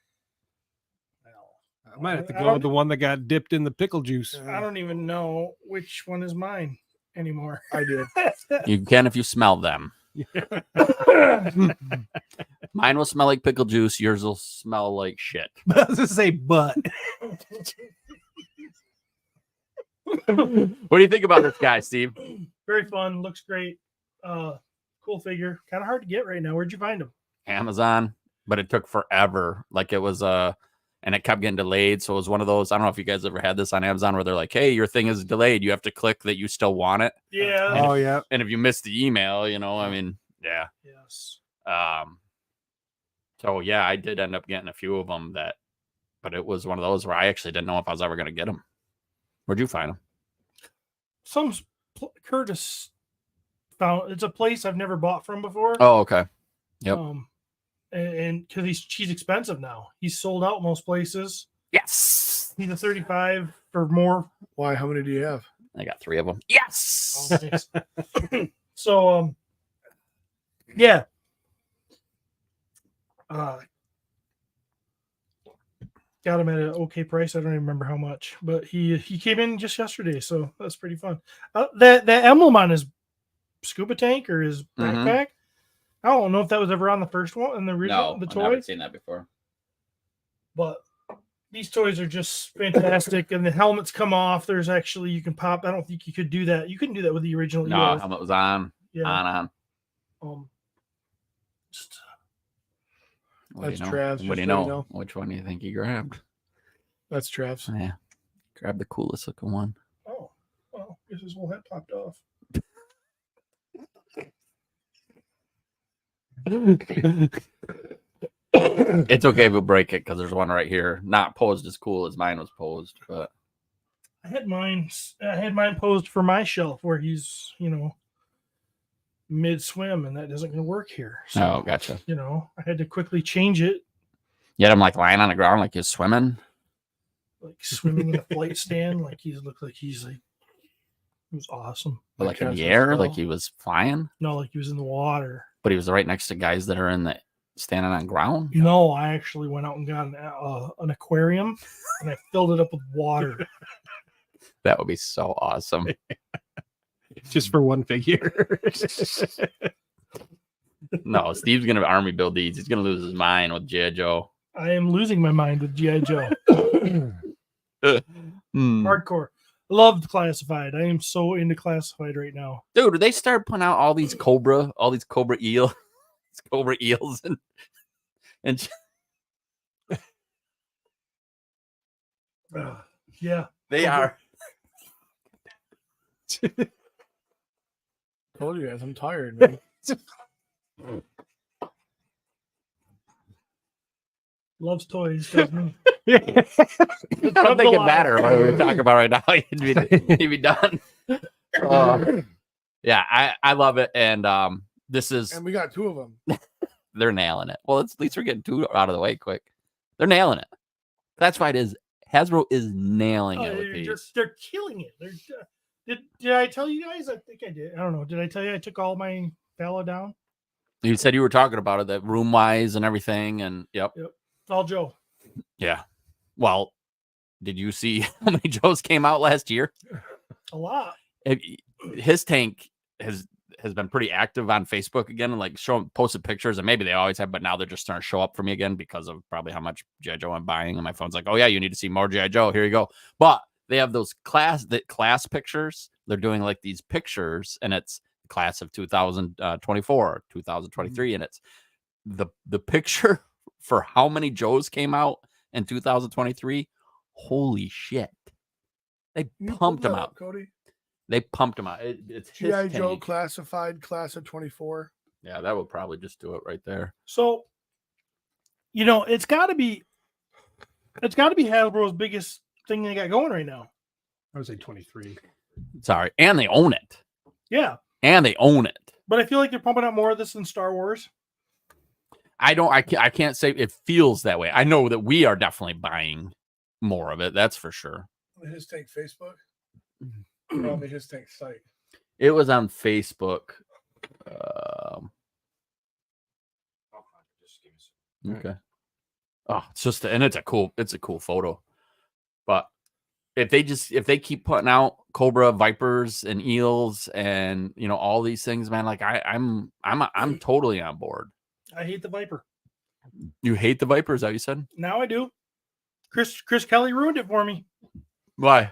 I might have to go with the one that got dipped in the pickle juice. I don't even know which one is mine anymore. I do. You can if you smell them. Mine will smell like pickle juice. Yours will smell like shit. I was gonna say butt. What do you think about this guy, Steve? Very fun. Looks great. Cool figure. Kind of hard to get right now. Where'd you find him? Amazon, but it took forever. Like it was and it kept getting delayed. So it was one of those. I don't know if you guys ever had this on Amazon where they're like, "Hey, your thing is delayed. You have to click that you still want it." Yeah. Oh yeah. And if you missed the email, you know, I mean, yeah. Yes. So yeah, I did end up getting a few of them but it was one of those where I actually didn't know if I was ever going to get them. Where'd you find them? Curtis found. It's a place I've never bought from before. Oh, okay. Yep. And because she's expensive now. He's sold out most places. Yes. He's a 35 for more. Why? How many do you have? I got 3 of them. Yes. Oh, nice. So, yeah. Got him at an okay price. I don't even remember how much, but he came in just yesterday, so that's pretty fun. That emblem on his scuba tank or his backpack. I don't know if that was ever on the first one in the original, the toy. I've never seen that before. But these toys are just fantastic, and the helmets come off. There's actually you can pop. I don't think you could do that. You couldn't do that with the original. No, helmet was on. Yeah. On. Just That's Trav's. What do you know? Which one do you think he grabbed? That's Trav's. Yeah. Grab the coolest looking one. oh, well, guess his whole head popped off. It's okay if we break it because there's one right here, not posed as cool as mine was posed, but I had mine posed for my shelf where he's mid swim, and that isn't going to work here. So, oh, gotcha. I had to quickly change it, You had him like lying on the ground like he's swimming. like swimming in a flight stand, like it was awesome. But like in Trav's the air, was like cool. he was flying, No, like he was in the water. but he was right next to guys that are in the standing on ground. No, I actually went out and got an aquarium, and I filled it up with water. That would be so awesome. Just for one figure. No, Steve's gonna army build these. He's gonna lose his mind with G.I. Joe. I am losing my mind with G.I. Joe. Hardcore. Loved Classified. I am so into Classified right now. Dude, they start putting out all these Cobra Eel, Cobra Eels, and Yeah. they are. Told you guys, I'm tired, man. Loves toys, doesn't I don't think it matter what we're talking about right now. He'd be done. Yeah, I love it, and this is And we got 2 of them. they're nailing it. Well, at least we're getting 2 out of the way quick. They're nailing it. That's why it is. Hasbro is nailing it with these. they're killing it. Did I tell you guys? I think I did. I don't know. Did I tell you I took all my Falla down? You said you were talking about it, that room wise and everything, and yep. It's all Joe. Yeah. Well, did you see how many Joes came out last year? A lot. His tank has been pretty active on Facebook again, and like posted pictures, and maybe they always have, but now they're just starting to show up for me again because of probably how much G.I. Joe I'm buying, and my phone's like, oh yeah, you need to see more G.I. Joe. Here you go. But they have those class pictures. They're doing like these pictures, and it's the class of 2024, 2023, and it's the picture for how many Joes came out in 2023. Holy shit! They pumped them out. Cody. They pumped them out. It's his G.I. Joe tank. classified class of 24. Yeah, that would probably just do it right there. So, it's got to be Hasbro's biggest thing they got going right now. I would say 23. Sorry, and they own it. Yeah, And they own it. but I feel like they're pumping out more of this than Star Wars. I can't say it feels that way. I know that we are definitely buying more of it. That's for sure. His Tank Facebook. Probably His Tank site. It was on Facebook. Okay. Oh, it's a cool photo. But if they keep putting out Cobra Vipers and Eels and all these things, man, like I'm totally on board. I hate the Viper. You hate the Vipers, that you said? Now I do. Chris Kelly ruined it for me. Why?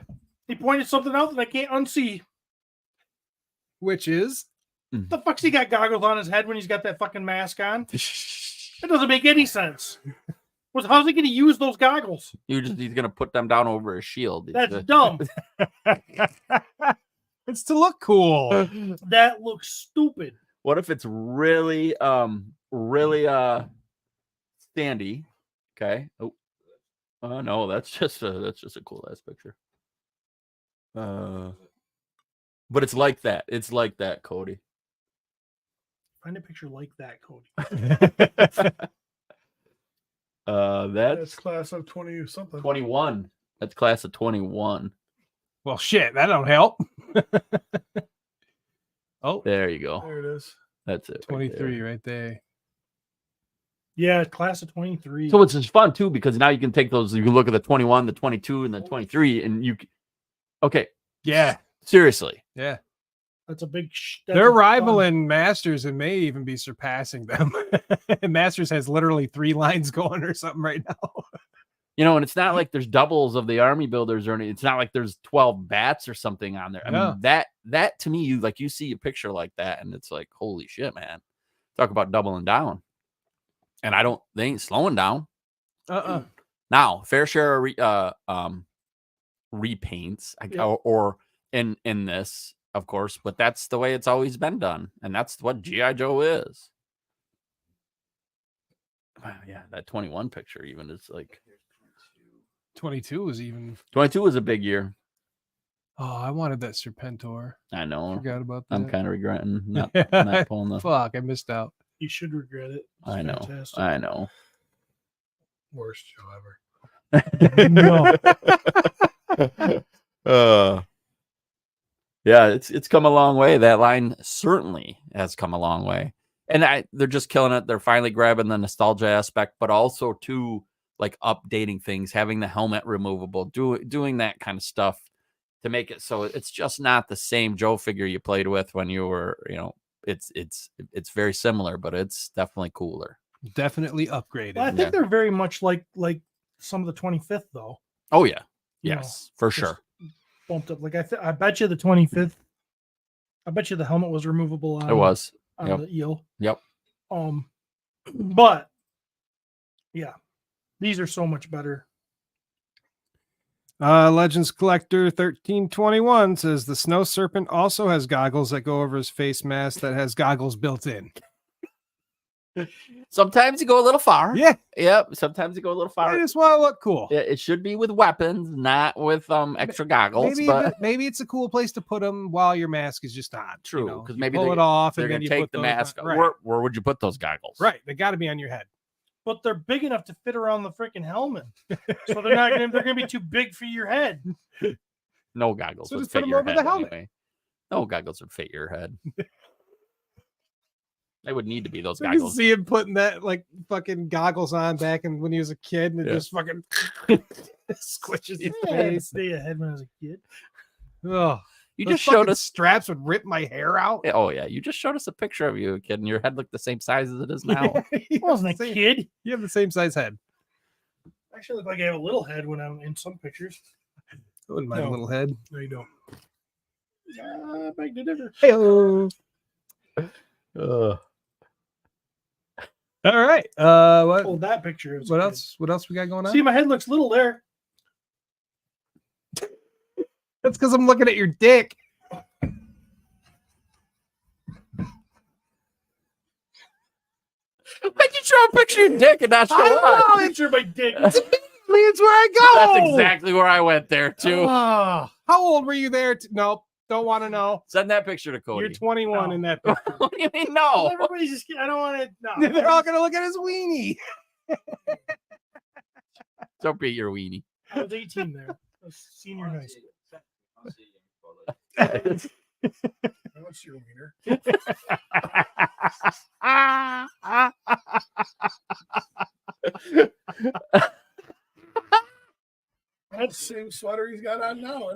He pointed something out that I can't unsee. Which is? The fuck's he got goggles on his head when he's got that fucking mask on? It doesn't make any sense. How's he going to use those goggles? He's going to put them down over his shield. That's dumb. It's to look cool. That looks stupid. What if it's really standy? Okay. Oh, no, that's just a cool ass picture. But it's like that. It's like that, Cody. Find a picture like that, Cody. That's class of 20 something. 21. That's class of 21. Well, shit, that don't help. Oh, there you go. There it is. That's it. 23 right there. Yeah, class of 23. So it's just fun too because now you can take those. You can look at the 21, the 22, and the 23, and you. Okay. Yeah. Seriously. Yeah. That's a big. They're rivaling Masters and may even be surpassing them. Masters has literally 3 lines going or something right now. And it's not like there's doubles of the army builders or anything. It's not like there's 12 bats or something on there. I mean, that to me, you see a picture like that, and it's like, holy shit, man. Talk about doubling down. And they ain't slowing down. Now, fair share of repaints, or in this, of course, but that's the way it's always been done, and that's what G.I. Joe is. Wow, yeah, that 21 picture even is like 22 was even. 22 was a big year. Oh, I wanted that Serpentor. I know. Forgot about that. I'm kind of regretting not pulling the. Fuck, I missed out. You should regret it. It's I know. fantastic. I know. Worst show ever. No. Yeah, it's come a long way. That line certainly has come a long way, and they're just killing it. They're finally grabbing the nostalgia aspect, but also too like updating things, having the helmet removable, doing that kind of stuff to make it so it's just not the same Joe figure you played with when you were, it's very similar, but it's definitely cooler. Definitely upgraded. Well, I think they're very much like some of the 25th though. Oh yeah, You yes, for sure. Bumped up. Like I bet you the 25th. I bet you the helmet was removable. On, It was on the eel. Yep. But yeah, these are so much better. Legends Collector 1321 says the Snow Serpent also has goggles that go over his face mask that has goggles built in. Sometimes you go a little far. Yeah. Yep. Sometimes you go a little far. I just want to look cool. Yeah, it should be with weapons, not with extra goggles. Maybe it's a cool place to put them while your mask is just on. True, because maybe pull it off they're and then gonna you take put the those mask. on. Right. Where would you put those goggles? Right, they got to be on your head. But they're big enough to fit around the freaking helmet, so they're gonna be too big for your head. No goggles So would just put fit them your over head the helmet. anyway. No goggles would fit your head. They would need to be those I can goggles. see him putting that like fucking goggles on back and when he was a kid, and it just fucking squishes your I had to face. stay ahead when I was a kid. Oh, You those just showed fucking us. straps would rip my hair out. Oh yeah, you just showed us a picture of you, kid, and your head looked the same size as it is now. I wasn't a kid. You have the same size head. I actually look like I have a little head when I'm in some pictures. I wouldn't mind a No. little head. No, you don't. Back to differ. Hey-o. All right. What? Oh, that picture. Is What good. else? What else we got going on? See, my head looks little there. That's because I'm looking at your dick. Why'd you show a picture of your dick and not show I us? picture my dick. It's where I go. That's exactly where I went there too. How old were you there? Nope. Don't want to know. Send that picture to Cody. You're 21 No. in that picture. What do you mean no? Everybody's just. I don't want to. No. They're all gonna look at his weenie. Don't beat your weenie. I was 18 there. I was senior in high school. What's your wiener? That's the same sweater he's got on now.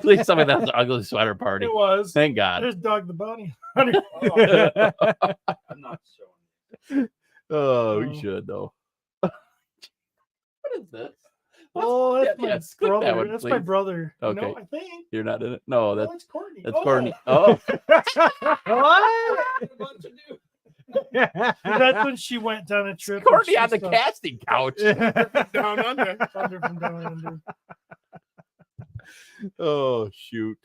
Please tell me that's an ugly sweater party. It was. Thank God. There's Dog the Bunny. I'm not showing. Oh, we should though. What is this? Oh, that's Yeah, my yes, click that brother. one, That's my please. brother. Okay. No, I think. You're not in it. No, No, that's it's Courtney. that's Oh, Courtney. Oh, That's when she went on a trip. Courtney and on she the saw casting couch. Down under. Thunder from Down Under. Oh shoot.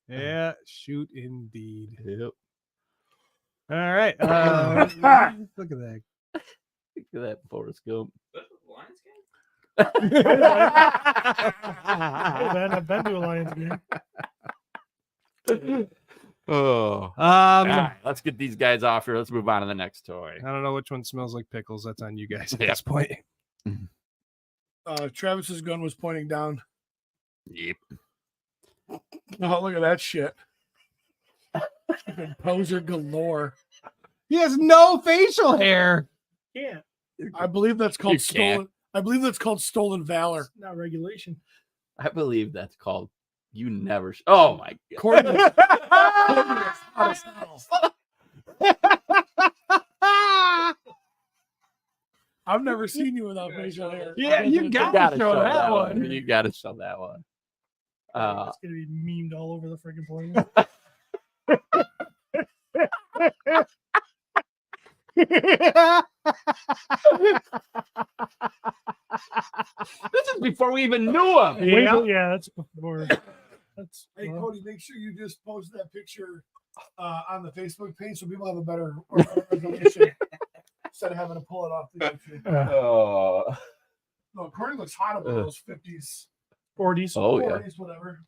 Yeah, shoot indeed. Yep. All right. Look at that. Look at that Forrest Gump. That's what the Lions game? Hey, man, I've been to a Lions game. Oh. All All right, let's get these guys off here. Let's move on to the next toy. I don't know which one smells like pickles. That's on you guys at Yeah. this point. Travis's gun was pointing down. Yep. Oh, look at that shit. Poser galore. He has no facial hair. Yeah, I believe that's called You can't. stolen. I believe that's called stolen valor. not regulation. I believe that's called you never. Oh my God. Courtney. I've never seen you without facial hair. Yeah, you gotta show that one. You gotta show that one. It's gonna be memed all over the freaking place. This is before we even knew him. Yeah, that's before. That's Hey, well, Cody, make sure you just post that picture on the Facebook page so people have a better resolution instead of having to pull it off the YouTube. Oh. No, Courtney looks hot about those 50s, 40s. Oh yeah. 40s, whatever.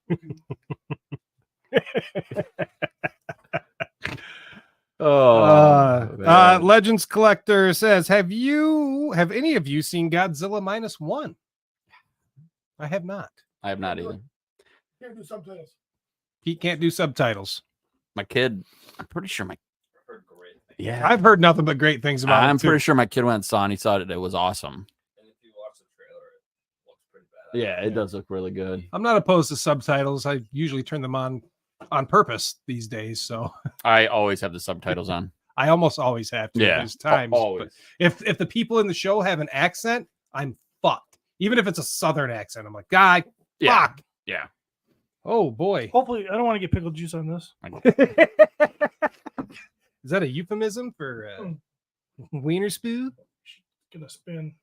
Oh. Legends Collector says, have any of you seen Godzilla -1? I have not. I have not either. Can't do subtitles. Pete can't do subtitles. My kid. I'm pretty sure my. I've heard great things. Yeah. I've heard nothing but great things about I'm it. too. pretty sure my kid went and saw it and he thought it was awesome. And if you watch the trailer, it looks pretty bad. Yeah, it does look really good. I'm not opposed to subtitles. I usually turn them on purpose these days. So I always have the subtitles on. I almost always have to. Yeah, There's times. but always. if the people in the show have an accent, I'm fucked. Even if it's a Southern accent, I'm like, God, Yeah. fuck. Yeah. Oh boy. Hopefully, I don't want to get pickled juice on this. Is that a euphemism for wiener spew? Gonna spin.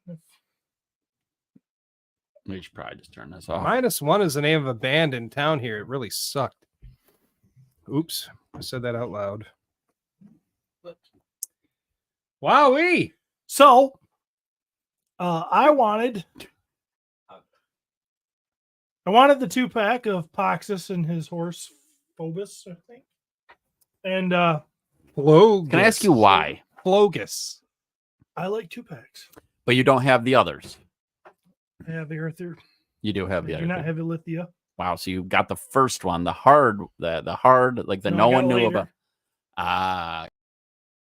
We should probably just turn this off. -1 is the name of a band in town here. It really sucked. Oops, I said that out loud. Wowee! So, I wanted the 2-pack of Poxus and his horse Phobos, I think. And Plogus. Can I ask you why? Plogus. I like 2-packs. But you don't have the others. I have the Earther. You do have the I do other. not two. have the Lithia. Wow. So you got the first one, the hard, the hard, like the No, no I got one it knew later. about. Ah.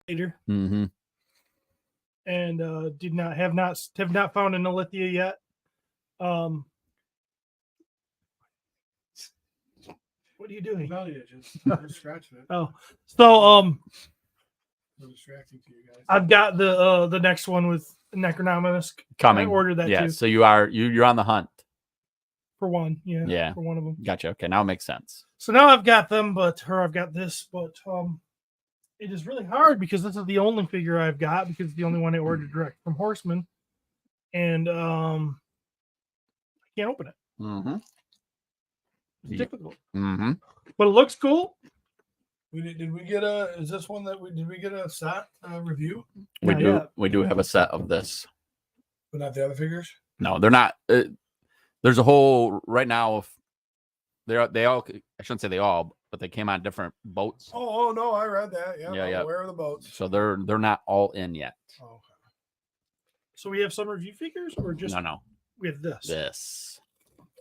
Later. Mm-hmm. And have not found an Lithia yet. What are you doing? No, you just scratching it. Oh, so So distracting to you guys. I've got the next one with Necronomicus. Coming. I ordered that Yeah. too. So you're on the hunt. For one, yeah. Yeah. For one of them. Gotcha. Okay. Now it makes sense. So now I've got them, I've got this, but it is really hard because this is the only figure I've got because it's the only one I ordered direct from Horseman. And I can't open it. Mm-hmm. It's difficult. Mm-hmm. But it looks cool. Did we get a? Is this one that we did? We get a set review, We Not do. yet. We do have a set of this. but not the other figures. No, they're not. There's a whole right now. If they all. I shouldn't say they all, but they came on different boats. Oh no, I read that. Yeah, Yeah, I'm yeah. aware of the boats. So they're not all in yet. Oh, okay. So we have some review figures, or just No. we have this This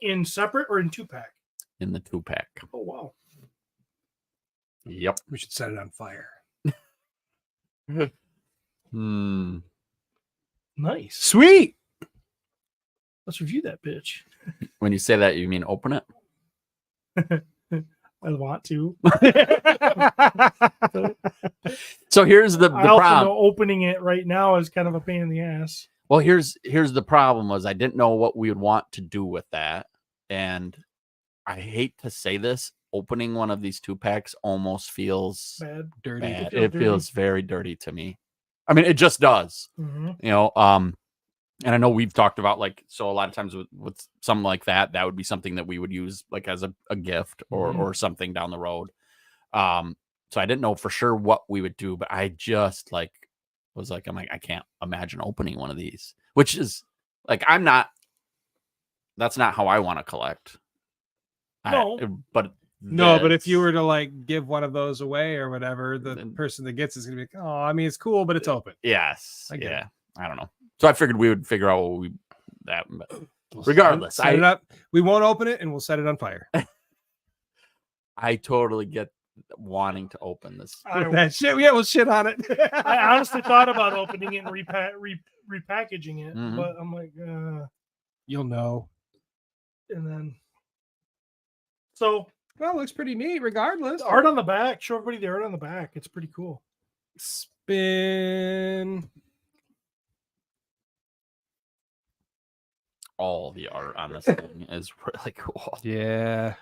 in separate or in 2-pack? in the 2-pack. Oh wow. Yep. We should set it on fire. Nice. Sweet. Let's review that bitch. When you say that, you mean open it? I want to. So here's the I also problem. know opening it right now is kind of a pain in the ass. Well, here's the problem was I didn't know what we would want to do with that. And I hate to say this, opening one of these 2-packs almost feels Bad. Dirty. bad. feels It dirty. feels very dirty to me. I mean, it just does. Mm-hmm. You know, and I know we've talked about like so a lot of times with something like that would be something that we would use like as a gift or something down the road. So I didn't know for sure what we would do, but I just like was like, I'm like, I can't imagine opening one of these, which is like, that's not how I want to collect. No. But if you were to like give one of those away or whatever, the person that gets it's gonna be like, oh, I mean, it's cool, but it's open. yes, I get it. I don't know. So I figured we would figure out what regardless, Set it up. We won't open it and we'll set it on fire. I totally get wanting to open this. That shit. Yeah, we'll shit on it. I honestly thought about opening it and repackaging it, Mhm. but I'm like, You'll know. and then so Well, it looks pretty neat regardless. the art on the back. Show everybody the art on the back. It's pretty cool. Spin. All the art on this thing is really cool. Yeah.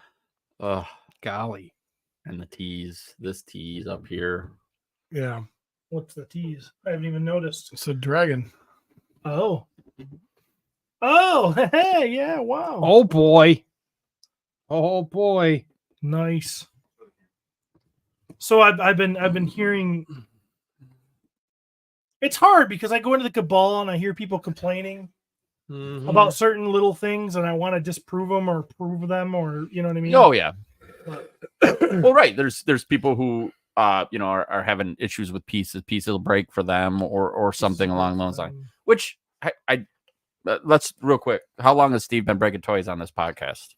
Ugh. Golly. And the tease, this tease up here. Yeah, What's the tease? I haven't even noticed. it's a dragon. Oh, hey, yeah, wow, Oh boy. Oh boy. nice. So I've been hearing. It's hard because I go into the cabal and I hear people complaining Mhm. about certain little things, and I want to disprove them or prove them, or you know what I mean. Oh yeah. Well, right. There's people who are having issues with pieces. Pieces will break for them or something along those lines. Which I let's real quick. How long has Steve been breaking toys on this podcast?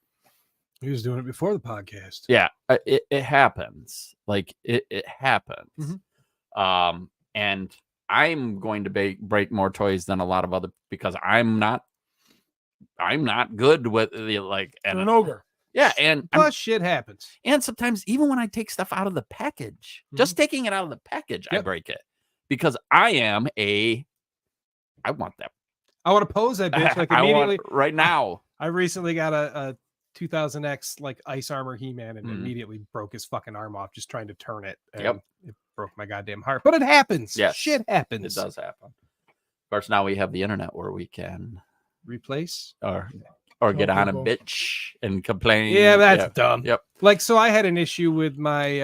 He was doing it before the podcast. Yeah, it happens. Like it happens. And I'm going to break more toys than a lot of other because I'm not good with the like And an ogre. yeah, and Plus, shit happens. and sometimes even when I take stuff out of the package, just taking it out of the package, I Yep. break it because I want that. I want to pose that bitch like I immediately. want right now. I recently got a 2000X like ice armor He-Man and Mhm. immediately broke his fucking arm off just trying to turn it. And Yep. It broke my goddamn heart. But it happens. Yes. Shit happens. It does happen. Of course, now we have the internet where we can Replace. or get on a people. bitch and complain. Yeah, that's dumb. Yep. Like, so I had an issue with my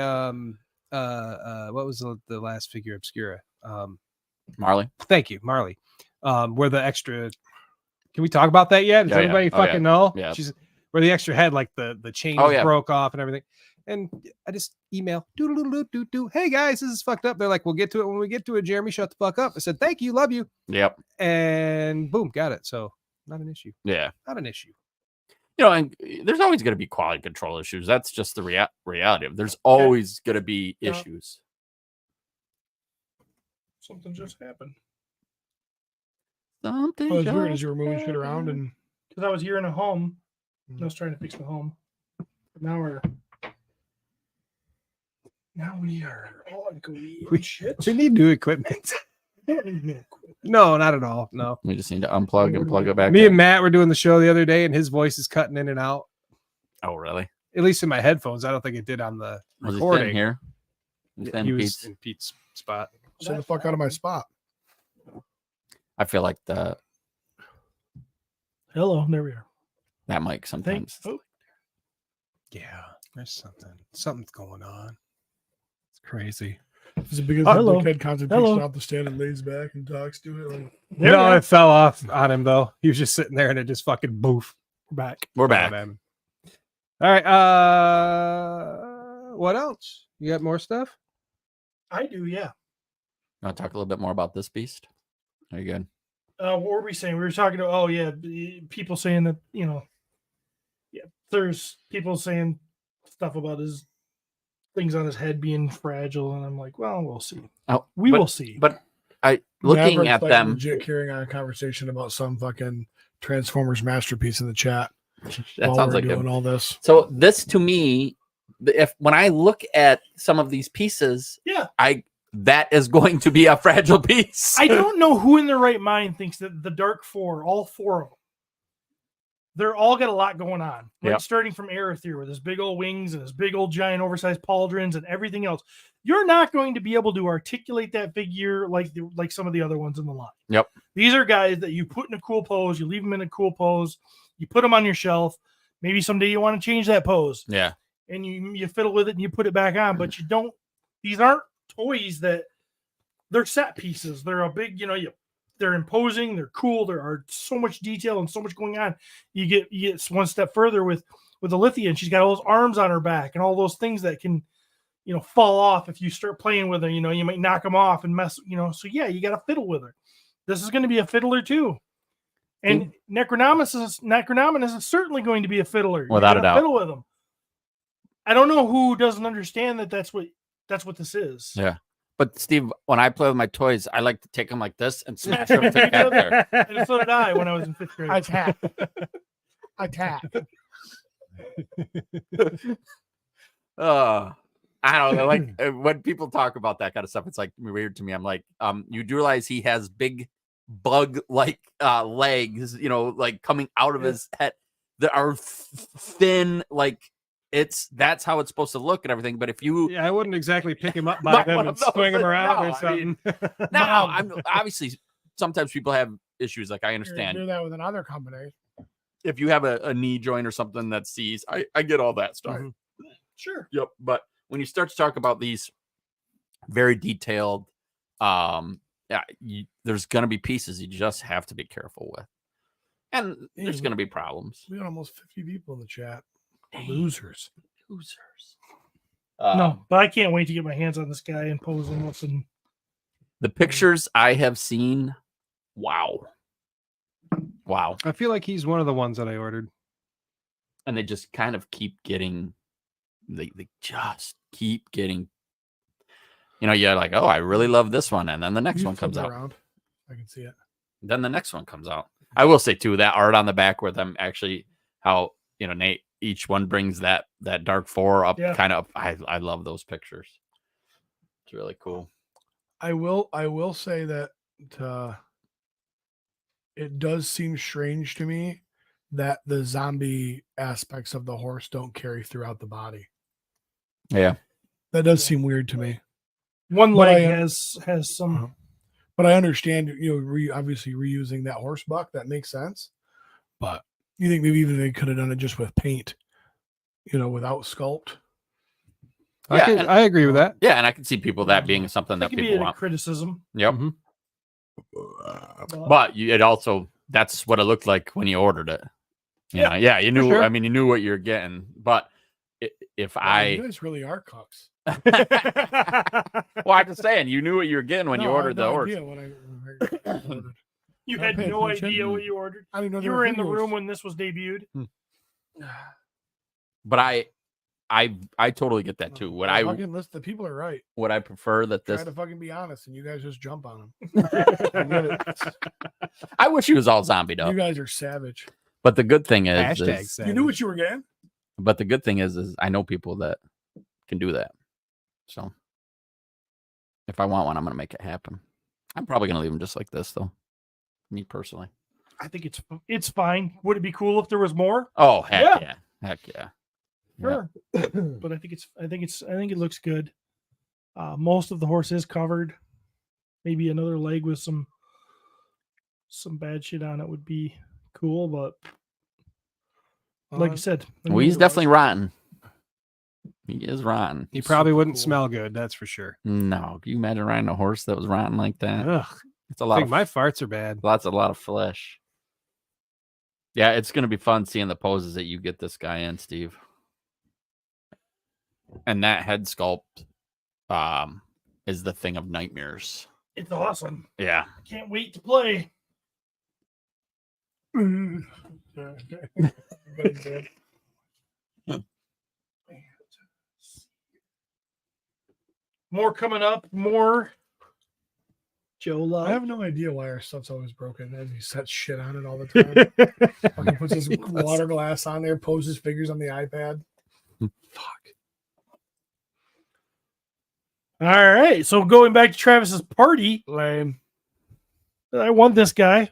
what was the last figure Obscura? Marley. Thank you, Marley. Where the extra can we talk about that yet? Does Yeah, yeah. everybody Oh, yeah. fucking know? Yeah. She's where the extra head, like the chain Oh, yeah. broke off and everything. And I just email, do. Hey guys, this is fucked up. They're like, we'll get to it when we get to it. Jeremy, shut the fuck up. I said, thank you, love you. Yep. And boom, got it. So not an issue. Yeah. Not an issue. And there's always going to be quality control issues. That's just the reality of it. There's always going to be Yeah. issues. Something just happened Something. Oh, it's weird as just you were moving shit around and because I was here in a home. And I was trying to fix the home. But now we are on We- shit. We need new equipment. No, not at all. No. We just need to unplug and plug it back Me in. and Matt were doing the show the other day, and his voice is cutting in and out. Oh, really? At least in my headphones. I don't think it did on the Was he recording. sitting here? Was He was Pete's? in Pete's spot. sit the fuck out of my spot. I feel like Hello, there we are. that mic sometimes. Oh, Yeah, there's something's going on. Crazy. Is it because Hello. the dickhead concentrates Hello. off the stand and lays back and talks to it? Like, There we No, are. it fell off on him though. He was just sitting there and it just fucking boof. We're back. We're Fell back. on him. All right. What else? You got more stuff? I do, yeah. Want to talk a little bit more about this beast? Are you good? What were we saying? We were talking to, people saying that, there's people saying stuff about his things on his head being fragile. And I'm like, well, we'll see. Oh, We but- will see. But I looking Maverick's, at like, them. legit carrying on a conversation about some fucking Transformers masterpiece in the chat. That while sounds we're like doing him. all this. So this to me, when I look at some of these pieces, Yeah. that is going to be a fragile piece. I don't know who in their right mind thinks that the Dark Four, all four of them, they're all got a lot going on. Like Yep. starting from Aether with his big old wings and his big old giant oversized pauldrons and everything else. You're not going to be able to articulate that figure like some of the other ones in the line. Yep. These are guys that you put in a cool pose, you leave them in a cool pose, you put them on your shelf. Maybe someday you want to change that pose. Yeah. And you fiddle with it and you put it back on, but you don't. These aren't toys that they're set pieces. They're a big, they're imposing. They're cool. There are so much detail and so much going on. You get one step further with Alithia, and she's got all those arms on her back and all those things that can, fall off if you start playing with her. You might knock them off and mess. So yeah, you got to fiddle with her. This is going to be a fiddler too. And Necronominus is certainly going to be a fiddler. Without You a gotta doubt. Fiddle with him. I don't know who doesn't understand that that's what this is. Yeah. But Steve, when I play with my toys, I like to take them like this and smash them to get there. And so did I when I was in 5th grade. I tap. I tap. I don't know. Like when people talk about that kind of stuff, it's like weird to me. I'm like, you do realize he has big bug-like legs, like coming out of his head that are thin, like that's how it's supposed to look and everything. But if you Yeah, I wouldn't exactly pick him up by Not them one and of those, swing him around no, or I something. now I'm obviously sometimes people have issues, like I You're gonna understand. do that with another company. If you have a knee joint or something that sees, I get all that stuff. Sure. Yep. But when you start to talk about these very detailed, there's going to be pieces you just have to be careful with. And there's Yeah, going to be problems. We got almost 50 people in the chat. Dang. Losers. No, but I can't wait to get my hands on this guy and pose him up. And The pictures I have seen, wow. I feel like he's one of the ones that I ordered. And they just kind of keep getting, they just keep getting, you're like, oh, I really love this one. And then the next You one flip comes it out. around. I can see it. Then the next one comes out. I will say too, that art on the back where them actually, how, Nate, each one brings that Dark Four up kind of, I love those pictures. It's really cool. I will say that it does seem strange to me that the zombie aspects of the horse don't carry throughout the body. Yeah. That does seem weird to me. one But leg I- has some. But I understand, obviously reusing that horse buck, that makes sense. But you think maybe even they could have done it just with paint, without sculpt. I agree with that. Yeah, and I can see people that being something That that could be people a want. criticism. Yep. But it also, that's what it looked like when you ordered it. You knew. sure. I mean, you knew what you're getting. But if You I, guys really are cucks. well, I'm just saying, you knew what you were getting when you No, I ordered had the no horse. idea what I ordered. You Not had paying no attention. idea what you ordered. I didn't know You there were in the videos. room when this was debuted. But I totally get that too. What fucking list, the people are right. what I prefer that Try this, to fucking be honest, and you guys just jump on them. I get it. I wish he was all zombied You up. guys are savage. But the good thing is, Hashtag You knew what you were getting. but the good thing is I know people that can do that. So if I want one, I'm gonna make it happen. I'm probably gonna leave them just like this, though. Me personally. I think it's fine. Would it be cool if there was more? Oh heck yeah, heck yeah. Sure. But I think it looks good. Most of the horse is covered. Maybe another leg with some bad shit on it would be cool, but like you said, Well, he's definitely rotten. He is rotten. He probably Super wouldn't cool. smell good. That's for sure. No, can you imagine riding a horse that was rotten like that? Ugh. It's a I lot think of my farts are bad. a lot of flesh. Yeah, it's gonna be fun seeing the poses that you get this guy in, Steve. And that head sculpt is the thing of nightmares. It's awesome. Yeah. Can't wait to play. More coming up. More. Joe Love. I have no idea why our stuff's always broken. And he sets shit on it all the time. Fucking puts his water glass on there, poses figures on the iPad. Fuck. All right. So going back to Travis's party, Lame. I won this guy,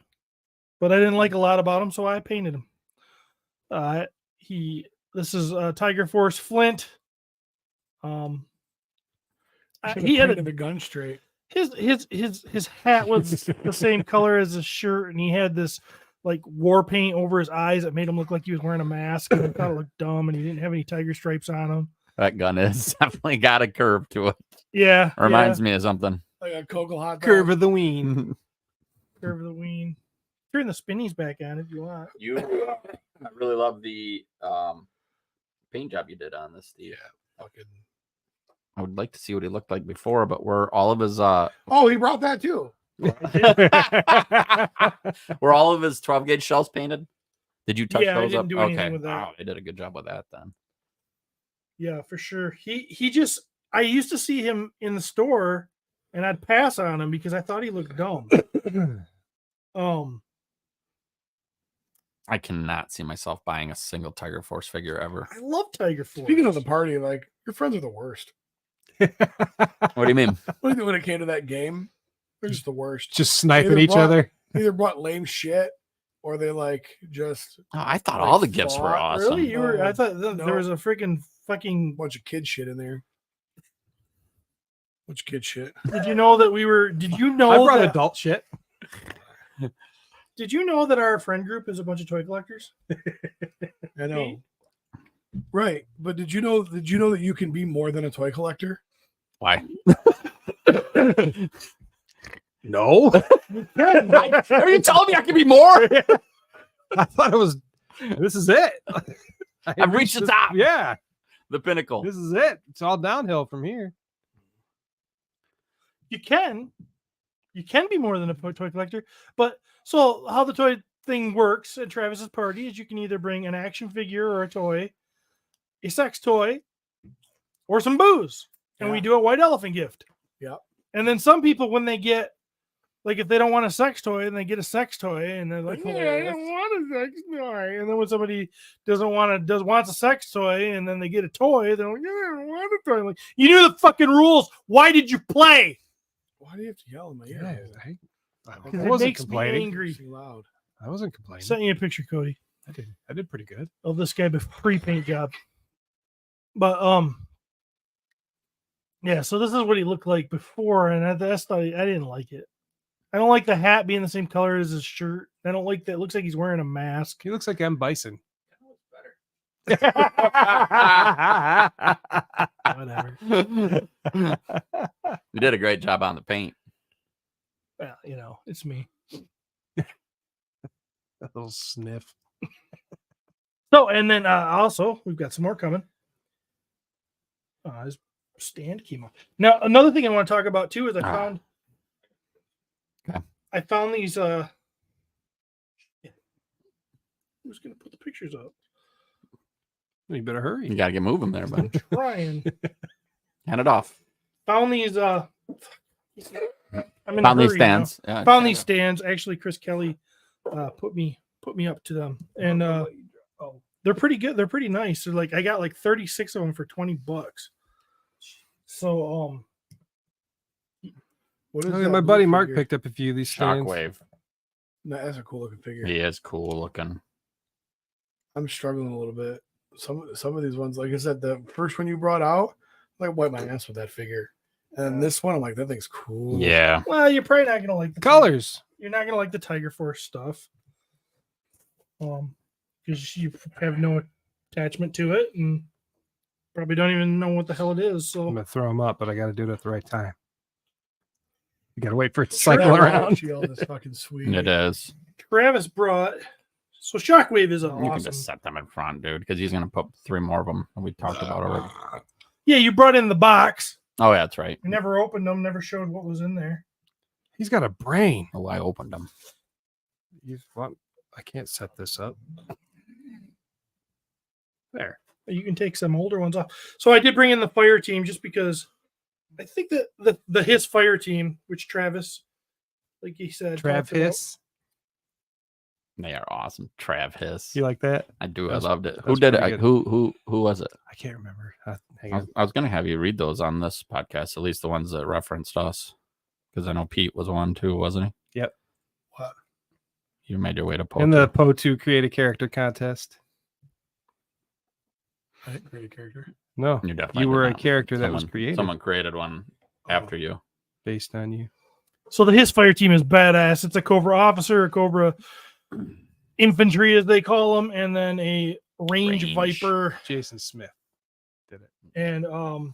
but I didn't like a lot about him, so I painted him. This is Tiger Force Flint. He had the gun straight. his hat was the same color as his shirt, and he had this like war paint over his eyes that made him look like he was wearing a mask, and it kind of looked dumb, and he didn't have any tiger stripes on him. That gun is definitely got a curve to it. Yeah, Reminds me of something. Like a Cocoa hot dog. Curve of the ween. Curve of the ween. Turn the spinnies back on if you want. I really love the paint job you did on this, Steve. Fucking. I would like to see what he looked like before, but were all of his Oh, he brought that too. were all of his 12 gauge shells painted? Did you touch Yeah, I those didn't up? do anything Okay. with that. Wow, they did a good job with that then. Yeah, for sure. He just I used to see him in the store and I'd pass on him because I thought he looked dumb. I cannot see myself buying a single Tiger Force figure ever. I love Tiger Force. Speaking of the party, like your friends are the worst. What do you mean? When it came to that game, they're just the worst. Just sniping Either each brought- other. Either brought lame shit or they like just Oh, I thought Like all the gifts were fought, awesome. Really? You were I thought No. there was a freaking fucking bunch of kid shit in there. Bunch of kid shit. did you know that we were did you know I brought that, adult shit. did you know that our friend group is a bunch of toy collectors? I know. Right. But did you know that you can be more than a toy collector? Why? No. Are you telling me I can be more? I thought it was. This is it. I've reached the this- top. Yeah, The pinnacle. this is it. It's all downhill from here. You can be more than a toy collector, but so how the toy thing works at Travis's party is you can either bring an action figure or a toy, a sex toy, or some booze, and we Yeah. do a white elephant gift. Yep. And then some people, when they get like if they don't want a sex toy and they get a sex toy and they're like, That's yeah, I hilarious. don't want a sex toy. And then when somebody wants a sex toy and then they get a toy, they're like, yeah, I don't want a toy. Like, you knew the fucking rules. Why did you play? Why do you have to yell in my ear? Yeah, I Because it wasn't makes me complaining. angry. Too loud. I wasn't complaining. Sent you a picture, Cody, I did pretty good. of this guy pre-paint job. But yeah, so this is what he looked like before, and I didn't like it. I don't like the hat being the same color as his shirt. I don't like that. It looks like he's wearing a mask. He looks like M. Bison. Whatever. You did a great job on the paint. Well, you know, it's me. A little sniff. So, and then also we've got some more coming. His stand came up. Now, another thing I want to talk about too is Okay. I found these. Who's gonna put the pictures up? You better hurry. You gotta get moving there, I'm bud. trying. Hand it off. Found these. I'm in a Found these hurry now. stands. Yeah, Found these stands. Actually, Chris Kelly put me up to them, and they're pretty good. They're pretty nice. They're like I got like 36 of them for $20. So What is Oh, yeah, that my blue buddy Mark figure? picked up a few of these stands. Shockwave. No, that's a cool looking figure. He is cool looking. I'm struggling a little bit. Some of these ones, like I said, the first one you brought out, I wipe my ass with that figure. And this one, I'm like, that thing's cool. Yeah. well, you're probably not gonna like the Colors. You're not gonna like the Tiger Force stuff, because you have no attachment to it, and Probably don't even know what the hell it is. I'm So gonna throw them up, but I got to do it at the right time. You got to wait for it to That cycle riot around. shield is fucking sweet. It is. Travis brought. So Shockwave is You can awesome. just set them in front, dude, because he's gonna put 3 more of them. We talked about already. Yeah, you brought in the box. Oh, yeah, that's right. We never opened them. Never showed what was in there. He's got a brain. Oh, I opened them. I can't set this up. There. You can take some older ones off. So I did bring in the fire team just because I think that the his fire team, which Travis, like he said, talked about. Travis. They are awesome. Trav Hiss. You like that? I do. That's- I loved it. that's Who did it? pretty good. Who was it? I can't remember. Hang I on. was gonna have you read those on this podcast, at least the ones that referenced us, because I know Pete was one too, wasn't he? Yep. What? You made your way to In the Poe. PO2 create a character contest. I didn't create a character. No, You definitely you did were a not. character that was created Someone created one after you. based on you. So the his fire team is badass. It's a Cobra officer, a Cobra infantry, as they call them, and then a range viper, Jason Smith did it. and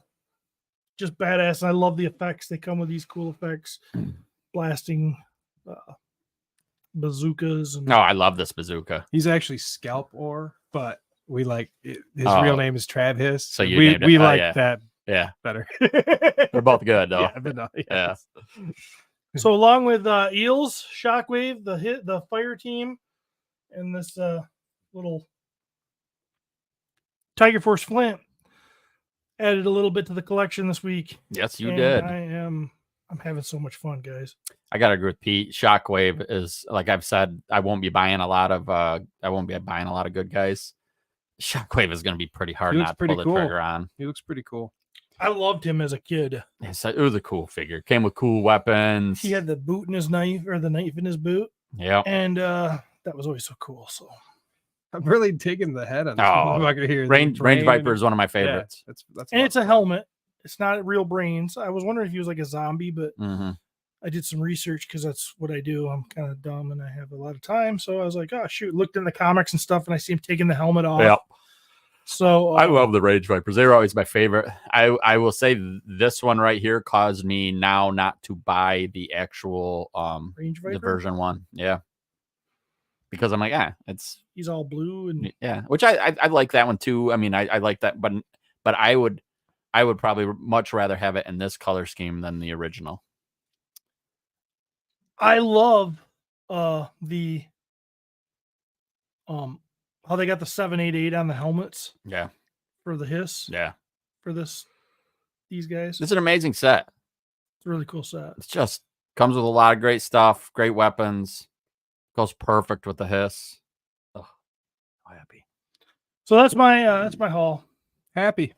just badass. And I love the effects. They come with these cool effects, blasting bazookas. And No, I love this bazooka. He's actually Scalp Ore, but we like his Oh. real name is Trav Hiss. So you we named it- we oh, like yeah. that Yeah, better. they're both good though. Yeah, but no, Yeah. So along with Eels, Shockwave, the fire team, and this little Tiger Force Flint, added a little bit to the collection this week. Yes, you and did. I'm having so much fun, guys. I gotta agree with Pete. Shockwave is, like I've said, I won't be buying a lot of good guys. Shockwave is gonna be pretty hard He looks not to pretty pull the cool. trigger on. He looks pretty cool. I loved him as a kid. It was a cool figure. Came with cool weapons. He had the boot in his knife, or the knife in his boot, Yeah. and that was always so cool. So I'm really digging the head on this Oh, motherfucker here. The Range brain Viper and- is one of my Yeah, favorites. that's and it's a helmet. It's not real brains. I was wondering if he was like a zombie, but Mhm. I did some research because that's what I do. I'm kind of dumb and I have a lot of time. So I was like, oh, shoot, looked in the comics and stuff, and I see him taking the helmet off. Yep. So I love the Range Vipers. They were always my favorite. I will say this one right here caused me now not to buy the actual Range Viper. the version one. Yeah. Because I'm like, it's He's all blue and yeah. Which I like that one too. I mean, I like that, but I would probably much rather have it in this color scheme than the original. I love the how they got the 788 on the helmets Yeah. for the hiss Yeah. for these guys. It's an amazing set. It's a really cool set. It's just comes with a lot of great stuff, great weapons. Goes perfect with the hiss. Oh, happy. So that's my haul. happy.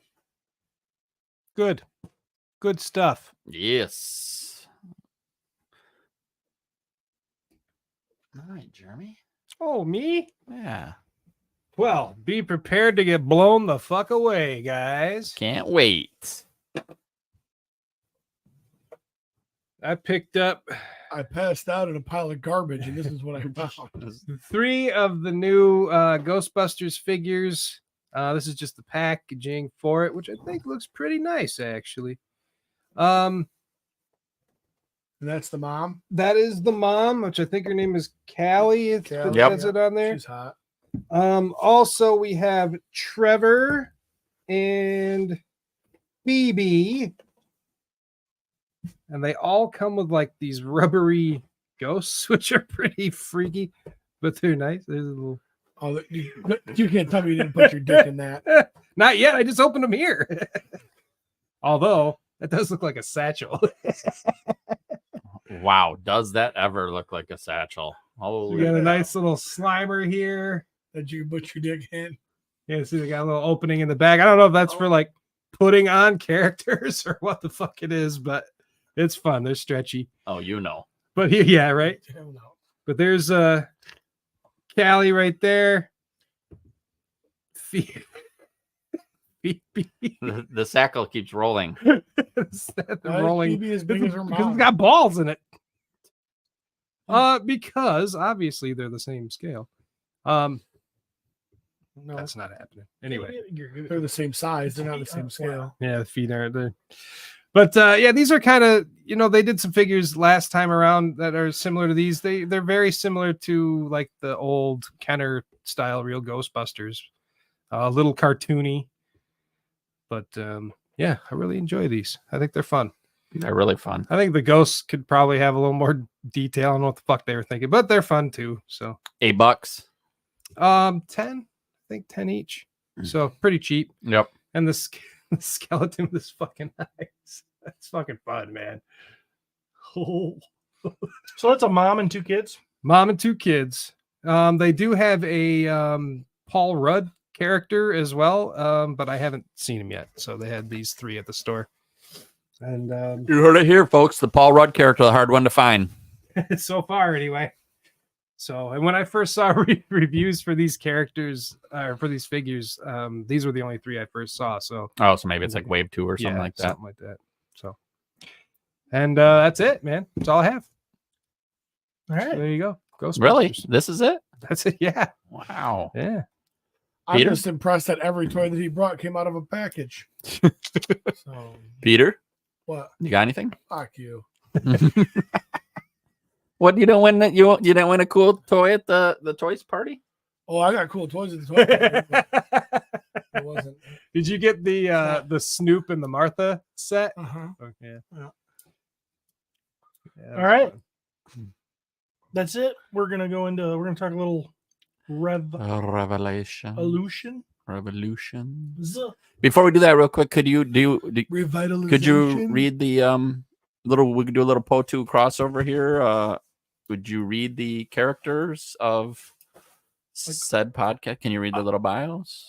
Good stuff. Yes. All right, Jeremy. Oh, me? Yeah. Well, be prepared to get blown the fuck away, guys. Can't wait. I picked up I passed out in a pile of garbage, and this is what I found. 3 of the new Ghostbusters figures. This is just the packaging for it, which I think looks pretty nice, actually. And that's the mom. That is the mom, which I think her name is Callie. It Callie, Yep. says it on there. She's hot. Also, we have Trevor and Phoebe. And they all come with like these rubbery ghosts, which are pretty freaky, but they're nice. There's a little... Oh, you can't tell me you didn't put your dick in that. Not yet. I just opened them here. Although that does look like a satchel. Wow. Does that ever look like a satchel? Holy We got a nice little Slimer here. That you put your dick in. Yeah, see, they got a little opening in the back. I don't know if that's for like putting on characters or what the fuck it is, but it's fun. They're stretchy. Oh, you know. But yeah, right. Hell no. But there's Callie right there. Phoebe. The sackle keeps rolling. Is that the Why is rolling Phoebe as big as her because it's mom? got balls in it. Because obviously they're the same scale. No, That's not happening. Anyway, they're the same size. They're not the same scale. yeah, the feet aren't there. But yeah, these are kind of, they did some figures last time around that are similar to these. They're very similar to like the old Kenner style real Ghostbusters. A little cartoony. But yeah, I really enjoy these. I think they're fun. They're really fun. I think the ghosts could probably have a little more detail on what the fuck they were thinking, but they're fun too. So $8. 10, I think 10 each. So pretty cheap. Yep. And the skeleton with his fucking eyes. That's fucking fun, man. Oh. So that's a mom and 2 kids. Mom and 2 kids. They do have a Paul Rudd character as well, but I haven't seen him yet. So they had these 3 at the store. And You heard it here, folks. The Paul Rudd character, the hard one to find. so far, anyway. So, and when I first saw reviews for these characters, or for these figures, these were the only 3 I first saw. So, Oh, so maybe it's like wave 2 or something like that. Something like that. So, and that's it, man. That's all I have. All right. So there you go. Ghostbusters. Really? This is it? That's it. Yeah. Wow. Yeah. I'm Peter? just impressed that every toy that he brought came out of a package. So Peter, what? you got anything? Fuck you. What, you didn't win that? You didn't win a cool toy at the toys party? Oh, I got cool toys at the toy party, but it wasn't. Did you get the Snoop and the Martha set? Uh-huh. Okay. Yeah. Yeah, All right. That's it. We're gonna talk a little Revelation. Revolution. Before we do that, real quick, could you Revitalization. could you read the we could do a little MOTU crossover here? Would you read the characters of said podcast? Can you read the little bios?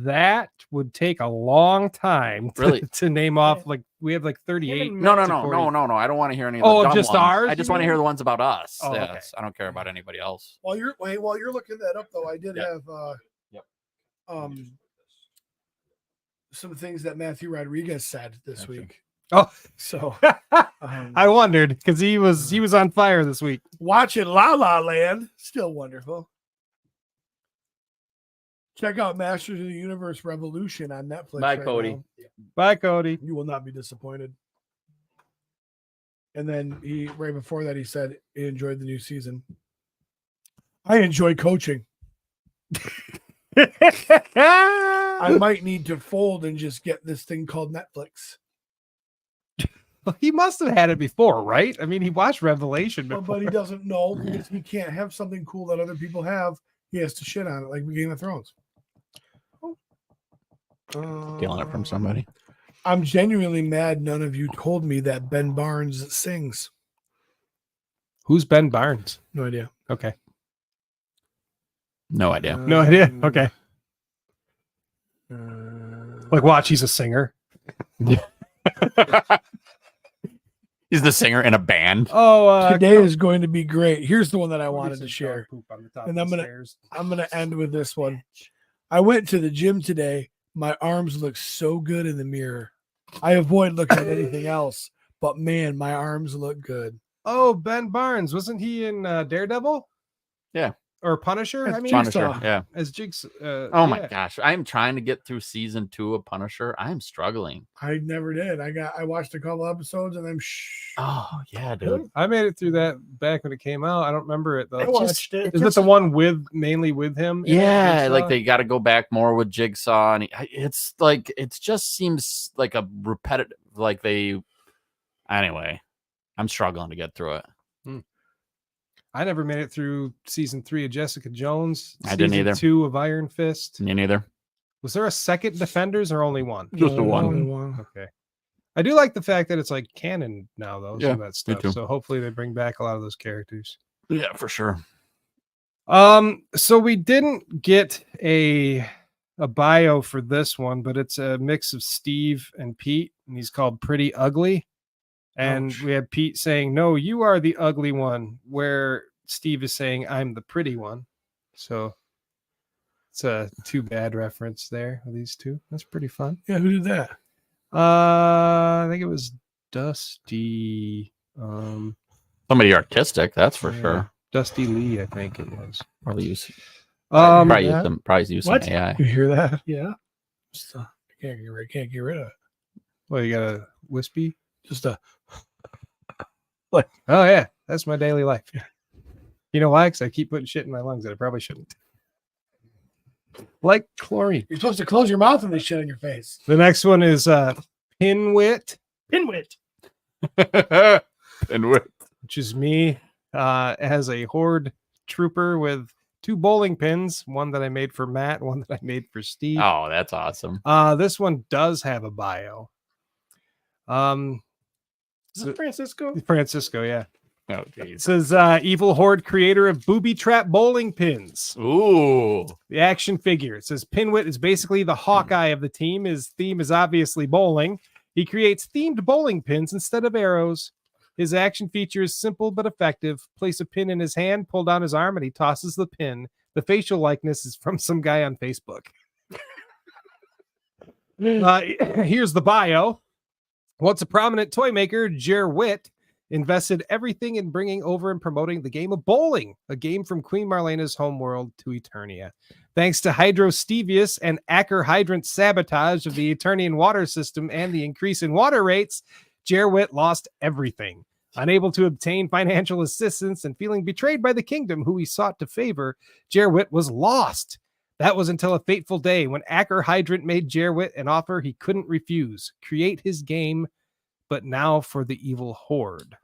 That would take a long time Really? to name off. Like we have like 38. No. to 40. I don't want to hear any of the Oh, dumb just ones. ours, I you just want to mean? hear the ones about us. Oh, okay. Yes. I don't care about anybody else. While you're looking that up, though, I did Yep. have some things that Matthew Rodriguez said this Gotcha. week. Oh, So I wondered because he was on fire this week. watching La La Land, still wonderful. Check out Masters of the Universe Revolution on Netflix. Bye, right Cody. now. Bye, Cody. You will not be disappointed. And then right before that, he said he enjoyed the new season. I enjoy coaching. I might need to fold and just get this thing called Netflix. He must have had it before, right? I mean, he watched Revelation before. But he doesn't know because he can't have something cool that other people have. He has to shit on it, like Game of Thrones. Stealing it from somebody. I'm genuinely mad none of you told me that Ben Barnes sings. Who's Ben Barnes? No idea. Okay. No idea. No idea. Okay. Like, watch, he's a singer. He's the singer in a band. Oh, Today is going to be great. Here's the one that I wanted to share. And I'm gonna end with this one. I went to the gym today. My arms look so good in the mirror. I avoid looking at anything else, but man, my arms look good. Oh, Ben Barnes. Wasn't he in Daredevil? Yeah. Or Punisher? That's I mean, Punisher. Jigsaw. Yeah. as Jigs. Oh my gosh. I'm trying to get through season 2 of Punisher. I'm struggling. I never did. I watched a couple episodes and I'm Oh yeah, dude. I made it through that back when it came out. I don't remember it though. I watched it. Is it the one mainly with him? in it, Yeah, Jigsaw? like they got to go back more with Jigsaw, and it's like it just seems like a repetitive. Like they, anyway. I'm struggling to get through it. I never made it through season 3 of Jessica Jones. I didn't either. 2 of Iron Fist. You neither. Was there a second Defenders or only one? Just the one. Only one. Okay. I do like the fact that it's like canon now, though. Yeah, Some of that me stuff. too. So hopefully they bring back a lot of those characters. Yeah, for sure. So we didn't get a bio for this one, but it's a mix of Steve and Pete, and he's called Pretty Ugly. And we have Pete saying, "No, you are the ugly one," where Steve is saying, "I'm the pretty one." So it's a too bad reference there of these two. That's pretty fun. Yeah, who did that? I think it was Dusty. Somebody artistic, that's for Yeah. sure. Dusty Lee, I think it was. Probably use Probably use that? some. Probably use some What? AI. You hear that? Yeah. Just, can't get rid of it. Well, you got a wispy. Just a Oh yeah, that's my daily life. You know why? Because I keep putting shit in my lungs that I probably shouldn't. Like chlorine. you're supposed to close your mouth when they shit on your face. The next one is Pinwit, Pinwit. And with which is me. It has a horde trooper with 2 bowling pins, one that I made for Matt, one that I made for Steve. oh, that's awesome. This one does have a bio. Is it Francisco? Francisco, yeah. Oh, It jeez. says evil horde creator of booby trap bowling pins. Ooh. The action figure. It says Pinwit is basically the Hawkeye of the team. His theme is obviously bowling. He creates themed bowling pins instead of arrows. His action feature is simple but effective. Place a pin in his hand, pull down his arm, and he tosses the pin. The facial likeness is from some guy on Facebook. Here's the bio. Once a prominent toy maker, Jer Witt invested everything in bringing over and promoting the game of bowling, a game from Queen Marlena's homeworld to Eternia. Thanks to Hydrostevius and Acker Hydrant sabotage of the Eternian water system and the increase in water rates, Jer Witt lost everything. Unable to obtain financial assistance and feeling betrayed by the kingdom who he sought to favor, Jer Witt was lost. That was until a fateful day when Acker Hydrant made Jer Witt an offer he couldn't refuse. Create his game, but now for the evil horde.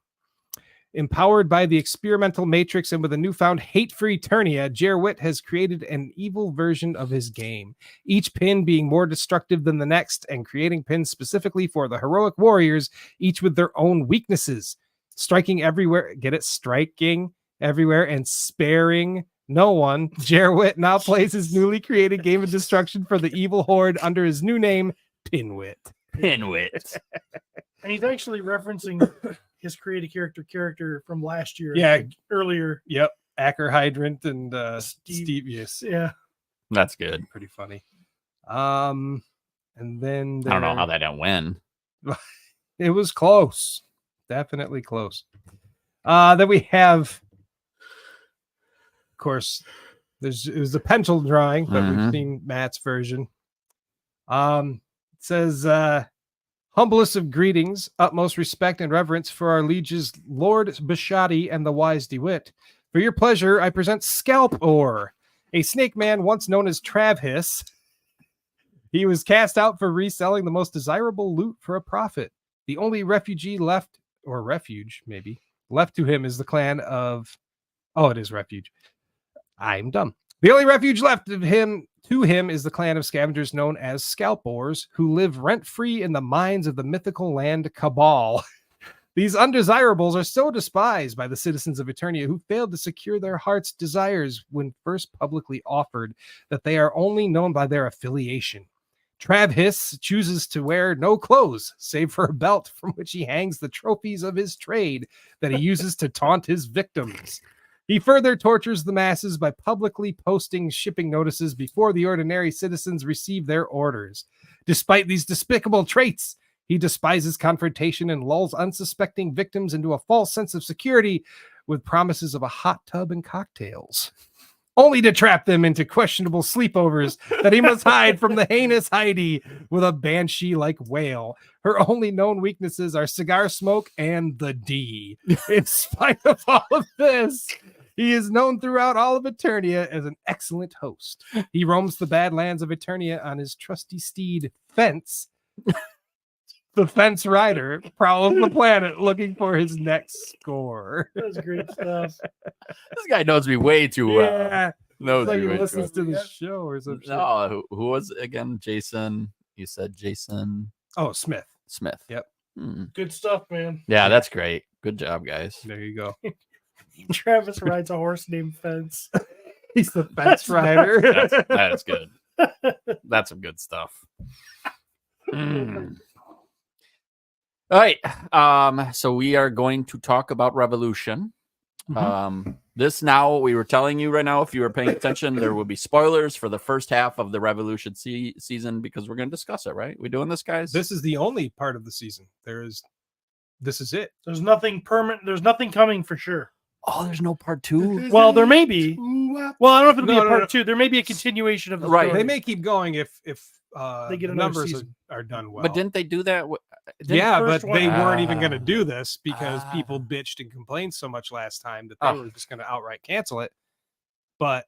Empowered by the experimental matrix and with a newfound hate for Eternia, Jer Witt has created an evil version of his game, each pin being more destructive than the next and creating pins specifically for the heroic warriors, each with their own weaknesses. Striking everywhere, get it? Striking everywhere and sparing no one. Jer Witt now plays his newly created game of destruction for the evil horde under his new name, Pinwit. Pinwit. And he's actually referencing his created character from last year. Yeah. like earlier. Yep. Acker Hydrant and Steve. Stevius. Yeah. That's good. Pretty funny. And then I don't know how that didn't win. it was close. Definitely close. Then we have, of course, it was a pencil drawing, but we've seen Matt's version. It says, humblest of greetings, utmost respect and reverence for our lieges Lord Bashadi and the wise DeWitt. For your pleasure, I present Scalp Ore, a snake man once known as Travhis. He was cast out for reselling the most desirable loot for a profit. The only refugee left, or refuge maybe, left to him is the clan of... Oh, it is refuge. I'm dumb. The only refuge left of him to him is the clan of scavengers known as Scalpors, who live rent-free in the mines of the mythical land Cabal. These undesirables are so despised by the citizens of Eternia who failed to secure their heart's desires when first publicly offered that they are only known by their affiliation. Travhis chooses to wear no clothes, save for a belt from which he hangs the trophies of his trade that he uses to taunt his victims. He further tortures the masses by publicly posting shipping notices before the ordinary citizens receive their orders. Despite these despicable traits, he despises confrontation and lulls unsuspecting victims into a false sense of security with promises of a hot tub and cocktails, only to trap them into questionable sleepovers that he must hide from the heinous Heidi with a banshee-like whale. Her only known weaknesses are cigar smoke and the D. In spite of all of this, he is known throughout all of Eternia as an excellent host. He roams the badlands of Eternia on his trusty steed, Fence, the Fence Rider, prowls the planet looking for his next score. That's great stuff. This guy knows me way too well. Yeah. Knows Like me he way too listens well. to the show or something. No, who was it again? Jason. You said Jason Oh, Smith. Smith. Yep. Good stuff, man. Yeah, that's great. Good job, guys. There you go. Travis rides a horse named Fence. He's the Fence Rider. That's good. That's some good stuff. All right. So we are going to talk about Revolution. This now, we were telling you right now, if you were paying attention, there will be spoilers for the first half of the Revolution season because we're going to discuss it, right? We doing this, guys? This is the only part of the season. This is it. There's nothing permanent. There's nothing coming for sure. Oh, there's no part 2. Well, there may be. Well, I don't know if it'll be No, a no, part no. 2. There may be a continuation of the Right. story. They may keep going if They get the another numbers season. are done well. But didn't they do that? Yeah, but first one- they weren't even going to do this because Ah. people bitched and complained so much last time that they Oh. were just going to outright cancel it. But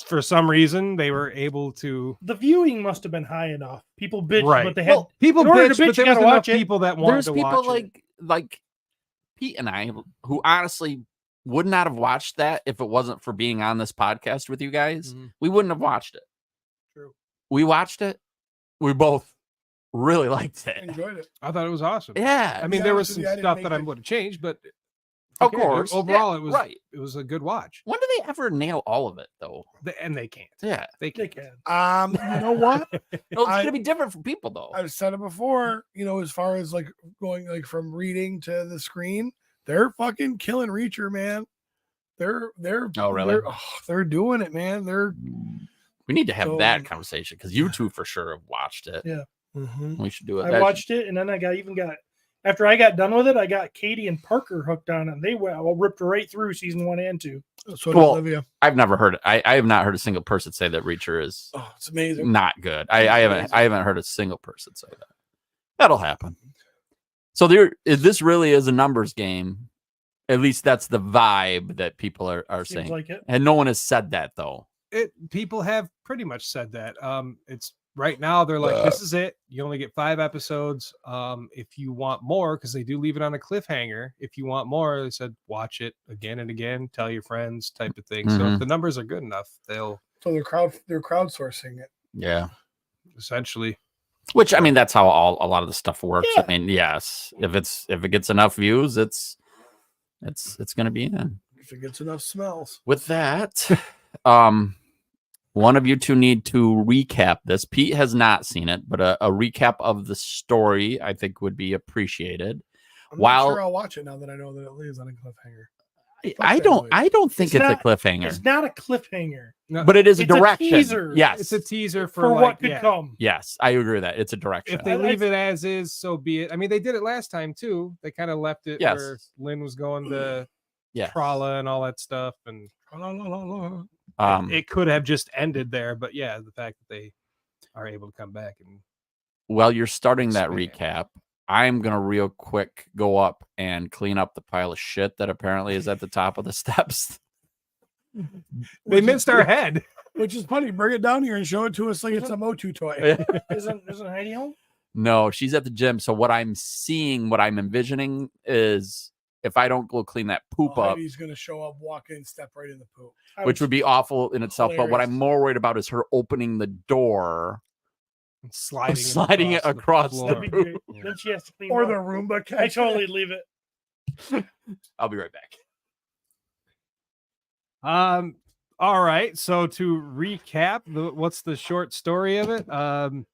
for some reason, they were able to. The viewing must have been high enough. People bitched, Right. but they had. Well, People In order to bitched, but bitch, you there was gotta enough watch it. people that wanted There's to people watch it. like Pete and I who honestly would not have watched that if it wasn't for being on this podcast with you guys. Mhm. We wouldn't have watched it. True. We watched it. We both really liked it. Enjoyed it. I thought it was awesome. Yeah. I mean, Yeah, there was honest some with you, I didn't stuff make that I it- would have changed, but of okay, course. overall, Yeah, it was right. It was a good watch. When do they ever nail all of it though? And they can't. Yeah. They They can't. can. You know what? No, it's I- gonna be different for people though. I've said it before, you know, as far as like going like from reading to the screen, they're fucking killing Reacher, man. They're Oh, really? they're doing it, man. They're We need to have So- that conversation because you two for sure have watched it. Yeah. We should do it. I That watched it, and then I got after I got done with it, I got Katie and Parker hooked on it. They ripped right through season 1 and 2. so did Well, Olivia. I've never heard. I have not heard a single person say that Reacher is Oh, it's amazing. not good. I haven't heard a single person say that. That'll happen. So this really is a numbers game. At least that's the vibe that people are Seems saying. like it. And no one has said that though. People have pretty much said that. It's right now they're like, this is it. You only get 5 episodes. If you want more, because they do leave it on a cliffhanger. If you want more, they said watch it again and again, tell your friends, type of thing. So Mhm. if the numbers are good enough, they'll So they're crowdsourcing it. Yeah. essentially. Which I mean, that's how a lot of the stuff works. Yeah. I mean, yes, if it gets enough views, it's going to be in. If it gets enough smells. With that, one of you two need to recap this. Pete has not seen it, but a recap of the story I think would be appreciated. I'm While- not sure I'll watch it now that I know that it leaves on a cliffhanger. I that don't noise. think It's it's a not- cliffhanger, It's not a cliffhanger No, but it is a it's a direction. teaser. Yes, it's a teaser for, for, like, what could yeah. come. yes, I agree with that. It's a direction. If they I- leave it as is, so be it. I mean, they did it last time too. They kind of left it Yes. where Lynn was going to Yes. Trala and all that stuff, and it could have just ended there. But yeah, the fact that they are able to come back and While you're starting that Expand. recap, I'm gonna real quick go up and clean up the pile of shit that apparently is at the top of the steps. they missed our head. Which is funny. Bring it down here and show it to us like it's a MOTU toy. Isn't Heidi home? No, she's at the gym. So what I'm seeing, what I'm envisioning is if I don't go clean that poop up, Heidi's gonna show up, walk in, step right in the poop. which would be awful in itself. But what I'm hilarious. more worried about is her opening the door, Sliding it across the floor. That'd be great. Yeah. Then she has to clean Or it the up. Roomba I catch. totally leave it. I'll be right back. All right. So to recap, what's the short story of it?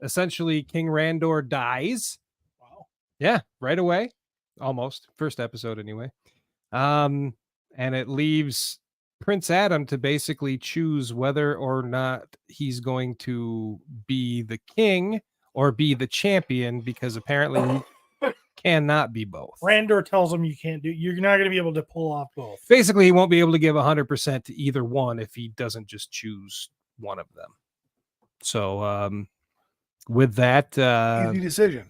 Essentially, King Randor dies. Wow. Yeah, right away. Almost first episode anyway. And it leaves Prince Adam to basically choose whether or not he's going to be the king or be the champion, because apparently he cannot be both. Randor tells him you're not going to be able to pull off both. Basically, he won't be able to give 100% to either one if he doesn't just choose one of them. So, with that, Easy decision.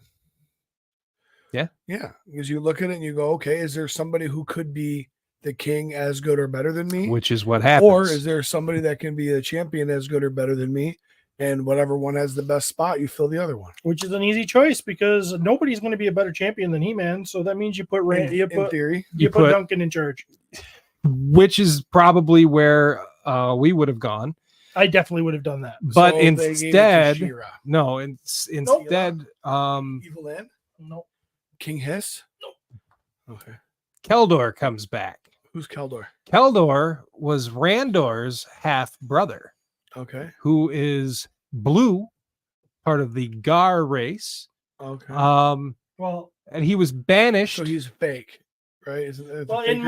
Yeah. Yeah. Because you look at it and you go, okay, is there somebody who could be the king as good or better than me? which is what happens. Or is there somebody that can be a champion as good or better than me? And whatever one has the best spot, you fill the other one. Which is an easy choice because nobody's going to be a better champion than He-Man. So that means you put In theory. you put Duncan in charge. which is probably where we would have gone. I definitely would have done that. But So they gave it to instead, She-Ra. no, instead, Evil Land? No. King Hiss? No. Okay. Keldor comes back. Who's Keldor? Keldor was Randor's half brother, Okay. who is blue, part of the Gar race. Okay. Well, And he was banished. So he's fake, right? Isn't it well, the in Faker's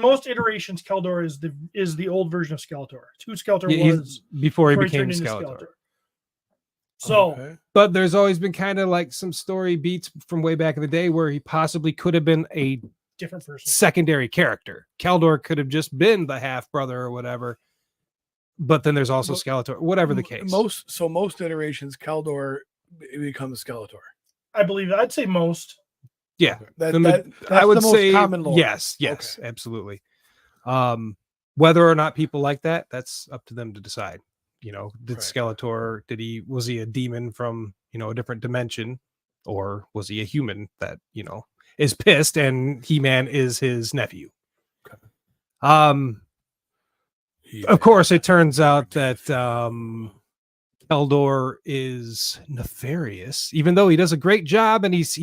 most blue? iterations, Keldor is the old version of Skeletor. It's who Skeletor Yeah, he's- was before he before became turned into Skeletor. So Okay. But there's always been kind of like some story beats from way back in the day where he possibly could have been a different person. secondary character. Keldor could have just been the half brother or whatever. But then there's also Skeletor, whatever the case. Most iterations, Keldor becomes Skeletor. I believe I'd say most. Yeah, That's I would the most say common lore. yes, absolutely. Whether or not people like that, that's up to them to decide. You know, did Right. Skeletor, was he a demon from, a different dimension, or was he a human that, is pissed and He-Man is his nephew? Of course, it turns out that Keldor is nefarious, even though he does a great job and he's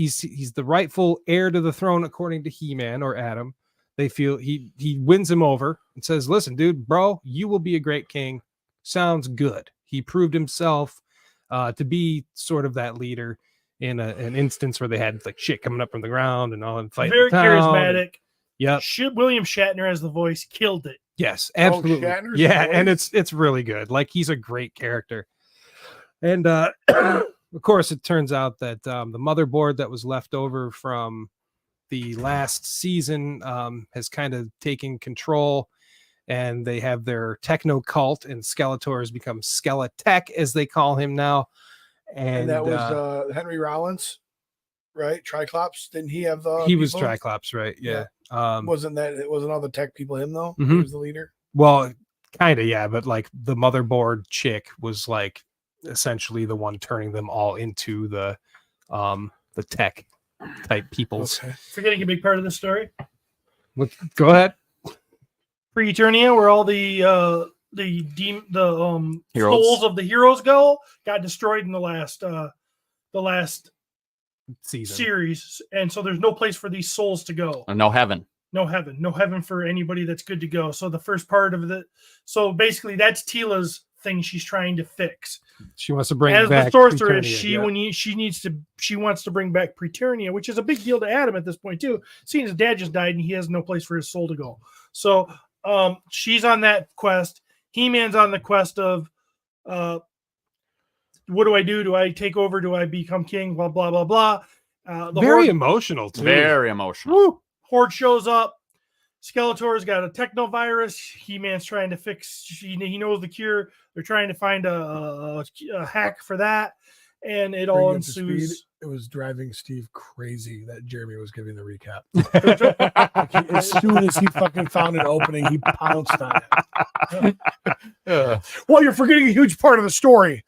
the rightful heir to the throne, according to He-Man or Adam. They feel he wins him over and says, "Listen, dude, bro, you will be a great king. Sounds good." He proved himself to be sort of that leader in an instance where they had like shit coming up from the ground and all, and fighting. Very charismatic. Yep. William Shatner as the voice killed it. Yes, absolutely. Shatner's Yeah, voice? and it's really good. Like, he's a great character. And of course, it turns out that the motherboard that was left over from the last season has kind of taken control, and they have their techno cult, and Skeletor has become Skeletech, as they call him now. And that was Henry Rollins, right? Triclops. Didn't he have the? he was people? Triclops, right? Yeah. Wasn't all the tech people him though? He Mhm. was the leader. Well, kind of, yeah, but like the motherboard chick was like essentially the one turning them all into the tech type peoples. Okay. Forgetting a big part of the story. Go ahead. Pre-Eternia, where all the Heroes. souls of the heroes got destroyed in the last Season. series, and so there's no place for these souls to go. No heaven. No heaven for anybody that's good to go. So the first part of so basically that's Tila's thing she's trying to fix. She wants to bring As back the sorceress, Preternia, she wants to bring back Preternia, which is a big deal to Adam at this point too. Seeing his dad just died and he has no place for his soul to go. So she's on that quest. He-Man's on the quest of what do I do? Do I take over? Do I become king? Blah blah blah blah. Very emotional too. Very emotional. Woo! Horde shows up. Skeletor's got a techno virus. He-Man's trying to fix. He knows the cure. They're trying to find a hack for that, and it all Bring you up to speed, ensues. it was driving Steve crazy that Jeremy was giving the recap. As soon as he fucking found an opening, he pounced on it. Well, you're forgetting a huge part of the story.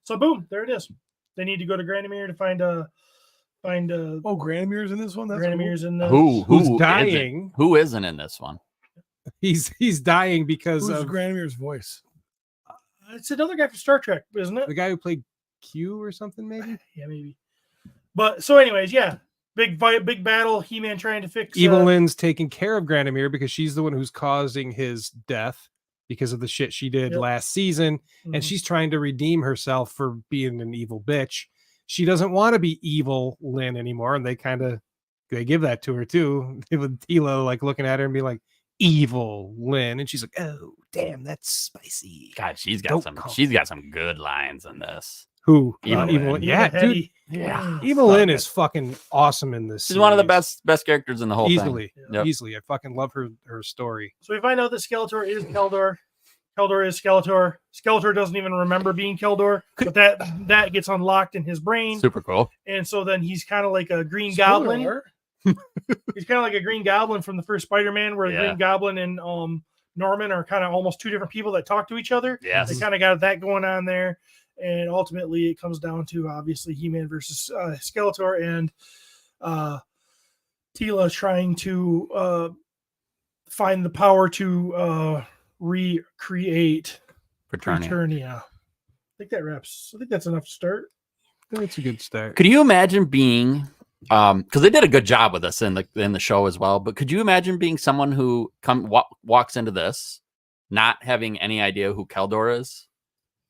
So boom, there it is. They need to go to Granamere to find Oh, Granimere's in this one. That's Granimere's in the Who's Who dying? Isn't? Who isn't in this one? He's dying because Who's of Granimere's voice? It's another guy from Star Trek, isn't it? the guy who played Q or something, maybe. Yeah, maybe. But so, anyways, yeah, big battle. He-Man trying to fix Evil Lynn's taking care of Granamere because she's the one who's causing his death because of the shit she did Yep. last season, and she's trying to redeem herself for being an evil bitch. She doesn't want to be evil Lynn anymore, and they give that to her too. With Tila like looking at her and be like, "Evil Lynn," and she's like, "Oh, damn, that's spicy." God, she's got Don't call she's got some good lines in this. Who? Evil Evil Lynn. Lynn. Yeah, dude. Heady. Yeah. Evil Lynn is fucking awesome in this. She's one of the series. best characters in the whole Easily, thing. Yep. easily. I fucking love her story. So we find out that Skeletor is Keldor. Keldor is Skeletor. Skeletor doesn't even remember being Keldor, but that gets unlocked in his brain, Super cool. and so then he's kind of like a Green Spoiler Goblin. alert. He's kind of like a Green Goblin from the first Spider-Man, where the Yeah. Green Goblin and Norman are kind of almost two different people that talk to each other. Yes. They kind of got that going on there, and ultimately it comes down to obviously He-Man versus Skeletor, and Tila trying to find the power to recreate Preternia. Eternia. I think that's enough to start. That's a good start. Could you imagine being because they did a good job with us in the show as well, but could you imagine being someone who walks into this not having any idea who Keldor is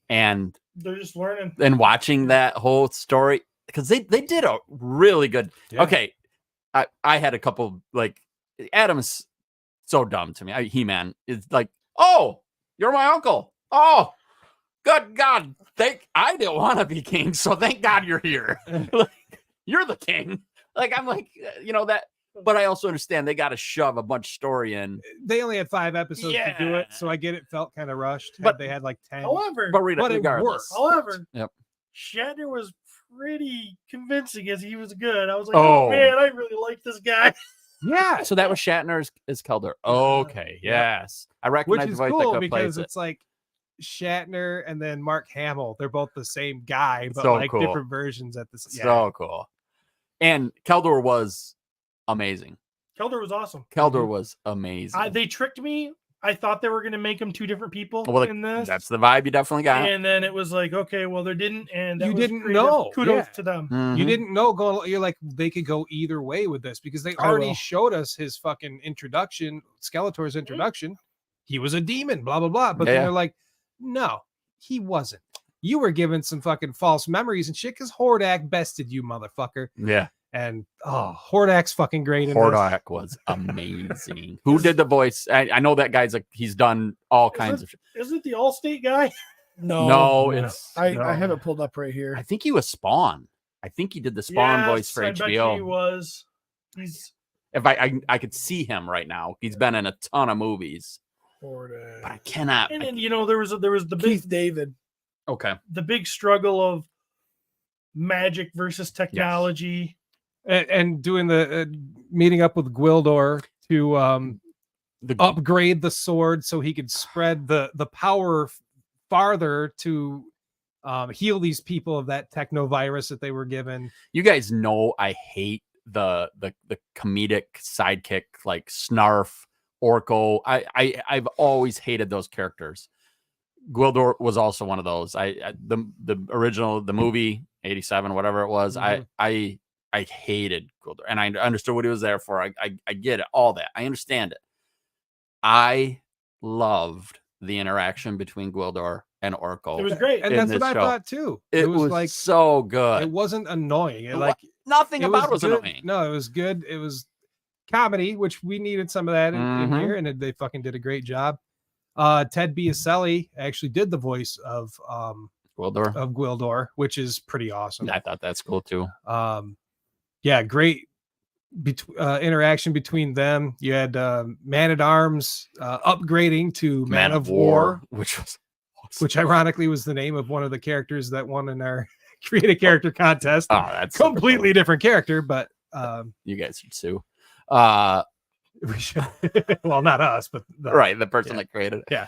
and They're just learning. watching that whole story? Because they did a really good. Yeah. Okay, I had a couple, like, Adam's so dumb to me. He-Man is like, oh, you're my uncle. Oh, good God. I didn't want to be king, so thank God you're here. You're the king. Like, I'm like, that. But I also understand they got to shove a bunch of story in. They only had 5 episodes to do it, so I get it felt kind of rushed. But they had like 10. However, But it regardless. worked. Yep. Shatner was pretty convincing as he was good. I was like, Oh. oh man, I really like this guy. Yeah. So that was Shatner as Keldor. Okay. Yes. I Which recognize is the voice cool that because plays it. it's like Shatner and then Mark Hamill. They're both the same guy, but So like cool. different versions at the same. So cool. And Keldor was amazing. Keldor was awesome. Keldor was amazing. They tricked me. I thought they were going to make him 2 different people Well, in this. That's the vibe you definitely got. And then it was like, okay, well, they didn't. And that You was didn't creative. know. Kudos Yeah. to them. Mhm. You didn't know going. You're like they could go either way with this because they I already will. showed us his fucking introduction, Skeletor's introduction. He was a demon, blah blah blah. But then Yeah. they're like, no, he wasn't. You were given some fucking false memories and shit because Hordak bested you, motherfucker. Yeah. And Hordak's fucking great. In this. Hordak was amazing. Who did the voice? I know that guy's he's done all kinds of shit. Isn't the Allstate guy? No, no. it's I have it pulled up right here. I think he was Spawn. I think he did the Spawn voice for I bet HBO. he was. He's If I could see him right now. He's been in a ton of movies, Hordak. but I cannot. and then there was the big Keith David. Okay. the big struggle of magic versus technology. And doing the meeting up with Gwildor to upgrade the sword so he could spread the power farther to heal these people of that techno virus that they were given. You guys know I hate the comedic sidekick like Snarf, Orko. I've always hated those characters. Gwildor was also one of those. The original, the movie 87, whatever it was. Mhm. I hated Gwildor, and I understood what he was there for. I get it, all that. I understand it. I loved the interaction between Gwildor and Orko. It was great. And in that's what this I show. thought too. It was like so good. it wasn't annoying. It, It like Nothing it about it was good. annoying. No, it was good. It was comedy, which we needed some of that in Mhm. here, and they fucking did a great job. Ted Biaselli actually did the voice of Gwildor. which is pretty awesome. I thought that's cool too. Yeah, great interaction between them. You had Man at Arms upgrading to Man of War, which was awesome. which ironically was the name of one of the characters that won in our create a character contest. Oh, that's super Completely different character, but cool. You guys should sue. we should. Well, not us, but Right, the person that created it. Yeah.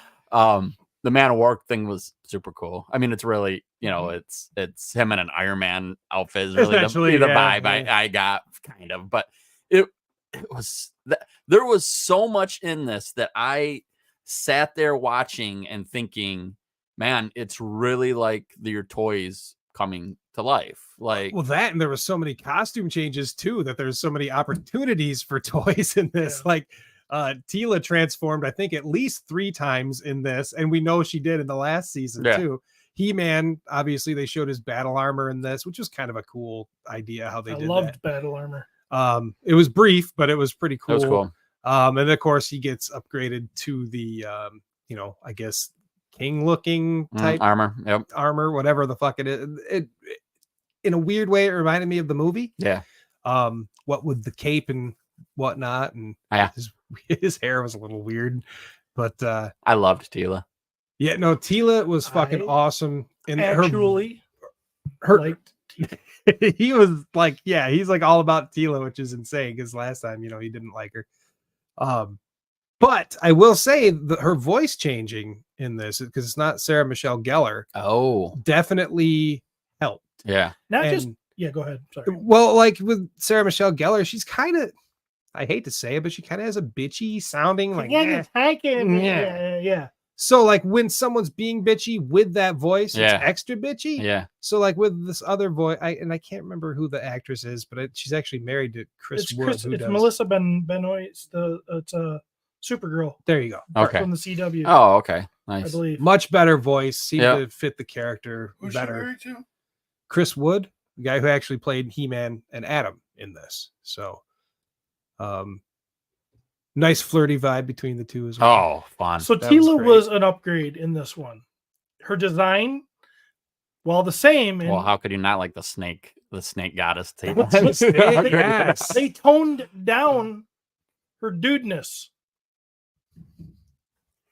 The Man of War thing was super cool. I mean, it's really, it's him in an Iron Man outfit is really Essentially, the yeah, vibe yeah. I got, kind of. But it was there was so much in this that I sat there watching and thinking, man, it's really like your toys coming to life. Like, well, that and there was so many costume changes too that there's so many opportunities for toys in this. Yeah. Like Tila transformed, I think, at least 3 times in this, and we know she did in the last season too. He-Man, obviously, they showed his battle armor in this, which was kind of a cool idea how they I did loved that. battle armor. It was brief, but it was pretty cool. that was cool. And of course, he gets upgraded to the, I guess, king-looking type Armor. Yep. armor, whatever the fuck it is. It in a weird way, it reminded me of the movie. Yeah. What with the cape and whatnot, and Yeah. his hair was a little weird, but I loved Tila. yeah, no, Tila was fucking I awesome. And Actually, her liked he was like, yeah, he's like all about Tila, which is insane because last time, he didn't like her. But I will say that her voice changing in this, because it's not Sarah Michelle Gellar, Oh, definitely helped. yeah. not just And- yeah. Go ahead. Sorry. Well, like with Sarah Michelle Gellar, she's kind of, I hate to say it, but she kind of has a bitchy sounding, like, eh. Yeah. So like when someone's being bitchy with that voice, Yeah. it's extra bitchy. Yeah. So like with this other voice, I can't remember who the actress is, but she's actually married to Chris Wood. It's who does- Melissa Benoist. It's a Supergirl There you go. Okay. from the CW. Oh, okay. I Nice. believe. Much better voice, seemed Yeah. to fit the character Who's she better. married to? Chris Wood, the guy who actually played He-Man and Adam in this. So, nice flirty vibe between the two as well. Oh, fun. So That was Tila great. was an upgrade in this one. Her design, while the same, and Well, how could you not like the snake the snake goddess. Yes. They toned down her dudeness.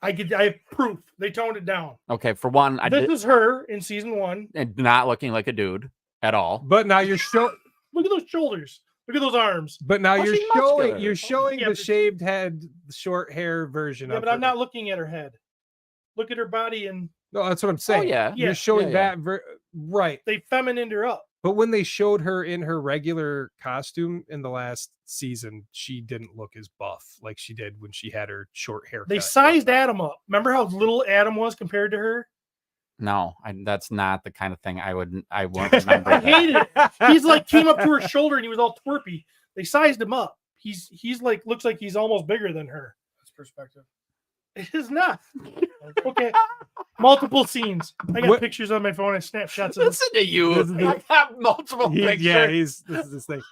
I have proof. They toned it down. Okay, for one, This is her in season 1. and not looking like a dude at all. But now you're showing. Look at those shoulders. Look at those arms. But now Oh, you're she's showing. muscular. You're showing Yeah, the but- shaved head, the short hair version Yeah, of but I'm her. not looking at her head. Look at her body, and No, that's what I'm saying. yeah. You're Yeah, showing yeah. that right. they feminined her up. But when they showed her in her regular costume in the last season, she didn't look as buff like she did when she had her short hair. They sized Adam up. Remember how little Adam was compared to her? No, that's not the kind of thing I won't remember. I that. hated it. He's like came up to her shoulder and he was all twerpy. They sized him up. He's like looks like he's almost bigger than her. That's perspective. It is not. Okay. Multiple scenes. I got What- pictures on my phone and snapshots of this. Listen to you. This is the- I have multiple pictures. Yeah, this is this thing.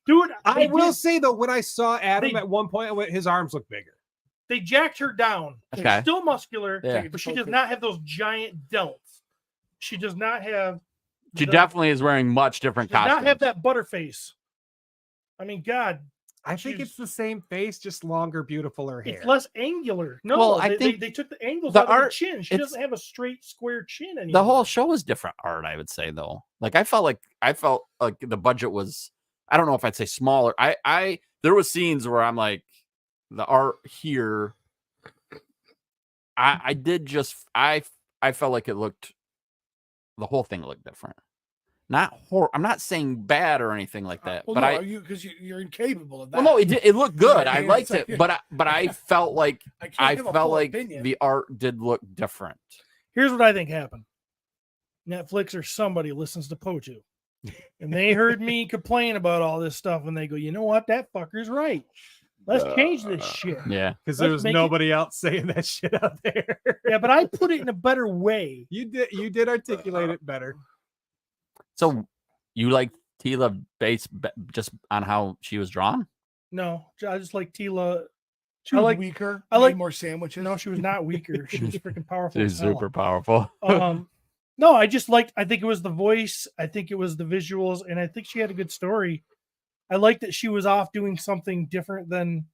Dude, I will say though, when I saw Adam they- at one point, I went, his arms look bigger. they jacked her down. Okay. She's still muscular, Yeah. but she does not have those giant delts. She does not have She the- definitely is wearing much different does costumes. not have that butter face. I mean, God, I think She's- it's the same face, just longer, beautifuler hair. it's less angular. No, Well, I they, think they took the angles the out of her art- chin. She it's- doesn't have a straight, square chin anymore. The whole show is different art, I would say, though. Like I felt like the budget was, I don't know if I'd say smaller. There was scenes where I'm like, the art here, I felt like it looked, the whole thing looked different. Not I'm not saying bad or anything like that, Well, but no, because you're incapable of that. well, no, it looked good. Yeah, I it's liked like- it, but I felt like can't I give a felt full like opinion. the art did look different. Here's what I think happened. Netflix or somebody listens to Poju. And they heard me complain about all this stuff, and they go, you know what? That fucker's right. Let's change this shit. Yeah, because there let's was make it- nobody else saying that shit out there. Yeah, but I put it in a better way. You did articulate it better. so you like Tila based just on how she was drawn? No, I just like Tila. She I was like- weaker. I like- made more sandwiches. No, she was not weaker. She was freaking powerful. She's as hell. super powerful. No, I think it was the voice. I think it was the visuals, and I think she had a good story. I liked that she was off doing something different than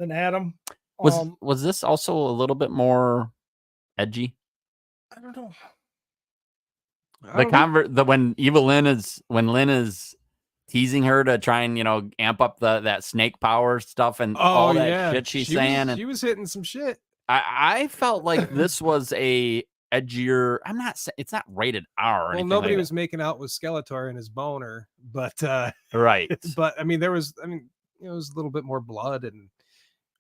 Adam. Was this also a little bit more edgy? I don't know. When Lynn is teasing her to try and amp up that snake power stuff and all that shit she's saying, She was hitting some shit. I felt like this was a edgier. I'm not saying it's not rated R. Or Well, anything nobody like was making out with Skeletor and his boner, but that. Right. but I mean, it was a little bit more blood and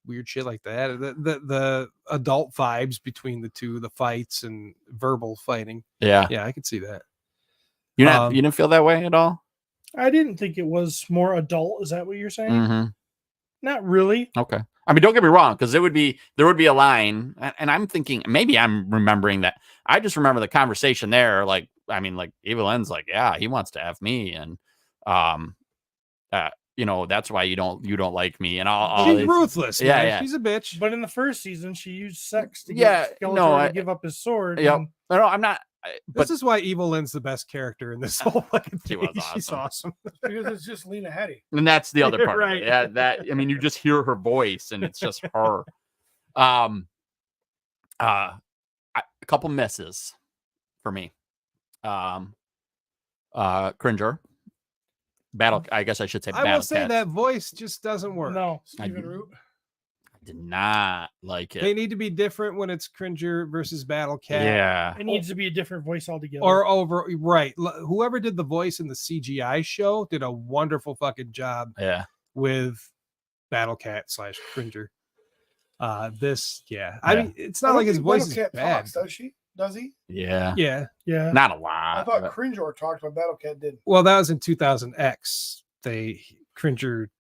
weird shit like that. The adult vibes between the two, the fights and verbal fighting. Yeah. Yeah, I could see that. You didn't feel that way at all? I didn't think it was more adult. Is that what you're saying? Mm-hmm. Not really. Okay. I mean, don't get me wrong, because there would be a line, and I'm thinking maybe I'm remembering that. I just remember the conversation there. Like Evil Lynn's like, yeah, he wants to F me, and that's why you don't like me, and all She's these- ruthless. Yeah, man. yeah. She's a bitch. But in the first season, she used sex to Yeah, get Skeletor no, to give up his sword. Yep. and- No, I'm not. But This is why Evil Lynn's the best character in this whole fucking She thing. was She's awesome. because it's just Lena Headey. and that's the other part. Of Right. it. Yeah, you just hear her voice, and it's just her. A couple misses for me. Cringer. Battle. I guess I should say I Battle will say Cat. that voice just doesn't work. No. Stephen Root. Did not like it. They need to be different when it's Cringer versus Battle Cat. Yeah. It needs to be a different voice altogether. Or over right. Whoever did the voice in the CGI show did a wonderful fucking job Yeah. with Battle Cat / Cringer. I Yeah. mean, it's not like his voice is Battlecat bad. talks, does she? Does he? Yeah. Yeah. yeah. Not a I lot. thought but- Cringer talked, but Battlecat didn't. Well, that was in 2000X. Cringer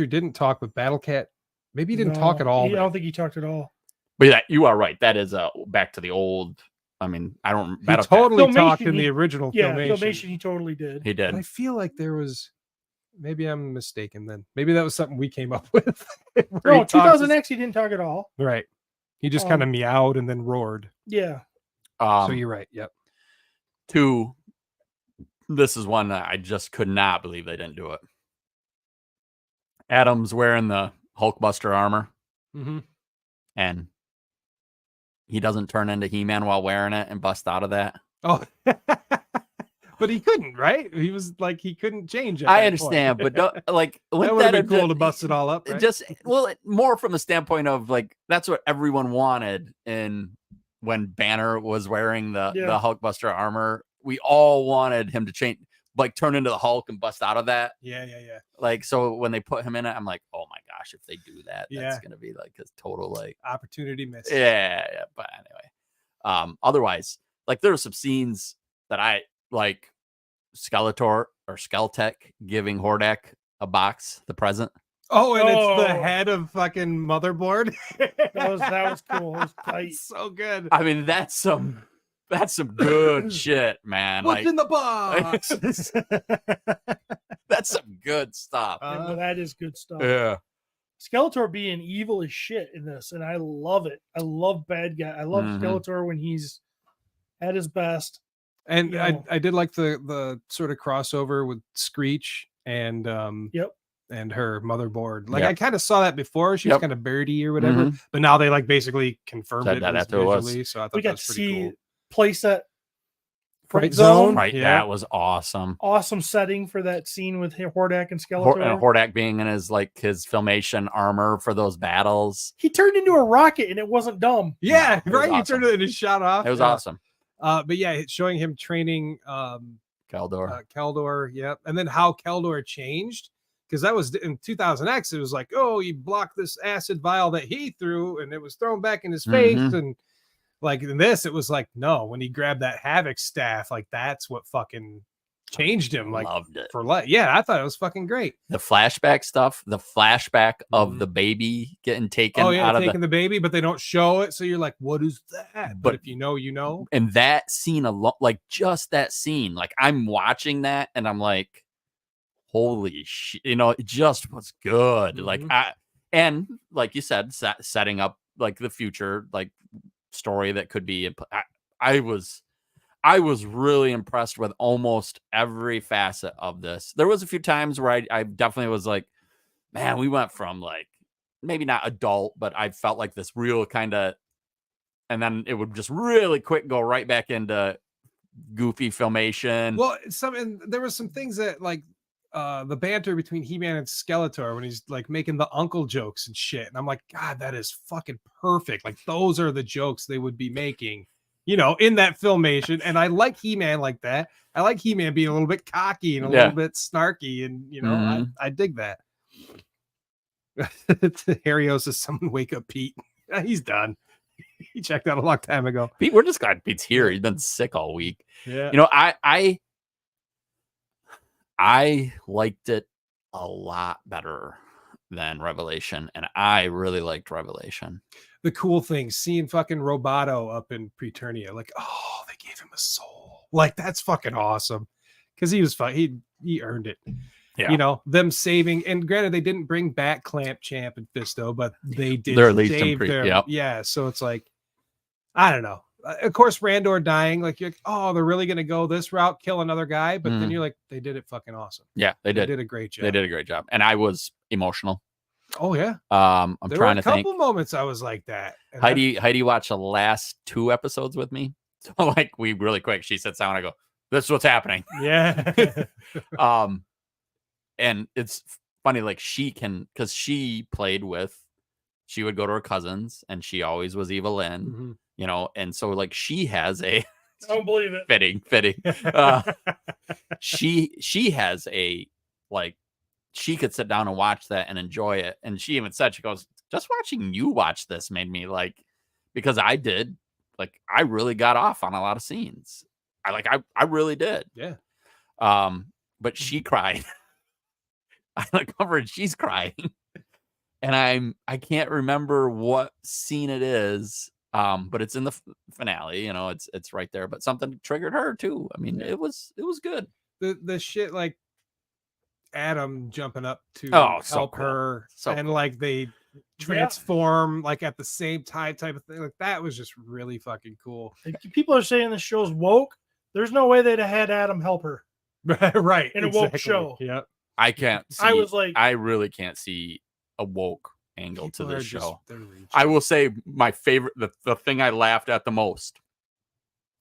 didn't talk with Battle Cat. Maybe he didn't talk at all. I don't think he talked at all. But yeah, you are right. That is back to the old. I mean, I don't. He Battle Cat, totally Filmation, talked in he- the original Yeah, Filmation. Filmation, he totally did. he did. And I feel like there was. Maybe I'm mistaken then. Maybe that was something we came up with. where he No, talks as- 2000X, he didn't talk at all. Right. He just kind of meowed and then roared. Yeah. So you're right. Yep. Two this is one that I just could not believe they didn't do it. Adam's wearing the Hulkbuster armor, Mm-hmm. and he doesn't turn into He-Man while wearing it and bust out of that. Oh, but he couldn't, right? He was like, he couldn't change it. I understand, but don't, like, that wouldn't would have that been cool to bust it all up. It Right? just more from the standpoint of like that's what everyone wanted in when Banner was wearing the Hulkbuster armor. We all wanted him to change, like turn into the Hulk and bust out of that. Yeah. Like, so when they put him in it, I'm like, oh my gosh, if they do that, Yeah. that's gonna be like a total like Opportunity missed. yeah. But anyway, otherwise, like there are some scenes that I like. Skeletor or Skeltech giving Hordak a box, the present. Oh, and it's the head of fucking Motherboard. That was cool. It was tight. So good. I mean, that's some good shit, man. What's Like, in the box? that's some good stuff. Yeah, that is good stuff. Yeah. Skeletor being evil as shit in this, and I love it. I love bad guy. I love Skeletor when he's at his best. And You know. I did like the sort of crossover with Screech and and her Motherboard. Like Yep. I kind of saw that before. She was kind of birdie or whatever, but now they like basically confirmed Said it that was after it was. visually. So I thought We that got was to pretty see cool. playset Fright Zone. Zone. Right. Yeah. That was awesome. Awesome setting for that scene with Hordak and Skeletor. And Hordak being in his filmation armor for those battles. He turned into a rocket, and it wasn't dumb. Yeah, No, it was right. awesome. He turned it and it shot off. It was Yeah. awesome. But yeah, it's showing him training Keldor. Keldor, yep. And then how Keldor changed, because that was in 2000X. It was like, oh, he blocked this acid vial that he threw, and it was thrown back in his face. And like in this, it was like, no, when he grabbed that Havoc staff, like that's what fucking changed him. Like Loved it. for life. Yeah, I thought it was fucking great. The flashback stuff, the flashback of the baby getting taken Oh yeah, out of taking the baby, but they don't show it, so you're like, what is that? But But- if you know, you know. and that scene alone, like just that scene, like I'm watching that and I'm like, holy shit, it just was good. Like and like you said, setting up like the future, like story that could be. I was really impressed with almost every facet of this. There was a few times where I definitely was like, man, we went from like maybe not adult, but I felt like this real kind of, and then it would just really quick go right back into goofy filmation. Well, there was some things that like the banter between He-Man and Skeletor when he's like making the uncle jokes and shit. And I'm like, God, that is fucking perfect. Like those are the jokes they would be making, in that filmation. And I like He-Man like that. I like He-Man being a little bit cocky and a little bit snarky. And, I dig that. Harry says, someone wake up Pete. He's done. He checked out a long time ago. Pete, we're just glad Pete's here. He's been sick all week. Yeah. I liked it a lot better than Revelation, and I really liked Revelation. The cool thing, seeing fucking Roboto up in Preternia, like, oh, they gave him a soul. Like, that's fucking awesome. Because he was fun. He earned it. Yeah. Them saving, and granted, they didn't bring back Clamp, Champ, and Fisto, but they did They're at least save improved, them. yep. Yeah, so it's like, I don't know. Of course, Randor dying, like, you're like, oh, they're really going to go this route, kill another guy, but then you're like, they did it fucking awesome. Yeah, they did. They did a great job. They did a great job, and I was emotional. Oh yeah. I'm There trying were a to think. couple moments I was like that. And Heidi watched the last 2 episodes with me, so like we really quick. She sits down. I go, "This is what's happening." Yeah. And it's funny, like because she would go to her cousins, and she always was Evil Lynn, and so like she has a I don't believe it. fitting. She has a like. She could sit down and watch that and enjoy it. And she even said, she goes, just watching you watch this made me like, because I did, like, I really got off on a lot of scenes. I really did. Yeah. But she cried. I look over and she's crying. And I can't remember what scene it is. But it's in the finale, it's right there, but something triggered her too. I mean, it was good. The shit like Adam jumping up to so help cool. her and cool. like they transform like at the same time type of thing. Like that was just really fucking cool. Like, people are saying the show's woke. There's no way they'd have had Adam help her. right. in a woke show. Yeah. I can't see, I was like- I really can't see a woke angle to People are this just- show. they're reaching. I will say my favorite, the thing I laughed at the most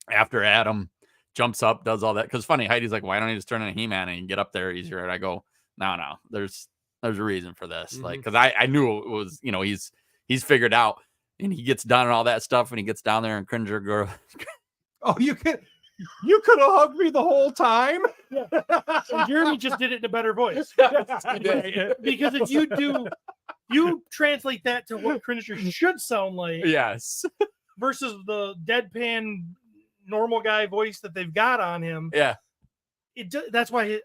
after Adam jumps up, does all that. Because funny, Heidi's like, why don't you just turn into He-Man and get up there easier? And I go, no, there's a reason for this. Like, because I knew it was, he's figured out, and he gets done and all that stuff, and he gets down there and Cringer girl. Oh, you could have hugged me the whole time. And Jeremy just did it in a better voice. Because if you translate that to what Cringer should sound like Yes. versus the deadpan normal guy voice that they've got on him. Yeah. That's why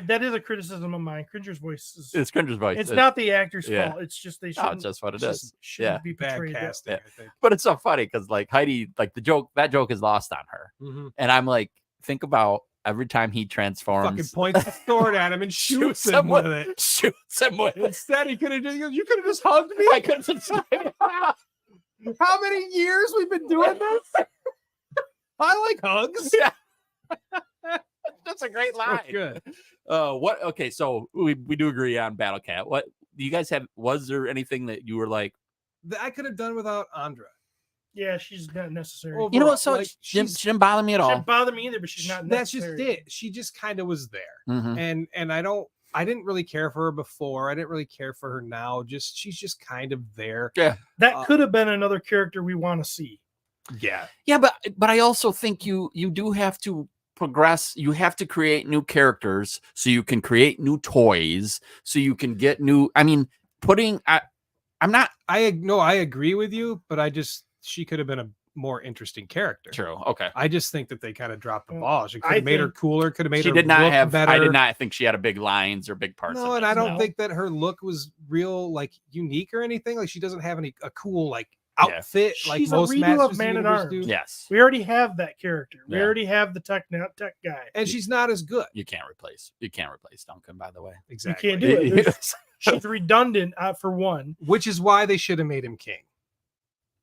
that is a criticism of mine. Cringer's voice is. It's Cringer's voice. It's not the actor's yeah. fault. It's just they No, shouldn't. it's just what it just is. shouldn't Yeah. be Bad portrayed that casting, Yeah. I think. But it's so funny because like Heidi, like that joke is lost on her. Mhm. And I'm like, think about every time he transforms. Fucking points the sword at him and shoots him him with it. Shoots him with it. Instead, he could have you could have just hugged me. I couldn't just How many years we've been doing this? I like hugs. Yeah. That's a great So line. good. What? Okay, so we do agree on Battle Cat. What do you guys have? Was there anything that you were like? That I could have done without Andra. Yeah, she's not necessary. Overall, You know what? So like, she didn't bother me at She all. didn't bother me either, but she's not That's just necessary. it. She just kind of was there, Mhm. and I didn't really care for her before. I didn't really care for her now. She's just kind of there. That could have been another character we want to see. Yeah. Yeah, but I also think you do have to progress. You have to create new characters so you can create new toys, so you can get new. I mean, I'm not I agree with you, but she could have been a more interesting character. true. Okay. I just think that they kind of dropped the Well, ball. She could I have made her think cooler. Could have made She her did not look have. better. I did not think she had a big lines or big parts. No, in and I this, don't no. think that her look was real, like unique or anything. Like she doesn't have a cool like Yeah. outfit like She's a most redo Masters of of Man the at Universe Arms. do. Yes, We already have that character. We Yeah. already have the tech guy. And she's not as good. you can't replace Duncan. By the way, Exactly. You can't do it. She's redundant for one. Which is why they should have made him king.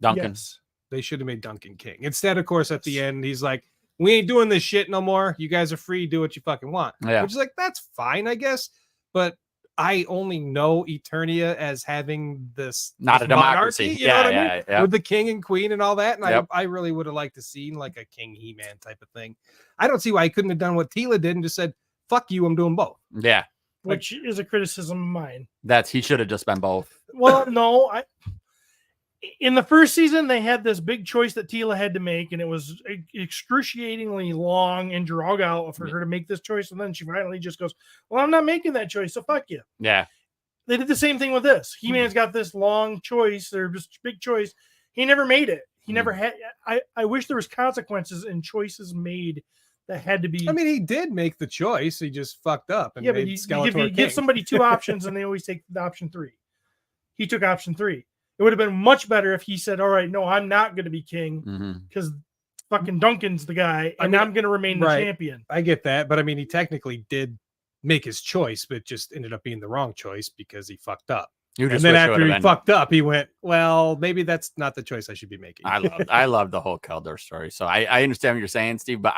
Duncan. Yes. They should have made Duncan king. Instead, of course, at the end, he's like, we ain't doing this shit no more. You guys are free. Do what you fucking want. Yeah. Which is like, that's fine, I guess. But I only know Eternia as having this Not a this democracy. monarchy, you know what I mean? Yeah. With the king and queen and all that. And Yep. I really would have liked to see like a King He-Man type of thing. I don't see why he couldn't have done what Tila did and just said, fuck you, I'm doing both. Yeah. Which is a criticism of mine. He should have just been both. Well, no, in the first season, they had this big choice that Tila had to make, and it was excruciatingly long and drag out for her to make this choice. And then she finally just goes, well, I'm not making that choice, so fuck you. Yeah. They did the same thing with this. He-Man's got this long choice, or just big choice. He never made it. He never had. I wish there was consequences and choices made that had to be. I mean, he did make the choice. He just fucked up. And yeah, but made you Skeletor give king. somebody two options, and they always take the option 3. He took option 3. It would have been much better if he said, all right, no, I'm not going to be king Mhm. because fucking Duncan's the guy, and mean, I'm going to remain the right. champion. I get that, but I mean, he technically did make his choice, but just ended up being the wrong choice because he fucked up. You And just then wish it after would he have been. fucked up, he went, "Well, maybe that's not the choice I should be making." I love the whole Keldor story. So I understand what you're saying, Steve, but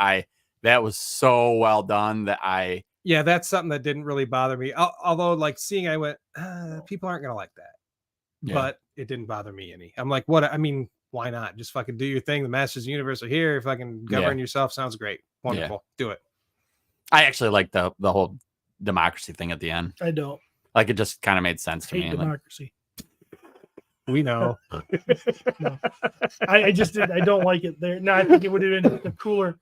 that was so well done that Yeah, that's something that didn't really bother me. Although, like seeing, I went, people aren't gonna like that, Yeah. but it didn't bother me any. I'm like, what? I mean, why not? Just fucking do your thing. The Masters of the Universe are here. Fucking govern yourself. Sounds great. Wonderful. Do it. I actually like the whole democracy thing at the end. I don't Like it just kind of made sense to hate me. Like, democracy. We know. No, I just did. I don't like it there. No, I think it would have been cooler.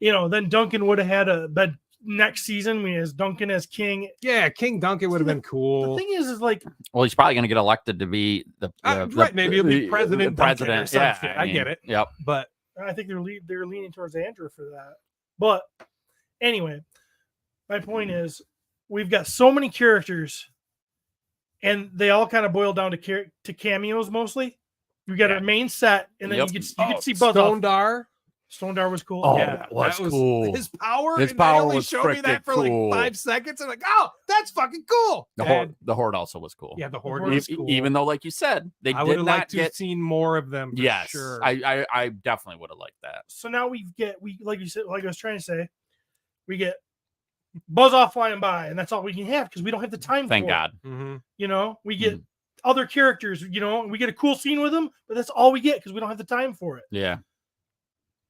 Then Duncan would have had but next season we has Duncan as king. Yeah, King Duncan would have been The cool. thing is like well, he's probably going to get elected to be the Right, maybe he'll be President Duncan or president. some Yeah, shit. I get it. Yep. But I think they're leaning towards Andrew for that. But anyway, my point is we've got so many characters, and they all kind of boil down to cameos mostly. We got our main set, and then Yep. you could see Buzz Stone off. Dar. Stone Dar was cool. Oh, Yeah. that was cool. His power. His and they power only was showed me that freaking for cool. like 5 seconds. And like, oh, that's fucking cool. The horde also was cool. Yeah, the horde Horde was E- cool. Even though, like you said, they I would did have not liked to have get. seen more of them. For Yes, sure. I definitely would have liked that. So now we like you said, like I was trying to say, we get buzz off flying by, and that's all we can have because we don't have the time. Thank for God. It. Mhm. You know, we get other characters. You know, and we get a cool scene with them, but that's all we get because we don't have the time for it. Yeah,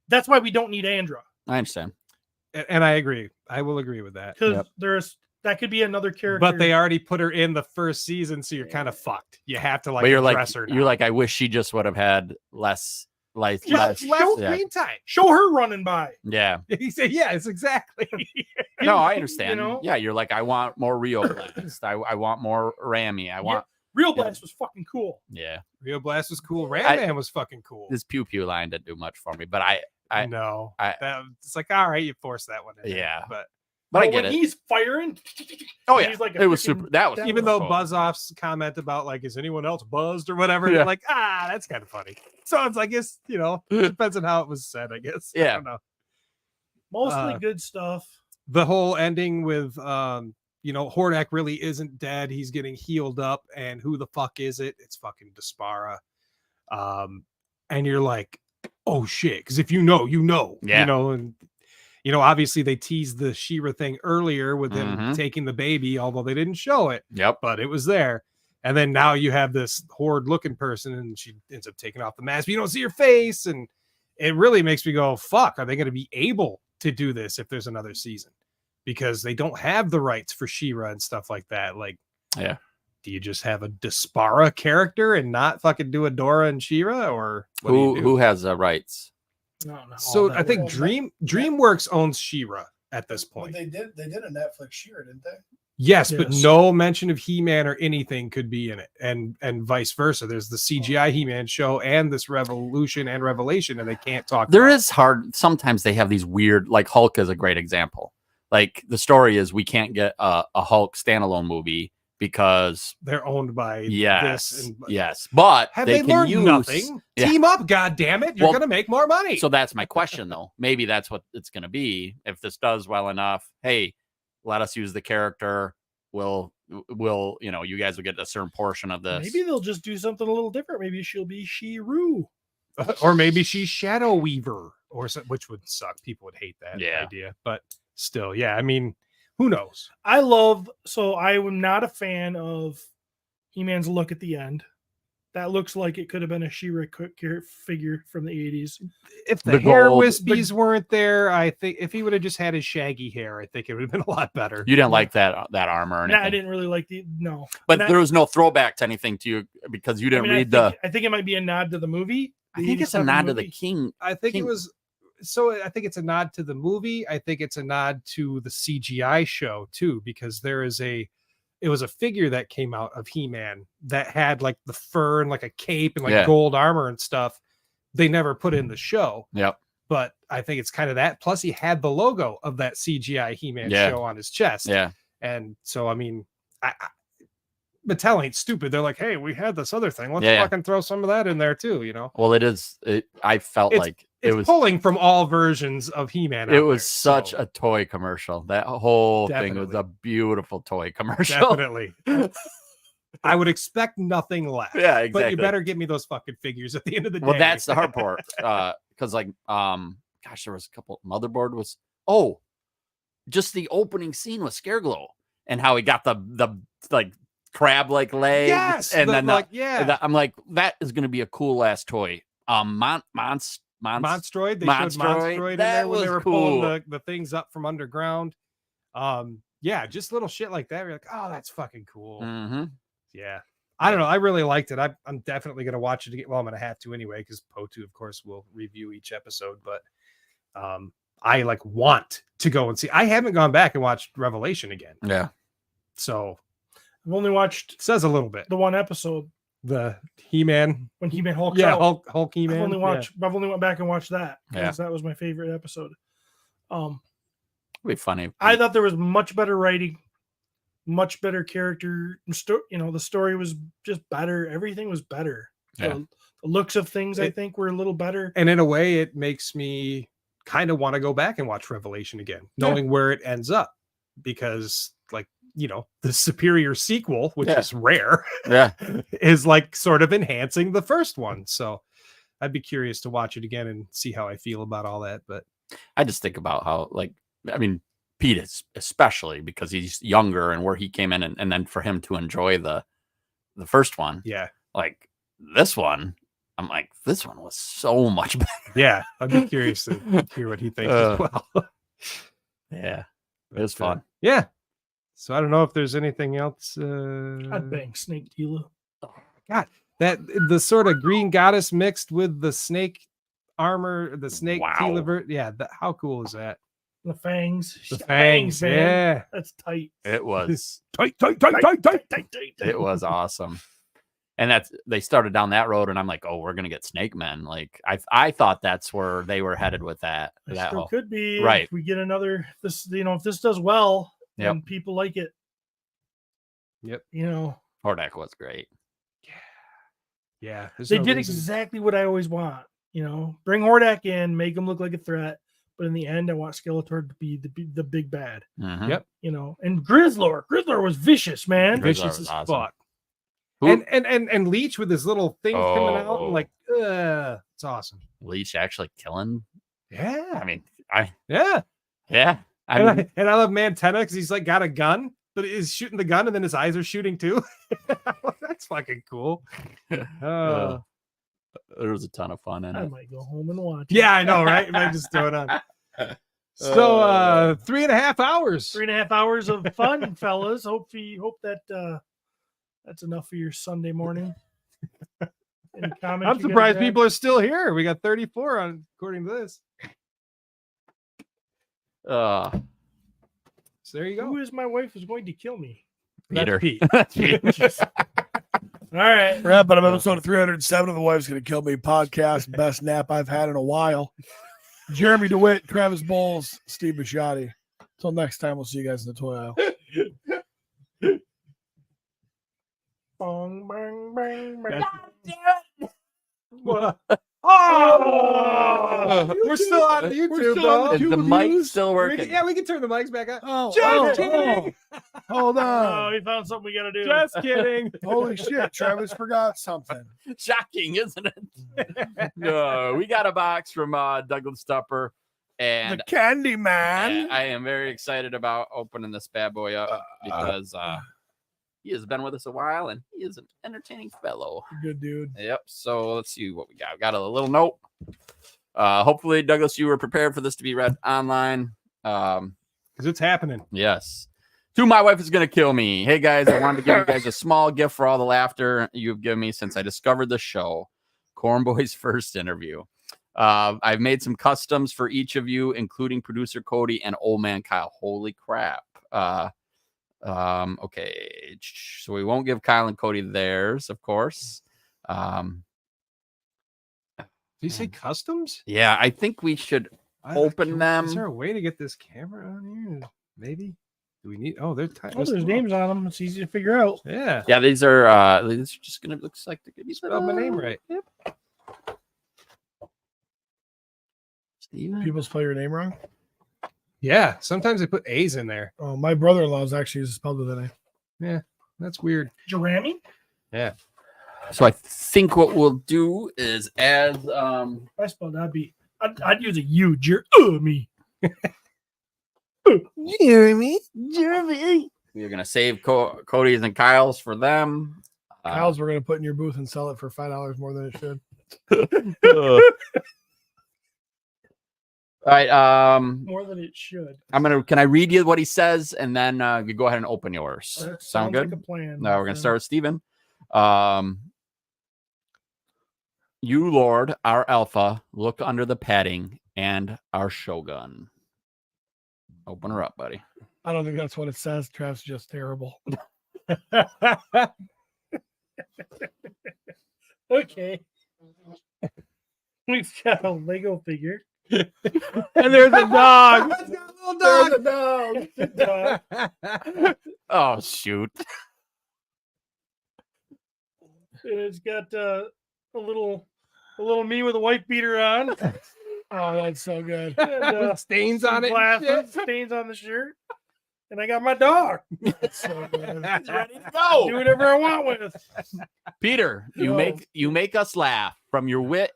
That's why we don't need Andra. I understand. And I agree. I will agree with that. Because that could be another character. But they already put her in the first season, so you're kind of fucked. You have to like But you're address her. you're like, I wish she just would have had less less yeah. screen time. Show her running by. Yeah. He said, "Yes, exactly." No, I understand. You know? Yeah, you're like, I want more Rio Blast. I want more Rami. I want Real Blast was fucking cool. yeah. Rio Blast was cool. Ram Man was fucking cool. This pew pew line didn't do much for me, but I know. I- It's like, all right, you forced that one in there, Yeah. but but I But get when it. he's firing, Oh and yeah, he's like a it was freaking- super. That was that even was though cool. Buzz Off's comment about like, is anyone else buzzed or whatever, Yeah. you're like, that's kind of funny. So it's like, it's depends on how it was said, I guess. I Yeah. don't know. mostly good stuff. The whole ending with Hordak really isn't dead. He's getting healed up, and who the fuck is it? It's fucking Despara. And you're like, oh shit, because if you know, Yeah. and obviously they teased the She-Ra thing earlier with him Mhm. taking the baby, although they didn't show it, Yep. but it was there. And then now you have this horde looking person, and she ends up taking off the mask, but you don't see her face, and it really makes me go, fuck, are they going to be able to do this if there's another season? Because they don't have the rights for She-Ra and stuff like that. Like, Yeah. do you just have a Despara character and not fucking do Adora and She-Ra, or what do you do? Who has rights? No. So All I think Well, DreamWorks owns She-Ra at this But point. they did a Netflix She-Ra, didn't they? Yes, but Yes. no mention of He-Man or anything could be in it, and vice versa. There's the CGI He-Man show and this Revolution and Revelation, and they can't talk. There about is hard. Sometimes they have these weird, like Hulk is a great example. Like the story is we can't get a Hulk standalone movie because they're owned by yes, this. And, yes, but have they can learned use nothing? Yeah. Team up, God damn it! You're Well, gonna make more money. So that's my question, though. Maybe that's what it's going to be. If this does well enough, hey, let us use the character. We'll you guys will get a certain portion of this. Maybe they'll just do something a little different. Maybe she'll be She-Ru. or maybe she's Shadow Weaver, which would suck. People would hate that Yeah. idea, but still, yeah. I mean, who knows? I am not a fan of He-Man's look at the end. That looks like it could have been a She-Ra figure from the 80s. If the The hair gold- wispies weren't there, I think if he would have just had his shaggy hair, I think it would have been a lot better. You didn't like that armor or Nah, anything, I didn't really like but And I- there was no throwback to anything to you because you didn't read I think it might be a nod to the movie. I think it's a 87 nod to the movie. king. I think it King- was. So I think it's a nod to the movie. I think it's a nod to the CGI show too, because it was a figure that came out of He-Man that had like the fur and like a cape and like Yeah. gold armor and stuff. They never put in the show, Yep. but I think it's kind of that. Plus, he had the logo of that CGI He-Man Yeah. show on his chest. Yeah. And so, I mean, Mattel ain't stupid. They're like, hey, we had this other thing. Let's Yeah. fucking throw some of that in there too. Well, it is. I felt It's- like It's it was. pulling from all versions of He-Man. It out was there, such so a toy commercial. That whole thing was Definitely. a beautiful toy commercial. definitely. I would expect nothing less. Yeah, exactly. But you better give me those fucking figures at the end of the day. Well, that's the hard part. Because gosh, there was a couple. Motherboard was just the opening scene with Scareglow and how he got the like crab like legs. Yes, and then I'm like, that is going to be a cool ass toy. Monstroid. They showed Monstroid, Monstroid in that there when they was were cool. pulling the things up from underground. Yeah, just little shit like that. You're like, oh, that's fucking cool. Mm-hmm. Yeah. I don't know. I really liked it. I'm definitely going to watch it again. Well, I'm going to have to anyway, because MOTU, of course, will review each episode. But I like want to go and see. I haven't gone back and watched Revelation again. Yeah. So I've only watched it says a little bit. the one episode The He-Man. when He-Man Hulk's Yeah, out. Hulk He-Man. I've only went back and watched that Yeah. because that was my favorite episode. It'd be funny. I thought there was much better writing, much better character. The story was just better. Everything was better. Yeah. The looks of things, I think, were a little better. And in a way, it makes me kind of want to go back and watch Revelation again, knowing where it ends up. Because, like, the superior sequel, which Yeah. is rare, Yeah. is like sort of enhancing the first one. So I'd be curious to watch it again and see how I feel about all that. But I just think about how, like, I mean, Pete is especially because he's younger and where he came in, and then for him to enjoy the first one. Yeah. Like this one, I'm like, this one was so much better. Yeah. I'd be curious to hear what he thinks as well. Yeah. It was fun. Yeah. So I don't know if there's anything else. I'd bang Snake Tila. God, that the sort of green goddess mixed with the snake armor, the snake Wow. Tila. Yeah. How cool is that? The fangs. The fangs, man. yeah. That's tight. It was Tight. it was awesome. And they started down that road, and I'm like, oh, we're gonna get Snake Men. Like I thought that's where they were headed with that. It That still whole, could be. right. If we get another, if this does well, Yep. and people like it. Yep. Hordak was great. Yeah. They did exactly what I always want. Bring Hordak in, make him look like a threat, but in the end, I want Skeletor to be the big bad. Mhm. Yep. And Grizzlor was vicious, man. Grizzlor Vicious was as awesome. fuck. Who- And Leech with his little things coming out, Oh. and like, it's awesome. Leech actually killing. Yeah. I mean, Yeah. yeah. I And mean, I love Mantenna because he's like got a gun, but he's shooting the gun and then his eyes are shooting too. That's fucking cool. there was a ton of fun in I it. might go home and watch. Yeah, I know, right? Might just throw it on. So 3.5 hours. 3.5 hours of fun, fellas. Hope that that's enough for your Sunday morning. Any comments I'm you guys surprised have? people are still here. We got 34 on according to this. Uh, So there you go. Who is my wife is going to kill me? Peter. That's Pete. All right. Wrapping up episode 307 of the Wife's Gonna Kill Me podcast. Best nap I've had in a while. Jeremy DeWitt, Travis Bowles, Steve Bisciotti. Until next time, we'll see you guys in the toy aisle. Bong, bang, bang, bang. What? Oh, we're still on YouTube, We're still bro. on is the mic still working? Yeah, we can turn the mics back on. Oh, Just oh, kidding. hold Oh, on. we found something we got to do. Just kidding. Holy shit, Travis forgot something. Shocking, isn't it? No, we got a box from Douglas Tupper, and The Candy Man. I am very excited about opening this bad boy up because he has been with us a while, and he is an entertaining fellow. Good dude. Yep. So let's see what we got. We got a little note. Hopefully, Douglas, you were prepared for this to be read online. Because it's happening. Yes. To my wife is going to kill me. Hey, guys, I wanted to give you guys a small gift for all the laughter you've given me since I discovered the show, Cornboy's first interview. I've made some customs for each of you, including producer Cody and old man Kyle. Holy crap. Okay. So we won't give Kyle and Cody theirs, of course. Did you say customs? Yeah, I think we should open them. Is there a way to get this camera on here? Maybe. Do we need? Oh, there's There's names on them. It's easy to figure out. Yeah. Yeah, these are just gonna looks like they're gonna be Spell my name right. Yep. Steven. People spell your name wrong. Yeah. Sometimes they put A's in there. Oh, my brother-in-law's actually spelled with an A. That's weird. Jeremy? Yeah. So I think what we'll do is as If I spelled that, I'd use a U. Me. Jeremy. we're gonna save Cody's and Kyle's for them. Kyle's we're going to put in your booth and sell it for $5 more than it should. All right. More than it should. Can I read you what he says, and then you go ahead and open yours. That Sound sounds good? Like a plan. No, we're gonna start with Steven. You, Lord, our Alpha, look under the padding and our Shogun. Open her up, buddy. I don't think that's what it says. Trav's just terrible. Okay. We've got a Lego figure. And there's a dog. There's a dog. Oh shoot! And it's got a little me with a white beater on. Oh, that's so good. And, With stains some on it. and glasses, shit. stains on the shirt. And I got my dog. That's so good. He's ready to go. Do whatever I want with. Peter, you make us laugh from your wit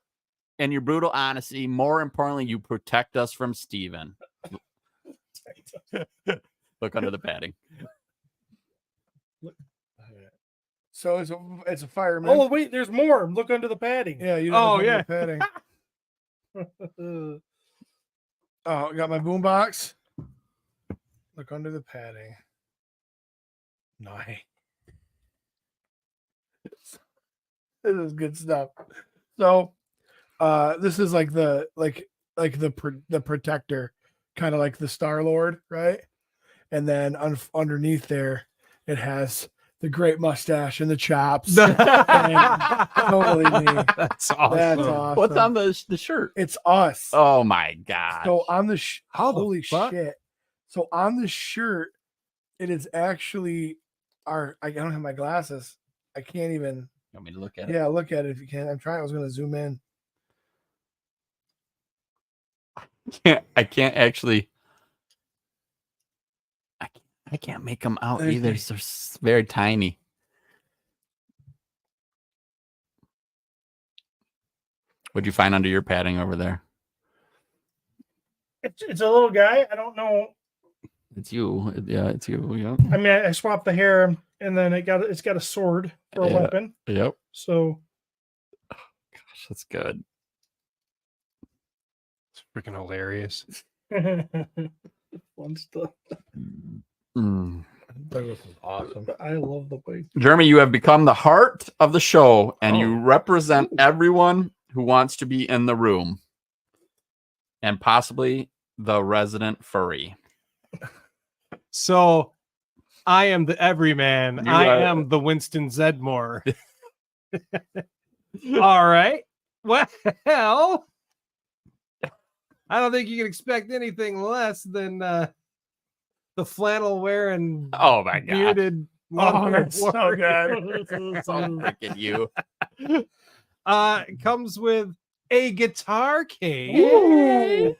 and your brutal honesty. More importantly, you protect us from Steven. Look under the padding. So it's a fireman. Oh wait, there's more. Look under the padding. Yeah, you Oh, look under yeah. the padding. Oh, got my boombox. Look under the padding. Nice. This is good stuff. So, this is like the protector, kind of like the Star-Lord, right? And then underneath there, it has the great mustache and the chops. And totally me. That's awesome. That's awesome. What's on the shirt? It's us. Oh my god! So on the How the holy fuck? shit. So on the shirt, it is actually I don't have my glasses. I can't even. You want me to look at it? Yeah, look at it if you can. I'm trying. I was going to zoom in. I can't actually. I can't make them out There's either. the- They're very tiny. What'd you find under your padding over there? It's a little guy. I don't know. It's you. Yeah, it's you. Yep. I mean, I swapped the hair, and then it's got a sword for a Yeah. weapon. Yep. So Gosh, that's good. It's freaking hilarious. fun stuff. Mm. Douglas is awesome. I love the way. Jeremy, you have become the heart of the show, and Oh. you represent everyone who wants to be in the room, and possibly the resident furry. So I am the everyman. You I are- am the Winston Zedmore. All right. Well, I don't think you can expect anything less than the flannel wearing, Oh my god! bearded. Oh, that's so warrior. good. So freaking you. It comes with a guitar case.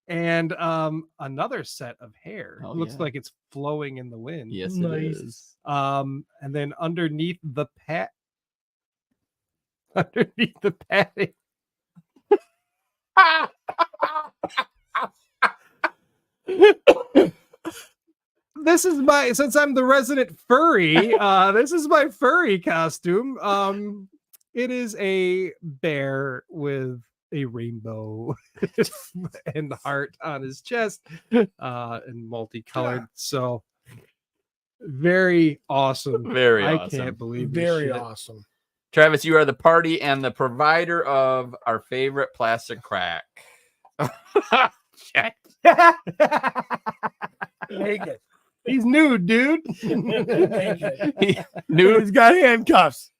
And another set of hair. Oh, Looks yeah. like it's flowing in the wind. Yes, Nice. it is. And then underneath the padding. This is since I'm the resident furry, this is my furry costume. It is a bear with a rainbow and heart on his chest, and multicolored. So very awesome. Very I awesome. can't believe this Very shit. awesome. Travis, you are the party and the provider of our favorite plastic crack. Check. Make it. He's nude, dude. Nude. He's got handcuffs.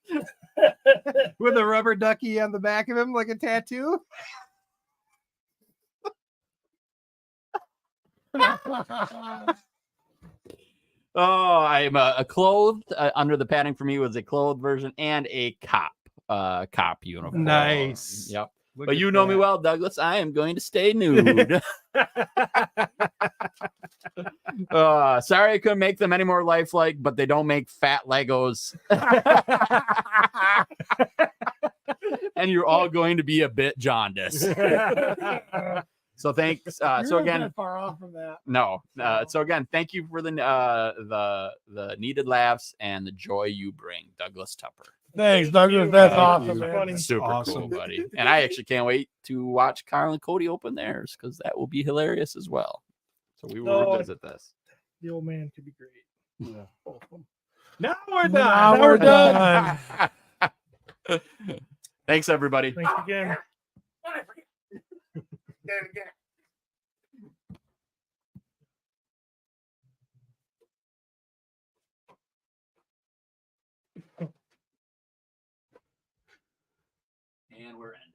With a rubber ducky on the back of him like a tattoo. Oh, I'm a clothed under the padding for me was a clothed version and a cop uniform. Nice. Yep. Look But at you know me that. well, Douglas. I am going to stay nude. Sorry I couldn't make them any more lifelike, but they don't make fat Legos. And you're all going to be a bit jaundiced. So thanks. You're So not again, that far off from that. no. So again, thank you for the needed laughs and the joy you bring, Douglas Tupper. Thanks, Douglas. That's Thank awesome, you. man. Funny. Super cool, Awesome. buddy. And I actually can't wait to watch Kyle and Cody open theirs because that will be hilarious as well. So we will Oh. revisit this. The old man could be great. Both of them. Now we're done. Now we're done. Thanks, everybody. Thanks again. And we're ending.